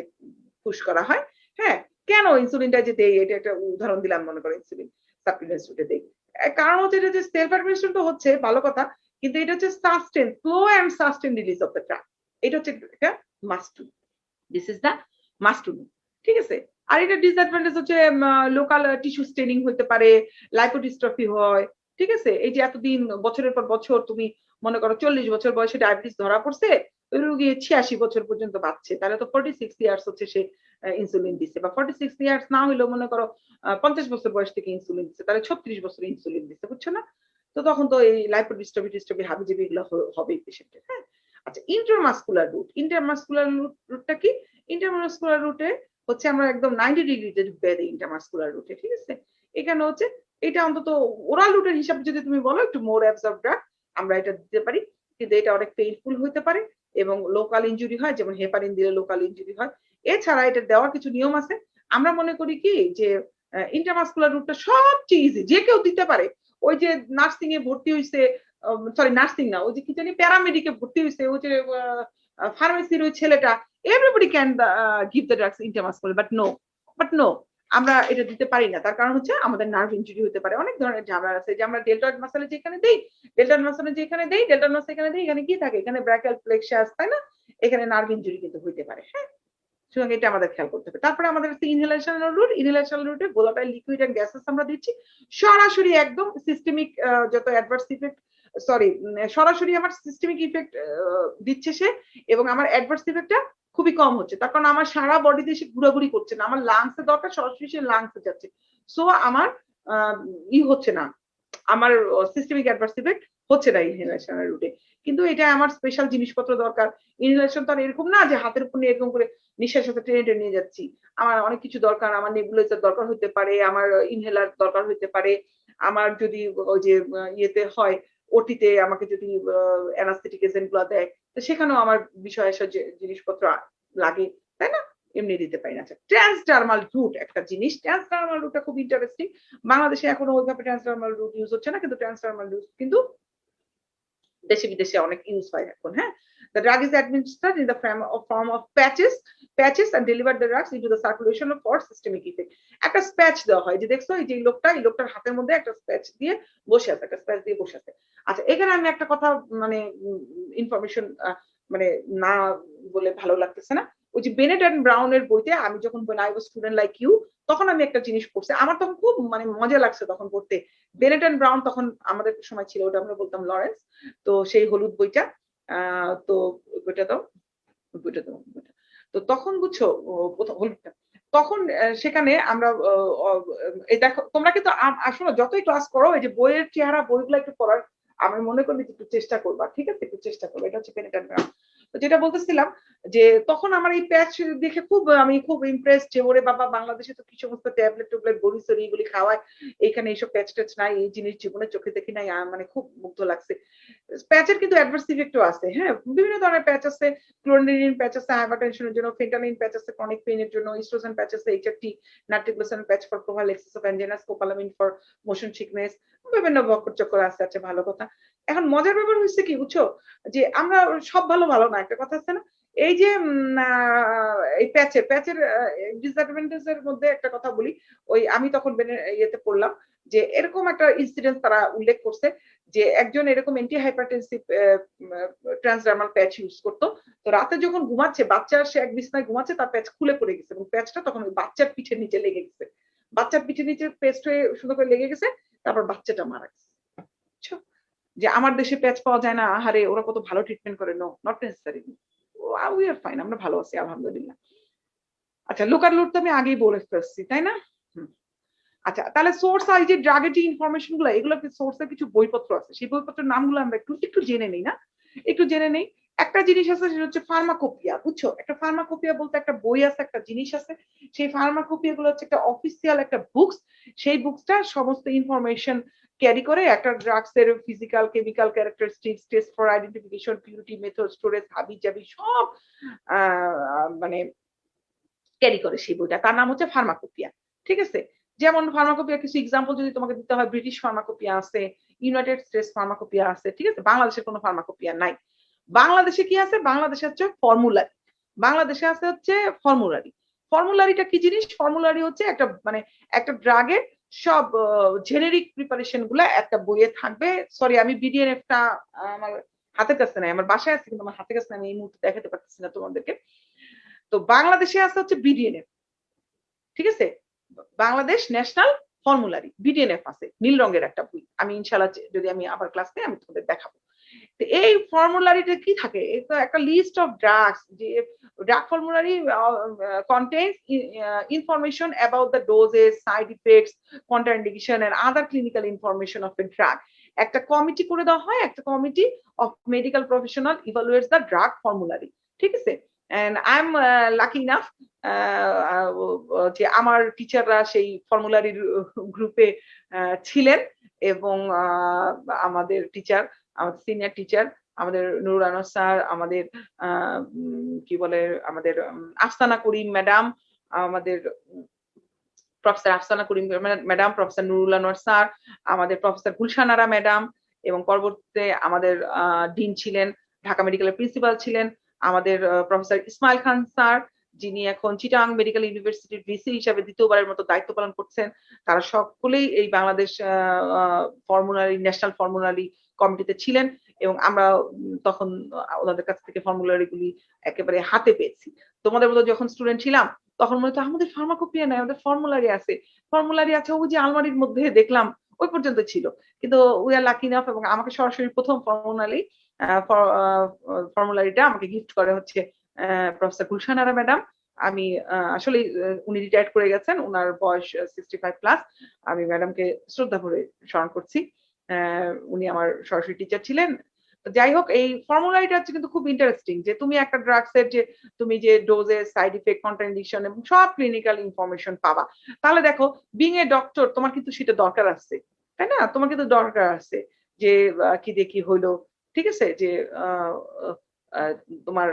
পুশ করা হয়। হ্যাঁ, কেন ইনসুলিনটা যে দেই, এটা একটা উদাহরণ দিলাম, মনে করো ইনসুলিন সাবকিউটেনিয়াস রুটে দেই, কারণ হচ্ছে এটা যে সেলফ অ্যাডমিনিস্ট্রেশন তো হচ্ছে ভালো কথা, কিন্তু এটা হচ্ছে sustain, slow and sustain release of the drug, এটা হচ্ছে একটা must to, this is the must to, ঠিক আছে। আর এটা ডিসঅ্যাডভান্টেজ হচ্ছে লোকাল টিস্যু স্টেনিং হতে পারে, লাইপোডিস্ট্রফি হয়, ঠিক আছে। এই যে এতদিন বছরের পর বছর তুমি মনে করো 40 বছর বয়সে ডায়াবেটিস ধরা পড়ছে, ওই রোগী 86 বছর পর্যন্ত বাঁচছে, তাহলে তো 46 ইয়ার্স হচ্ছে সে ইনসুলিন দিচ্ছে, বা 46 ইয়ার্স না হইলেও মনে করো 50 বছর বয়স থেকে ইনসুলিন দিচ্ছে, তাহলে 36 বছর ইনসুলিন দিচ্ছে, বুঝছো না? তো তখন তো এই লাইপোডিস্ট্রফি হাবিজাবি এগুলো হবেই পেশেন্টের। হ্যাঁ, আচ্ছা, ইন্ট্রামাসকুলার রুটটা কি? ইন্ট্রামাসকুলার রুটে হচ্ছে আমরা একদম 90 ডিগ্রিতে ঢুকে দিই ইন্ট্রামাসকুলার রুটে, ঠিক আছে। এখানে হচ্ছে এটা অন্তত ওরাল রুটের হিসাবে যদি তুমি বলো একটু মোর অ্যাবজর্ব ড্রাগ আমরা এটা দিতে পারি, কিন্তু এটা অনেক পেইনফুল হতে পারে এবং লোকাল ইনজুরি হয়, যেমন হেপারিন দিলে লোকাল ইনজুরি হয়। এছাড়া এটা দেওয়ার কিছু নিয়ম আছে। আমরা মনে করি কি যে ইন্ট্রামাসকুলার রুটটা সবচেয়ে ইজি, যে কেউ দিতে পারে। ওই যে নার্সিং এ ভর্তি হয়েছে, সরি নার্সিং না, ওই যে কি জানি প্যারামেডিকে ভর্তি হয়েছে, ওই যে ফার্মেসির ওই ছেলেটা, everybody can give the drugs intramuscular, but no আমরা এটা দিতে পারি না। তার কারণ হচ্ছে আমাদের নার্ভ ইনজুরি হতে পারে, অনেক ধরনের ঝামেলা আছে। যে আমরা ডেল্টয়েড মাসলে যেখানে দেই, ডেল্টয়েড মাসলে যেখানে দেই, ডেল্টয়েড মাসলে এখানে দেই, এখানে কি থাকে, এখানে ব্র্যাকিয়াল প্লেক্সাস, তাই না? এখানে নার্ভ ইনজুরি কিন্তু হইতে পারে। হ্যাঁ, সুতরাং এটা আমাদের খেয়াল করতে হবে। তারপরে আমাদের হচ্ছে ইনহেলেশন রুট। ইনহেলেশন রুটে ভোলাটাইল লিকুইড এন্ড গ্যাসেস আমরা দিচ্ছি সরাসরি, একদম সিস্টেমিক যত অ্যাডভার্স ইফেক্ট, সরি সরাসরি আমার সিস্টেমিক ইফেক্ট দিচ্ছে সে, এবং আমার অ্যাডভার্স ইফেক্টটা খুবই কম হচ্ছে। তার কারণ আমার সারা বডিতে সে ঘোরাঘুরি করছে না, আমার লাংসে দরকার, সরাসরি সে লাংসে যাচ্ছে। সো আমার হচ্ছে না, আমার সিস্টেমিক অ্যাডভার্স ইফেক্ট হচ্ছে না ইনহেলেশনের রুটে। কিন্তু এটা আমার স্পেশাল জিনিসপত্র দরকার। ইনহেলেশন তো আর এরকম না যে হাতের উপর নিয়ে এরকম করে নিঃশ্বাস সাথে টেনে টেনে নিয়ে যাচ্ছি। আমার অনেক কিছু দরকার, আমার নেবুলাইজার দরকার হতে পারে, আমার ইনহেলার দরকার হতে পারে, আমার যদি ওই যে ইয়েতে হয় ওটিতে আমাকে যদি অ্যানাস্থেটিক এজেন্ট গুলো দেয়, তো সেখানেও আমার বিষয় জিনিসপত্র লাগে, তাই না? এমনি দিতে পারি না। ট্রান্সডার্মাল রুট একটা জিনিস, ট্রান্সডার্মাল রুটটা খুব ইন্টারেস্টিং। বাংলাদেশে এখনো ওইভাবে ট্রান্সডার্মাল রুট ইউজ হচ্ছে না, কিন্তু ট্রান্সডার্মাল রুট কিন্তু দেশে বিদেশে অনেক ইউজ হয় এখন। হ্যাঁ, the drug is administered in the form of patches and deliver the drugs into the circulation for systemic effect. একটা স্প্যাচ দেওয়া হয়, যে দেখছো এই যে লোকটার হাতের মধ্যে একটা স্প্যাচ দিয়ে বসে আছে, একটা স্প্যাচ দিয়ে বসে আছে। আচ্ছা, এখানে আমি একটা কথা মানে ইনফরমেশন মানে না বলে ভালো লাগতেছে না। ওই যে বেনেট এন্ড ব্রাউনের বইতে আমি যখন when I was student like you, তখন আমি একটা জিনিস পড়ছি, আমার তখন খুব মানে মজা লাগছে তখন পড়তে। বেনেট এন্ড ব্রাউন তখন আমাদের সময় ছিল, ওটা আমরা বলতাম লরেন্স। তো সেই হলুদ বইটা, তো বইটা দাও, বইটা দাও, তো তখন বুঝছো হলুদটা, তখন সেখানে আমরা এই দেখো তোমরা কিন্তু আসলে যতই ক্লাস করো, এই যে বইয়ের চেহারা বইগুলো একটু পড়ার আমি মনে করি একটু চেষ্টা করবা, ঠিক আছে? একটু চেষ্টা করবো। এটা হচ্ছে পেনেট এন্ড ব্রাউন। তো যেটা বলতেছিলাম, যে তখন আমার এই প্যাচ দেখে আমি খুব ইমপ্রেস, যে ওরে বাবা, বাংলাদেশে তো কি সমস্ত ট্যাবলেট টুবলেট বড়ি সরি এগুলি খাওয়ায়, এখানে এইসব প্যাচ ট্যাচ নাই, এই জিনিস জীবনে চোখে দেখি নাই। মানে খুব মুগ্ধ লাগছে। প্যাচের কিন্তু অ্যাডভার্স ইফেক্টও আছে। হ্যাঁ, বিভিন্ন ধরনের প্যাচ আছে, ক্লোরিনিন প্যাচ আছে হাইপারটেনশনের জন্য, ফেন্টানিন প্যাচ আছে ক্রনিক পেইনের জন্য, ইস্ট্রোজেন প্যাচ আছে HRT, nitroglycerine patch for prophylaxis of angina, scopolamine for motion sickness, বিভিন্ন বকর চক্কর আছে। আচ্ছা, ভালো কথা। এখন মজার ব্যাপার হচ্ছে কি বুঝছো, যে আমরা সব ভালো ভালো না, একটা কথা আছে না, এই যে এই প্যাচের ডিসঅ্যাডভান্টেজের মধ্যে একটা কথা বলি। ওই আমি তখন ইয়েতে পড়লাম যে এরকম একটা ইনসিডেন্ট তারা উল্লেখ করছে, যে একজন এরকম অ্যান্টি হাইপারটেনসিভ ট্রান্সডার্মাল প্যাচ ইউজ করতো। তো রাতে যখন ঘুমাচ্ছে, বাচ্চা সে এক বিছনায় ঘুমাচ্ছে, তার প্যাচ খুলে পড়ে গেছে, এবং প্যাচটা তখন ওই বাচ্চার পিঠের নিচে লেগে গেছে। বাচ্চার পিঠের নিচে পেস্ট হয়ে সুন্দর করে লেগে গেছে, তারপর বাচ্চাটা মারা গেছে। বুঝছো, যে আমার দেশে প্যাচ পাওয়া যায় না, আহারে ওরা কত ভালো ট্রিটমেন্ট করে। No, not necessary, we are fine, আমরা ভালো আছি আলহামদুলিল্লাহ। আচ্ছা, লোকাল লুট তো আমি আগেই বলে ফেলছি, তাই না? আচ্ছা, তাহলে সোর্স আর যে ড্রাগের যে ইনফরমেশন গুলো, এগুলো সোর্সের কিছু বইপত্র আছে, সেই বইপত্রের নামগুলো আমরা একটু জেনে নেই না, একটু জেনে নেই। একটা জিনিস আছে, সেটা হচ্ছে ফার্মাকোপিয়া। বুঝছো, একটা ফার্মাকোপিয়া বলতে একটা বই আছে, একটা জিনিস আছে। সেই ফার্মাকোপিয়া গুলো হচ্ছে একটা অফিসিয়াল একটা বুকস। সেই বুকসটা সমস্ত ইনফরমেশন ক্যারি করে, একটা ড্রাগস এর physical chemical characteristics, test for identification, purity, method, storage, হাবি জাবি সব মানে ক্যারি করে সেই বইটা। তার নাম হচ্ছে ফার্মাকোপিয়া, ঠিক আছে? যেমন ফার্মাকোপিয়া কিছু এক্সাম্পল যদি তোমাকে দিতে হয়, ব্রিটিশ ফার্মাকোপিয়া আছে, ইউনাইটেড স্টেটস ফার্মাকোপিয়া আছে, ঠিক আছে? বাংলাদেশের কোনো ফার্মাকোপিয়া নাই। বাংলাদেশে কি আছে? বাংলাদেশে হচ্ছে ফর্মুলারি। বাংলাদেশে আছে হচ্ছে ফর্মুলারি। ফর্মুলারিটা কি জিনিস? ফর্মুলারি হচ্ছে একটা মানে একটা ড্রাগের সব জেনেরিক প্রিপারেশন গুলা একটা বইয়ে থাকবে। সরি, আমি বিডিএনএফটা আমার হাতের কাছে নাই, আমার বাসায় আছে, কিন্তু আমার হাতের কাছে আমি এই মুহূর্তে দেখাতে পারতেছি না তোমাদেরকে। তো বাংলাদেশে আছে হচ্ছে বিডিএনএফ, ঠিক আছে? বাংলাদেশ ন্যাশনাল ফর্মুলারি, বিডিএনএফ আছে, নীল রঙের একটা বই। আমি ইনশাআল্লাহ যদি আমি আবার ক্লাস নেই, আমি তোমাদের দেখাবো। তো এই ফর্মুলারিতে কি থাকে? এটা একটা লিস্ট অফ ড্রাগস, যে drug formulary contains information about the doses, side effects, contraindication and other clinical information of a drug. একটা কমিটি করে দেওয়া হয়, একটা committee of medical professional evaluates the drug formulary, ঠিক আছে? and I'm lucky enough যে আমার টিচাররা সেই ফর্মুলারির গ্রুপে ছিলেন, এবং আমাদের টিচার, আমাদের সিনিয়র টিচার, আমাদের নুরুল আনোয়ার স্যার, আমাদের কি বলে, আমাদের আফসানা করিম ম্যাডাম, আমাদের professor Afsana Karim madam, professor Nurul Anwar sir, আমাদের প্রফেসর গুলশান আরা ম্যাডাম, এবং পরবর্তীতে আমাদের ডিন ছিলেন, ঢাকা মেডিকেলের প্রিন্সিপাল ছিলেন আমাদের প্রফেসর ইসমাইল খান স্যার, যিনি এখন চিটাং মেডিকেল ইউনিভার্সিটির ভিসি হিসাবে দ্বিতীয়বারের মতো দায়িত্ব পালন করছেন, তারা সকলেই এই বাংলাদেশ ফর্মুলারি ন্যাশনাল ফর্মুলারি কমিটিতে ছিলেন এবং আমরা তখন ওনাদের কাছ থেকে ফর্মুলারি গুলি একেবারে হাতে পেয়েছি। তোমাদের মতো যখন স্টুডেন্ট ছিলাম তখন মনে হতো আমাদের ফার্মাকোপিয়া নাই, আমাদের ফর্মুলারি আছে, ফর্মুলারি আছে ওই যে আলমারির মধ্যে দেখলাম, ওই পর্যন্ত ছিল। কিন্তু উই আর লাকি ইনাফ, এবং আমাকে সরাসরি প্রথম ফর্মুলারিটা আমাকে গিফট করে হচ্ছে প্রফেসর গুলশান আরা ম্যাডাম। আমি আসলে উনি রিটায়ার্ড করে গেছেন, উনার বয়স 65+। আমি ম্যাডামকে শ্রদ্ধা ভরে স্মরণ করছি। উনি আমার সরাসরি টিচার ছিলেন। যাই হোক, এই ফর্মুলারিটা হচ্ছে কিন্তু খুব ইন্টারেস্টিং, যে তুমি একটা ড্রাগস এর যে তুমি যে ডোজেস, সাইড ইফেক্ট, কন্ট্রাইন্ডিকেশন এবং সব ক্লিনিক্যাল ইনফরমেশন পাবা। তাহলে দেখো, বিং এ ডক্টর তোমার কিন্তু সেটা দরকার আছে, তাই না? তোমার কিন্তু দরকার আছে যে কি দিয়ে কি হইলো, ঠিক আছে? যে তোমার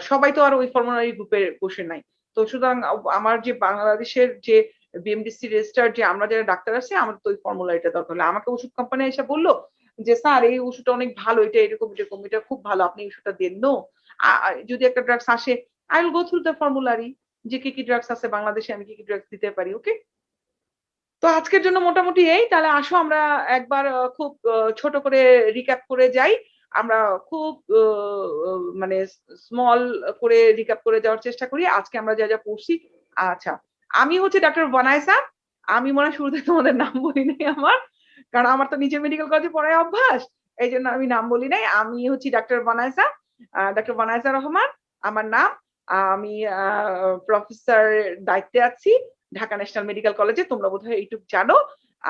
সবাই তো আর ওই ফর্মুলারি গ্রুপে বসে নাই। তো সুতরাং আমার যে বাংলাদেশের যে বিএমডিসি রেজিস্টার যে আমরা যারা ডাক্তার আছে, আমাদের তো ওই ফর্মুলারিটা দরকার হলে আমাকে ওষুধ কোম্পানি এসে বললো যে স্যার এই ওষুধটা অনেক ভালো, এটা এরকম এরকম, এটা খুব ভালো, আপনি ওষুধটা দেন। নো, যদি একটা ড্রাগস আসে, I will go through the formulary, যে কি কি ড্রাগস আছে বাংলাদেশে, আমি কি কি ড্রাগস দিতে পারি। ওকে, তো আজকের জন্য মোটামুটি এই। তাহলে আসো আমরা একবার খুব ছোট করে রিক্যাপ করে যাই। আমরা খুব মানে স্মল করে রিক্যাপ করে যাওয়ার চেষ্টা করি আজকে আমরা যা যা পড়ছি। আচ্ছা, আমি হচ্ছে ডাক্তার বানায়সা। আমি মনে হয় শুরুতে তোমাদের নাম বলি নাই আমার, কারণ আমার তো নিজে মেডিকেল কলেজে পড়ায় অভ্যাস, এই জন্য আমি নাম বলি নাই। আমি হচ্ছি ডাক্তার বানায়সা, ডাক্তার বানায়সা রহমান আমার নাম। আমি প্রফেসর দায়িত্বে আছি ঢাকা ন্যাশনাল মেডিকেল কলেজে। তোমরা বোধহয় এইটুকু জানো।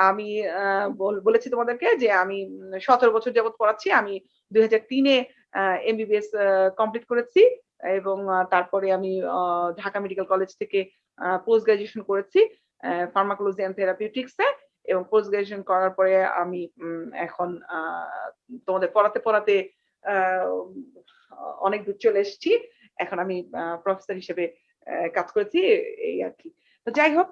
আমি বলেছি তোমাদেরকে যে আমি 17 বছর যাবত পড়াচ্ছি। আমি 2003-এ এমবিবিএস কমপ্লিট করেছি এবং তারপরে আমি ঢাকা মেডিকেল কলেজ থেকে পোস্ট গ্রাজুয়েশন করেছি ফার্মাকোলজি এন্ড থেরাপিউটিক্সে, এবং পোস্ট গ্রাজুয়েশন করার পরে আমি এখন তোমাদের পড়াতে পড়াতে অনেক দূর চলে এসেছি। এখন আমি প্রফেসর হিসেবে কাজ করেছি, এই আর কি। তো যাই হোক,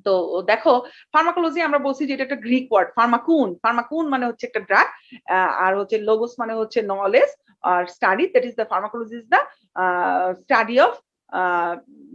তো দেখো, ফার্মাকোলজি আমরা বলছি যে এটা একটা গ্রিক ওয়ার্ড, ফার্মাকুন। ফার্মাকুন মানে হচ্ছে একটা ড্রাগ, আর হচ্ছে লোগোস মানে হচ্ছে নলেজ, আর study, that is the pharmacology is the study of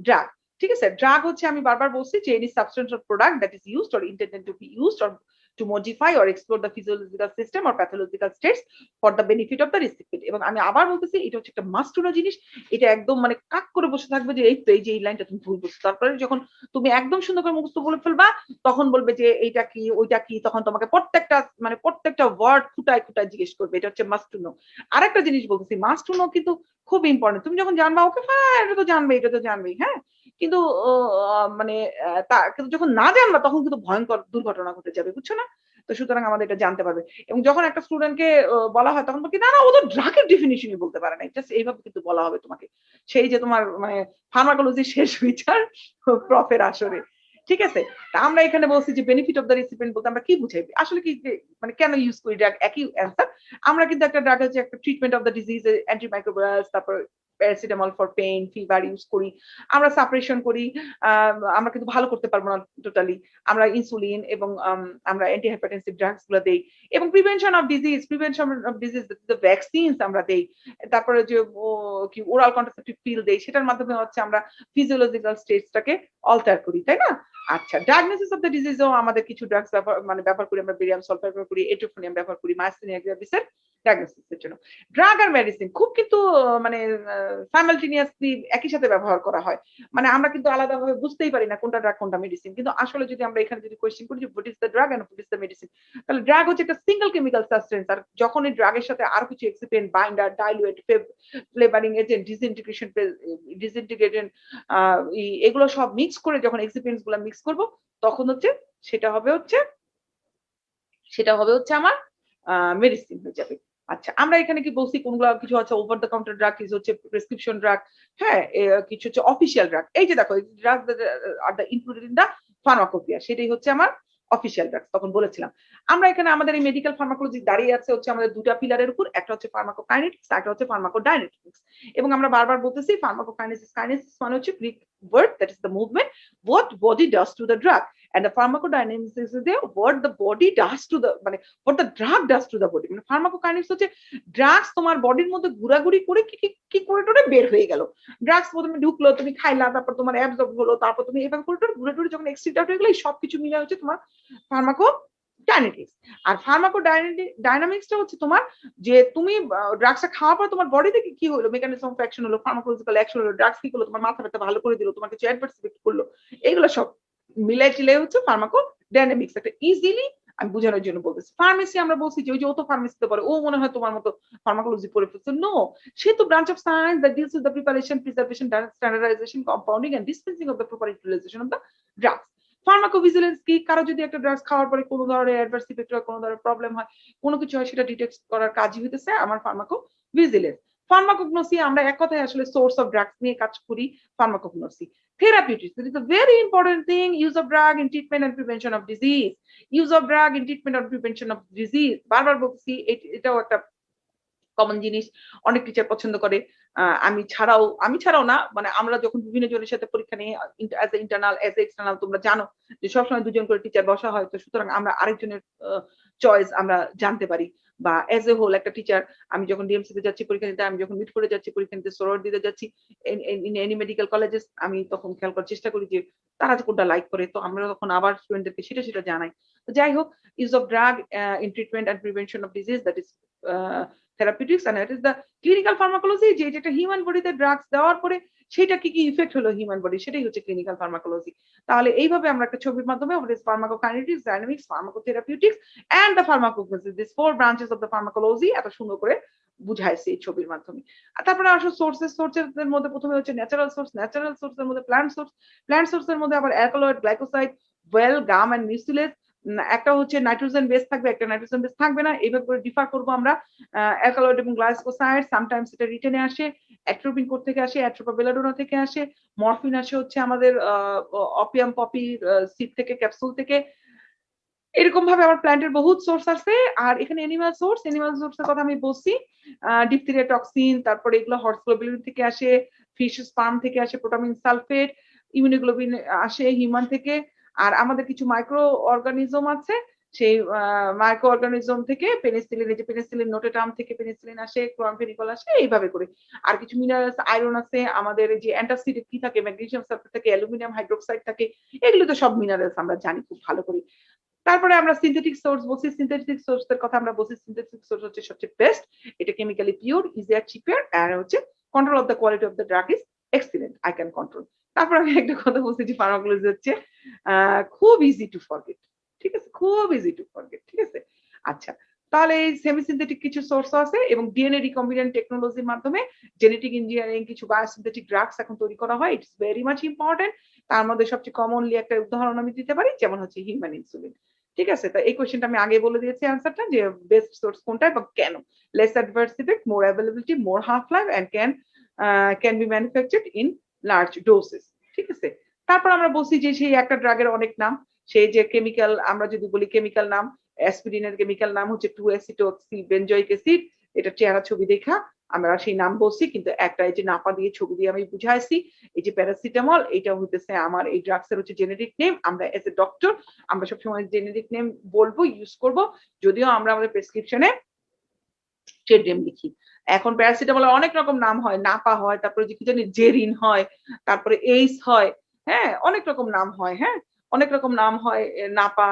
drug. ঠিক আছে, ড্রাগ হচ্ছে আমি বারবার বলছি যে any substance or product that is used or intended to be used or to modify or explore the physiological system or pathological states for the benefit of the recipient। এবং আমি আবার বলতেছি, এটা হচ্ছে একটা মাস্ট টু নো জিনিস। এটা একদম মানে কাক করে বসে থাকবে যে এই তো, এই যে এই লাইনটা তুমি ভুল বলছো। তারপরে যখন তুমি একদম সুন্দর করে মুখস্থ বলে ফেলবা, তখন বলবে যে এইটা কি ওইটা কি, তখন তোমাকে প্রত্যেকটা ওয়ার্ড খুঁটায় খুঁটায় জিজ্ঞেস করবে। এটা হচ্ছে মাস্ট টু নো। আরেকটা জিনিস বলতেছি, মাস্ট টু নো কিন্তু খুব ইম্পর্টেন্ট। তুমি যখন জানবা, ওকে হ্যাঁ এটা তো জানবেই, এটা তো জানবেই, হ্যাঁ, কিন্তু মানে কিন্তু যখন না জানবা তখন কিন্তু ভয়ঙ্কর দুর্ঘটনা ঘটে যাবে, বুঝছো না? তো সুতরাং আমাদের এটা জানতে পারবে। এবং যখন একটা স্টুডেন্টকে বলা হয় তখন কি না না ও তো ড্রাগের ডেফিনিশনই বলতে পারে না, জাস্ট এইভাবে কিন্তু বলা হবে তোমাকে, সেই যে তোমার মানে ফার্মাকোলজি শেষ বিচার প্রফের আসরে। ঠিক আছে, আমরা এখানে বলছি যে বেনিফিট অফ দ্য রেসিপিয়েন্ট বলতে আমরা কি বুঝাই, আসলে কি মানে কেন ইউজ করি ড্রাগ, একই অ্যান্সার। আমরা কিন্তু একটা ড্রাগ হচ্ছে একটা ট্রিটমেন্ট অফ দ্য ডিজিজ, অ্যান্টিমাইক্রোবায়ালস, তারপর paracetamol for pain, fever use করি, আমরা সাপ্রেশন করি। আমরা কিন্তু ভালো করতে পারবো না টোটালি। আমরা ইনসুলিন এবং আমরা অ্যান্টিহাইপারটেনসিভ ড্রাগস গুলো দেই, এবং প্রিভেনশন অফ ডিজিজ ভ্যাকসিনস আমরা দেই। তারপরে যে কি ওরাল কন্ট্রাসেপটিভ পিল দেই, সেটার মাধ্যমে হচ্ছে আমরা ফিজিওলজিক্যাল স্টেটসটাকে অল্টার করি, তাই না? আচ্ছা, ডায়াগনোসিস অফ দ্য ডিজিজও আমাদের কিছু ড্রাগস ব্যবহার করি। আমরা বেরিয়াম সালফেট ব্যবহার করি, এটোফোনিয়াম ব্যবহার করি মায়াসথেনিয়া গ্রেভিসের ডায়াগনোসিসের জন্য। ড্রাগ আর মেডিসিন খুব কিন্তু মানে সাইমালটেনিয়াসলি একই সাথে ব্যবহার করা হয়। মানে আমরা কিন্তু আলাদাভাবে বুঝতেই পারি না কোনটা ড্রাগ কোনটা মেডিসিন। কিন্তু আসলে যদি আমরা এখানে যদি কোয়েশ্চেন করি যে what is the drug and what is the medicine, তাহলে ড্রাগ হচ্ছে একটা সিঙ্গেল কেমিক্যাল সাবস্টেন্স, আর যখন এই ড্রাগের সাথে আরো কিছু excipient, binder, diluent, flavouring agent, disintegration এগুলো সব মিক্স করে যখন এক্সিপিয়েন্টস গুলো মিক্স করব, তখন হচ্ছে সেটা হবে আমার মেডিসিন হয়ে যাবে। আচ্ছা, আমরা এখানে কি বলছি কোনগুলো কিছু হচ্ছে ওভার দ্য কাউন্টার ড্রাগ, কিছু হচ্ছে প্রেসক্রিপশন ড্রাগ, হ্যাঁ, কিছু হচ্ছে অফিসিয়াল ড্রাগ। এই যে দেখো, drug are the included in the pharmacopoeia, সেটাই হচ্ছে আমার অফিসিয়াল ড্রাগস। তখন বলেছিলাম আমরা এখানে আমাদের এই মেডিকেল ফার্মাকোলজি দাঁড়িয়ে আছে হচ্ছে আমাদের দুটা পিলারের উপর, একটা হচ্ছে ফার্মাকোকাইনেটিক্স, একটা হচ্ছে ফার্মাকোডাইনেটিক্স। এবং আমরা বারবার বলতেছি ফার্মাকোকাইনেসিস, কাইনেসিস মানে হচ্ছে Greek word, that is the movement, what body does to the drug. And the pharmacodynamics is there, what the body does to the, মানে what the drug does to the body. মানে pharmacokinetics হচ্ছে drugs তোমার বডির মধ্যে ঘোরাঘুরি করে কি করে টোরে বের হয়ে গেল। ড্রাগস প্রথমে ঢুকলো, তুমি খাইলা, তারপর তোমার অ্যাবজর্ব হলো, তারপর তুমি এভাবে করে টোরে ঘুরে ঘুরে যখন এক্সিট আউট হয়ে গেলো, সবকিছু মিলে হচ্ছে তোমার ফার্মাকোডাইনামিক্স। আর ফার্মাকোডাইনামিক্সটা হচ্ছে তোমার যে তুমি ড্রাগসটা খাওয়ার পর তোমার বডি থেকে কি হলো, মেকানিজম অফ অ্যাকশন হলো, ফার্মাকোলজিক্যাল অ্যাকশন হলো, ড্রাগস কি করলো, তোমার মাথা ব্যথা ভালো করে দিল, তোমার কিছু অ্যাডভার্স ইফেক্ট করলো, এগুলো সব মিলাই টিলাই হচ্ছে ফার্মাকোডাইনামিক্স। একটা ইজিলি আমি বোঝানোর জন্য বলতেছি। ফার্মেসি আমরা বলছি যে ওই যে ও তো ফার্মেসিতে পড়ে, ও মনে হয় তোমার মতো ফার্মাকোলজি পড়ে ফেলছে। নো, সে তো branch of science that deals with the preparation, preservation, standardisation, compounding and dispensing of the proper utilisation of the drugs. Pharmacovigilance কি, কারো যদি একটা ড্রাগস খাওয়ার পরে কোনো ধরনের অ্যাডভার্স ইফেক্ট হয়, কোনো ধরনের প্রবলেম হয়, কোনো কিছু হয়, সেটা ডিটেক্ট করার কাজই হইতেছে আমার ফার্মাকোভিজিলেন্স। ফার্মাকোগনোসি আমরা এক কথায় আসলে সোর্স অফ ড্রাগস নিয়ে কাজ করি। Pharmacognosy therapeutics, it is a very important thing, use of drug in treatment and prevention of disease, use of drug in treatment and prevention of disease। বারবার বলছি এটাও একটা কমন জিনিস, অনেক টিচার পছন্দ করে। আমি ছাড়াও না, মানে আমরা যখন বিভিন্ন জনের সাথে পরীক্ষা নিয়ে as a internal as a external, তোমরা জানো যে সবসময় দুজন করে টিচার বসা হয়, তো সুতরাং আমরা আরেকজনের চয়েস আমরা জানতে পারি। বা অ্যাজ এ হোল একটা টিচার, আমি যখন ডিএমসি তে যাচ্ছি পরীক্ষা দিতে, আমি যখন মিড করে যাচ্ছি পরীক্ষা দিতে, সোরর দিতে যাচ্ছি ইন এনি মেডিকেল কলেজেস, আমি তখন খেয়াল করার চেষ্টা করি যে তারা কোনটা লাইক করে, তো আমরা তখন আবার স্টুডেন্টদেরকে সেটা জানাই। তো যাই হোক, use of drug in treatment and prevention of disease, that is therapeutics, and it is the clinical pharmacology, যে এটা হিউম্যান বডিতে ড্রাগস দেওয়ার পরে সেটা কি ইফেক্ট হলো হিউম্যান বডি, সেটাই হচ্ছে ক্লিনিক্যাল ফার্মাকোলজি। তাহলে এইভাবে আমরা একটা ছবির মাধ্যমে what is pharmacokinetics, dynamics, pharmacotherapeutics and the pharmacognosy, these four branches of the pharmacology এত সুন্দর করে বুঝাইছে এই ছবির মাধ্যমে। আর তারপরে আসলে সোর্সের মধ্যে প্রথমে হচ্ছে ন্যাচারাল সোর্সের মধ্যে প্ল্যান্ট সোর্সের মধ্যে আবার alkaloid, glycoside, oil, gum and mucilage. একটা হচ্ছে নাইট্রোজেন বেস থাকবে, একটা নাইট্রোজেন বেস থাকবে না, এইভাবে করে ডিফার করবো আমরা। অ্যালকালয়েড এবং গ্লাইকোসাইড সামটাইমস এটা রিটেনে আসে, অ্যাট্রোপিন কোথা থেকে আসে, অ্যাট্রোপা বেলাডোনা থেকে আসে, মরফিন আসে হচ্ছে আমাদের অপিয়াম পপি সিড থেকে, ক্যাপসুল থেকে। এরকম ভাবে আমার প্ল্যান্টের বহুত সোর্স আছে। আর এখানে এনিম্যাল সোর্সের কথা আমি বলছি, ডিপথেরিয়া টক্সিন, তারপরে এগুলো হর্স গ্লোবুলিন থেকে আসে, ফিশ স্পার্ম থেকে আসে প্রোটামিন সালফেট, ইমিউনোগ্লোবিন আসে হিউম্যান থেকে। আর আমাদের কিছু মাইক্রো অর্গানিজম আছে, সেই মাইক্রো অর্গানিজম থেকে পেনিসিলিন, এই যে পেনিসিলিন নোটেটাম থেকে পেনিসিলিন আসে, ক্লোরামফেনিকল আসে, এইভাবে করে। আর কিছু মিনারেলস, আয়রন আছে আমাদের, এই যে অ্যান্টাসিড কি থাকে, ম্যাগনেসিয়াম সালফেট থাকে, অ্যালুমিনিয়াম হাইড্রোক্সাইড থাকে, এগুলো তো সব মিনারেলস আমরা জানি খুব ভালো করে। তারপরে আমরা সিনথেটিক সোর্স বলছি, সিনথেটিক সোর্সের কথা আমরা বলছি, সিনথেটিক সোর্স হচ্ছে সবচেয়ে বেস্ট, এটা কেমিক্যালি পিওর, ইজিয়ার, চিপার, আর হচ্ছে control of the quality of the drug is excellent, I can control. তারপর আমি একটা কথা বলছি যে ফার্মাকোলজি হচ্ছে খুব ইজি টু ফরগেট, ঠিক আছে, খুব ইজি টু ফরগেট, ঠিক আছে। আচ্ছা, তাহলে এই সেমি সিনথেটিক কিছু সোর্স আছে এবং ডিএনএ রিকম্বিনেন্ট টেকনোলজির মাধ্যমে জেনেটিক ইঞ্জিনিয়ারিং কিছু বায়োসিনথেটিক ড্রাগস এখন তৈরি করা হয়, ইটস ভেরি মাচ ইম্পর্টেন্ট। তার মধ্যে সবচেয়ে কমনলি একটা উদাহরণ আমি দিতে পারি, যেমন হচ্ছে হিউম্যান ইনসুলিন, ঠিক আছে। তো এই কোশ্চেনটা আমি আগে বলে দিয়েছি অ্যান্সারটা, যে বেস্ট সোর্স কোনটা এবং কেন। Less adverse effect, more availability, more half life and can be manufactured in large doses, ঠিক আছে। তারপর আমরা বলছি যে সেই একটা ড্রাগের অনেক নাম, সেই যে কেমিক্যাল, আমরা যদি বলি কেমিক্যাল নাম, অ্যাসপিরিনের কেমিক্যাল নাম হচ্ছে 2-অ্যাসিটোক্সি বেনজয়িক অ্যাসিড, এটা চেহারা ছবি দেখা আমরা সেই নাম বলছি, কিন্তু একটা এই যে নাপা দিয়ে ছবি দিয়ে আমি বুঝাইছি। এই যে প্যারাসিটামল, এটা হইতেছে আমার এই ড্রাগস এর হচ্ছে জেনেরিক নেম। আমরা এজ এ ডক্টর আমরা সবসময় জেনেরিক নেম বলবো, ইউজ করব, যদিও আমরা আমাদের প্রেসক্রিপশনে ট্রেড নেম লিখি। এখন প্যারাসিটামলের অনেক রকম নাম হয়, নাপা হয়, তারপরে যে কি জানি জেরিন হয়, তারপরে এইস হয়, হ্যাঁ অনেক রকম নাম হয়, হ্যাঁ অনেক রকম নাম হয়, নাপা,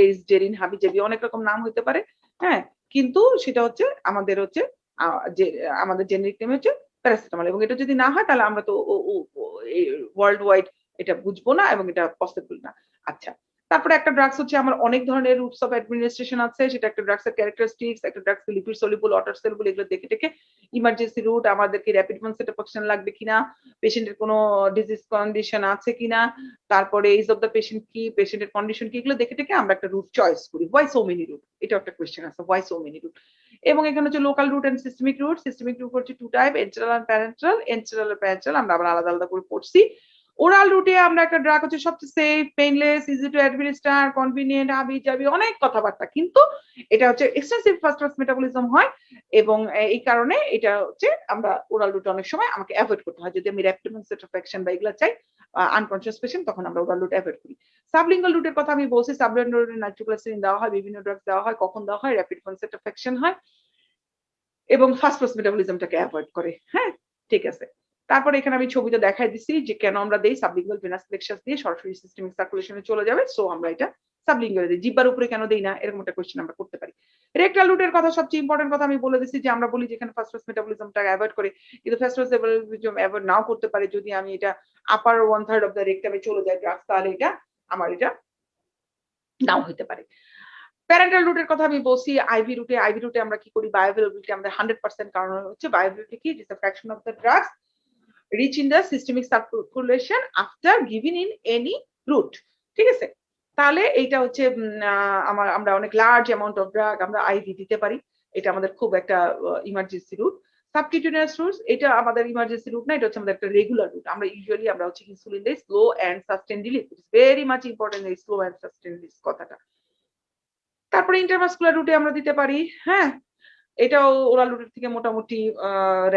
এইস, জেরিন, হাবিজাবি, অনেক রকম নাম হইতে পারে, হ্যাঁ। কিন্তু সেটা হচ্ছে আমাদের হচ্ছে যে আমাদের জেনেরিক নেম হচ্ছে প্যারাসিটামল, এবং এটা যদি না হয় তাহলে আমরা তো ওয়ার্ল্ড ওয়াইড এটা বুঝবো না এবং এটা পসিবল না। আচ্ছা, তারপরে একটা ড্রাগস হচ্ছে আমার অনেক ধরনের রুটস অফ অ্যাডমিনিস্ট্রেশন আছে, সেটা একটা ড্রাগসের ক্যারেক্টারিস্টিক্স, একটা drugs lipid soluble, water soluble, এগুলো দেখে টেকে ইমার্জেন্সি রুট, আমাদেরকে র‍্যাপিড অনসেট অফ অ্যাকশন লাগবে কিনা, পেশেন্টের কোনো ডিজিজ কন্ডিশন আছে কিনা, তারপরে এজ অফ দ্য পেশেন্ট কি, পেশেন্টের কন্ডিশন কি, এগুলো দেখে টেকে আমরা একটা রুট চয়েস করি। হোয়াই সো মেনি রুট, এটা একটা কোয়েশ্চেন আছে, হোয়াই সো মেনি রুট। এবং এখানে হচ্ছে local route and systemic route. Systemic route হচ্ছে টু টাইপ, এন্টেরাল আর প্যারেন্টাল। এন্টেরাল আর প্যারেন্টাল আমরা আবার আলাদা আলাদা করে পড়ছি। ওরাল রুটে আমরা একটা ড্রাগ হচ্ছে সবচেয়ে safe, painless, easy to administer, convenient, হাবি জাবি অনেক কথাবার্তা, কিন্তু এটা হচ্ছে এক্সটেন্সিভ ফার্স্ট পাস মেটাবলিজম হয়, এবং এই কারণে এটা হচ্ছে আমরা ওরাল রুটে অনেক সময় আমাকে অ্যাভয়েড করতে হয়। যদি আমি র্যাপিড অনসেট অফ অ্যাকশন বা এগুলো চাই আনকনসিয়াস পেশেন্ট, তখন আমরা ওরাল রুট অ্যাভয়েড করি। সাবলিঙ্গুয়াল রুটের কথা আমি বলছি, সাবলিঙ্গুয়াল রুটে নাইট্রোগ্লিসারিন দেওয়া হয়, বিভিন্ন ড্রাগস দেওয়া হয়, কখন দেওয়া হয়, র্যাপিড অনসেট অফ অ্যাকশন হয় এবং ফার্স্ট পাস মেটাবলিজমটাকে অ্যাভয়েড করে। হ্যাঁ, ঠিক আছে। তারপরে এখানে আমি ছবিতে দেখাই দিচ্ছি যে কেন আমরা দেই সাবলিঙ্গুয়াল ভেনাস প্লেক্সাস দিয়ে সরাসরি সিস্টেমিক সার্কুলেশনে চলে যাবে, সো আমরা এটা সাবলিঙ্গুয়াল দিই। জিহ্বার উপরে কেন দেই না, এরকম একটা কোশ্চেন আমরা করতে পারি। রেকটাল রুটের কথা সবচেয়ে ইম্পর্টেন্ট কথা আমি বলে দিচ্ছি যে আমরা বলি যেখানে ফার্স্ট পাস মেটাবলিজমটা অ্যাভয়েড করে, কিন্তু ফার্স্ট পাস মেটাবলিজম অ্যাভয়েড নাও করতে পারে যদি আমি এটা আপার 1/3 অফ দ্য রেকটামে চলে যায় ড্রাগস, তাহলে এটা আমার এটা নাও হতে পারে। প্যারেন্টাল রুটের কথা আমি বলছি। আইভি রুটে আমরা কি করি, বায়োঅ্যাভেলেবিলিটি আমাদের 100%, কারণ হচ্ছে বায়োঅ্যাভেলেবিলিটি কি, it is a fraction of the drugs reach in the systemic circulation after giving in any route. ঠিক আছে, তাহলে এইটা হচ্ছে আমরা অনেক লার্জ অ্যামাউন্ট অফ ড্রাগ আমরা আইভি দিতে পারি, এটা আমাদের খুব একটা ইমার্জেন্সি রুট। সাবকিউটেনিয়াস রুট এটা আমাদের ইমার্জেন্সি রুট না, এটা হচ্ছে আমাদের একটা রেগুলার রুট। আমরা ইউজুয়ালি আমরা হচ্ছে ইনসুলিন দেই slow and sustain release, it is very much important এই স্লো এন্ড সাস্টেইন রিলিজ কথাটা। তারপরে ইন্টারমাসকুলার রুটে আমরা দিতে পারি, হ্যাঁ, এটাও ওরাল রুটের থেকে মোটামুটি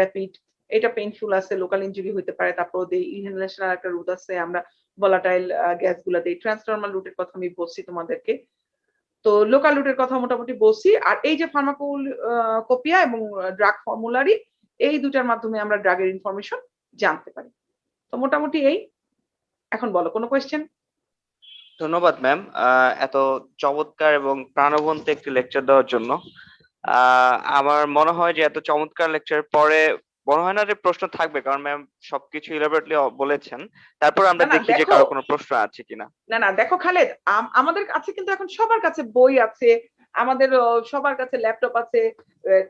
র্যাপিড, এটা পেইনফুল আছে, লোকাল ইনজুরি হতে পারে। তারপর ইনহেলেশনাল একটা রুট আছে, আমরা ভলাটাইল গ্যাস গুলা দিই। ট্রান্সডার্মাল রুটের কথা আমি বলছি তোমাদেরকে, তো লোকাল রুটের কথা মোটামুটি বলছি। আর এই যে ফার্মাকোপিয়া এবং ড্রাগ ফর্মুলারি, এই দুটার মাধ্যমে আমরা ড্রাগের ইনফরমেশন জানতে পারি। তো মোটামুটি এই। এখন বলো কোনো কোয়েশ্চেন? ধন্যবাদ ম্যাম এত চমৎকার এবং প্রাণবন্ত একটি লেকচার দেওয়ার জন্য। আমার মনে হয় যে এত চমৎকার লেকচার পরে মনে হয় না যে প্রশ্ন থাকবে, কারণ ম্যাম সবকিছু ইলাবোরেটলি বলেছেন। তারপর আমরা দেখি যে কারো কোনো প্রশ্ন আছে কিনা। না দেখো খালেদ, আমাদের কাছে কিন্তু এখন সবার কাছে বই আছে, আমাদের সবার কাছে ল্যাপটপ আছে,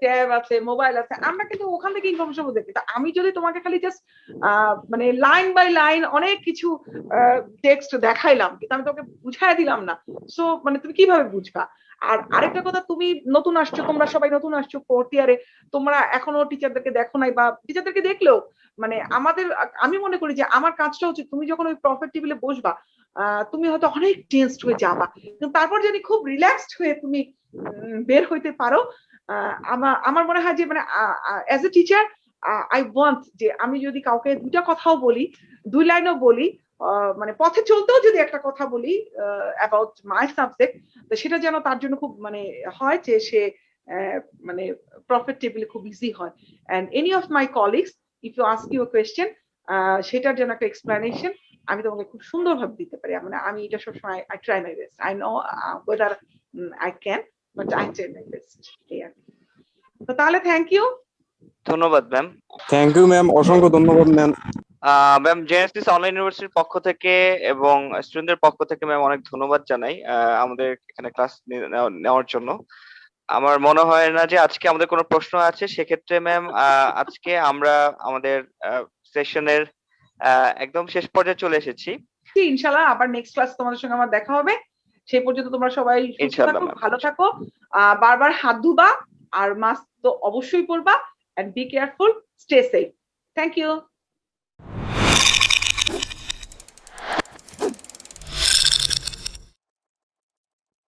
ট্যাব আছে, মোবাইল আছে, আমরা কিন্তু ওখান থেকে ইনফরমেশন দেখি। তা আমি যদি তোমাকে খালি জাস্ট মানে লাইন বাই লাইন অনেক কিছু টেক্সট দেখাইলাম, কিন্তু আমি তোকে বুঝাই দিলাম না, সো মানে তুমি কিভাবে বুঝবা? আর আরেকটা কথা, তুমি নতুন আসছো, তোমরা সবাই নতুন আসছো ফোর্থ ইয়ারে, তোমরা এখনো টিচারদেরকে দেখো নাই, বা টিচারদেরকে দেখলেও মানে আমি মনে করি যে আমার কাজটা হচ্ছে তুমি যখন ওই প্রফেট টেবিলে বসবা, তুমি হয়তো অনেক টেন্সড হয়ে যাবা, কিন্তু তারপর যদি খুব রিল্যাক্সড হয়ে তুমি বের হইতে পারো, আমার মনে হয় যে মানে as a teacher I want যে আমি যদি কাউকে দুটা কথাও বলি, দুই লাইনও বলি, মানে পথে চলতেও যদি একটা কথা বলি অ্যাবাউট মাই সাবজেক্ট, তো সেটা যেন তার জন্য খুব মানে হয় যে সে মানে প্রফিট টেবিলে খুব ইজি হয়। And any of my colleagues if you ask you question, সেটার জন্য একটা এক্সপ্লেনেশন আমি তোমাকে খুব সুন্দরভাবে দিতে পারি। মানে আমি এটা সবসময় I try my best, I know whether I can, but I try my best. তো তাহলে থ্যাংক ইউ। ধন্যবাদ ম্যাম। থ্যাংক ইউ ম্যাম, অসংখ্য ধন্যবাদ ম্যাম। ম্যাম জেনেসিস অনলাইন ইউনিভার্সিটির পক্ষ থেকে এবং স্টুডেন্টদের পক্ষ থেকে ম্যাম অনেক ধন্যবাদ জানাই আমাদের এখানে ক্লাস নেওয়ার জন্য। আমার মনে হয় না যে আজকে আমাদের কোনো প্রশ্ন আছে, সেক্ষেত্রে ম্যাম আজকে আমরা আমাদের সেশনের একদম শেষ পর্যায়ে চলে এসেছি। ইনশাআল্লাহ আবার নেক্সট ক্লাস তোমাদের সঙ্গে আমার দেখা হবে। সেই পর্যন্ত তোমরা সবাই সুস্থ থাকো, ভালো থাকো, বারবার হাত ধুবা, আর মাস্ক তো অবশ্যই পরবা, and be careful, stay safe. Thank you.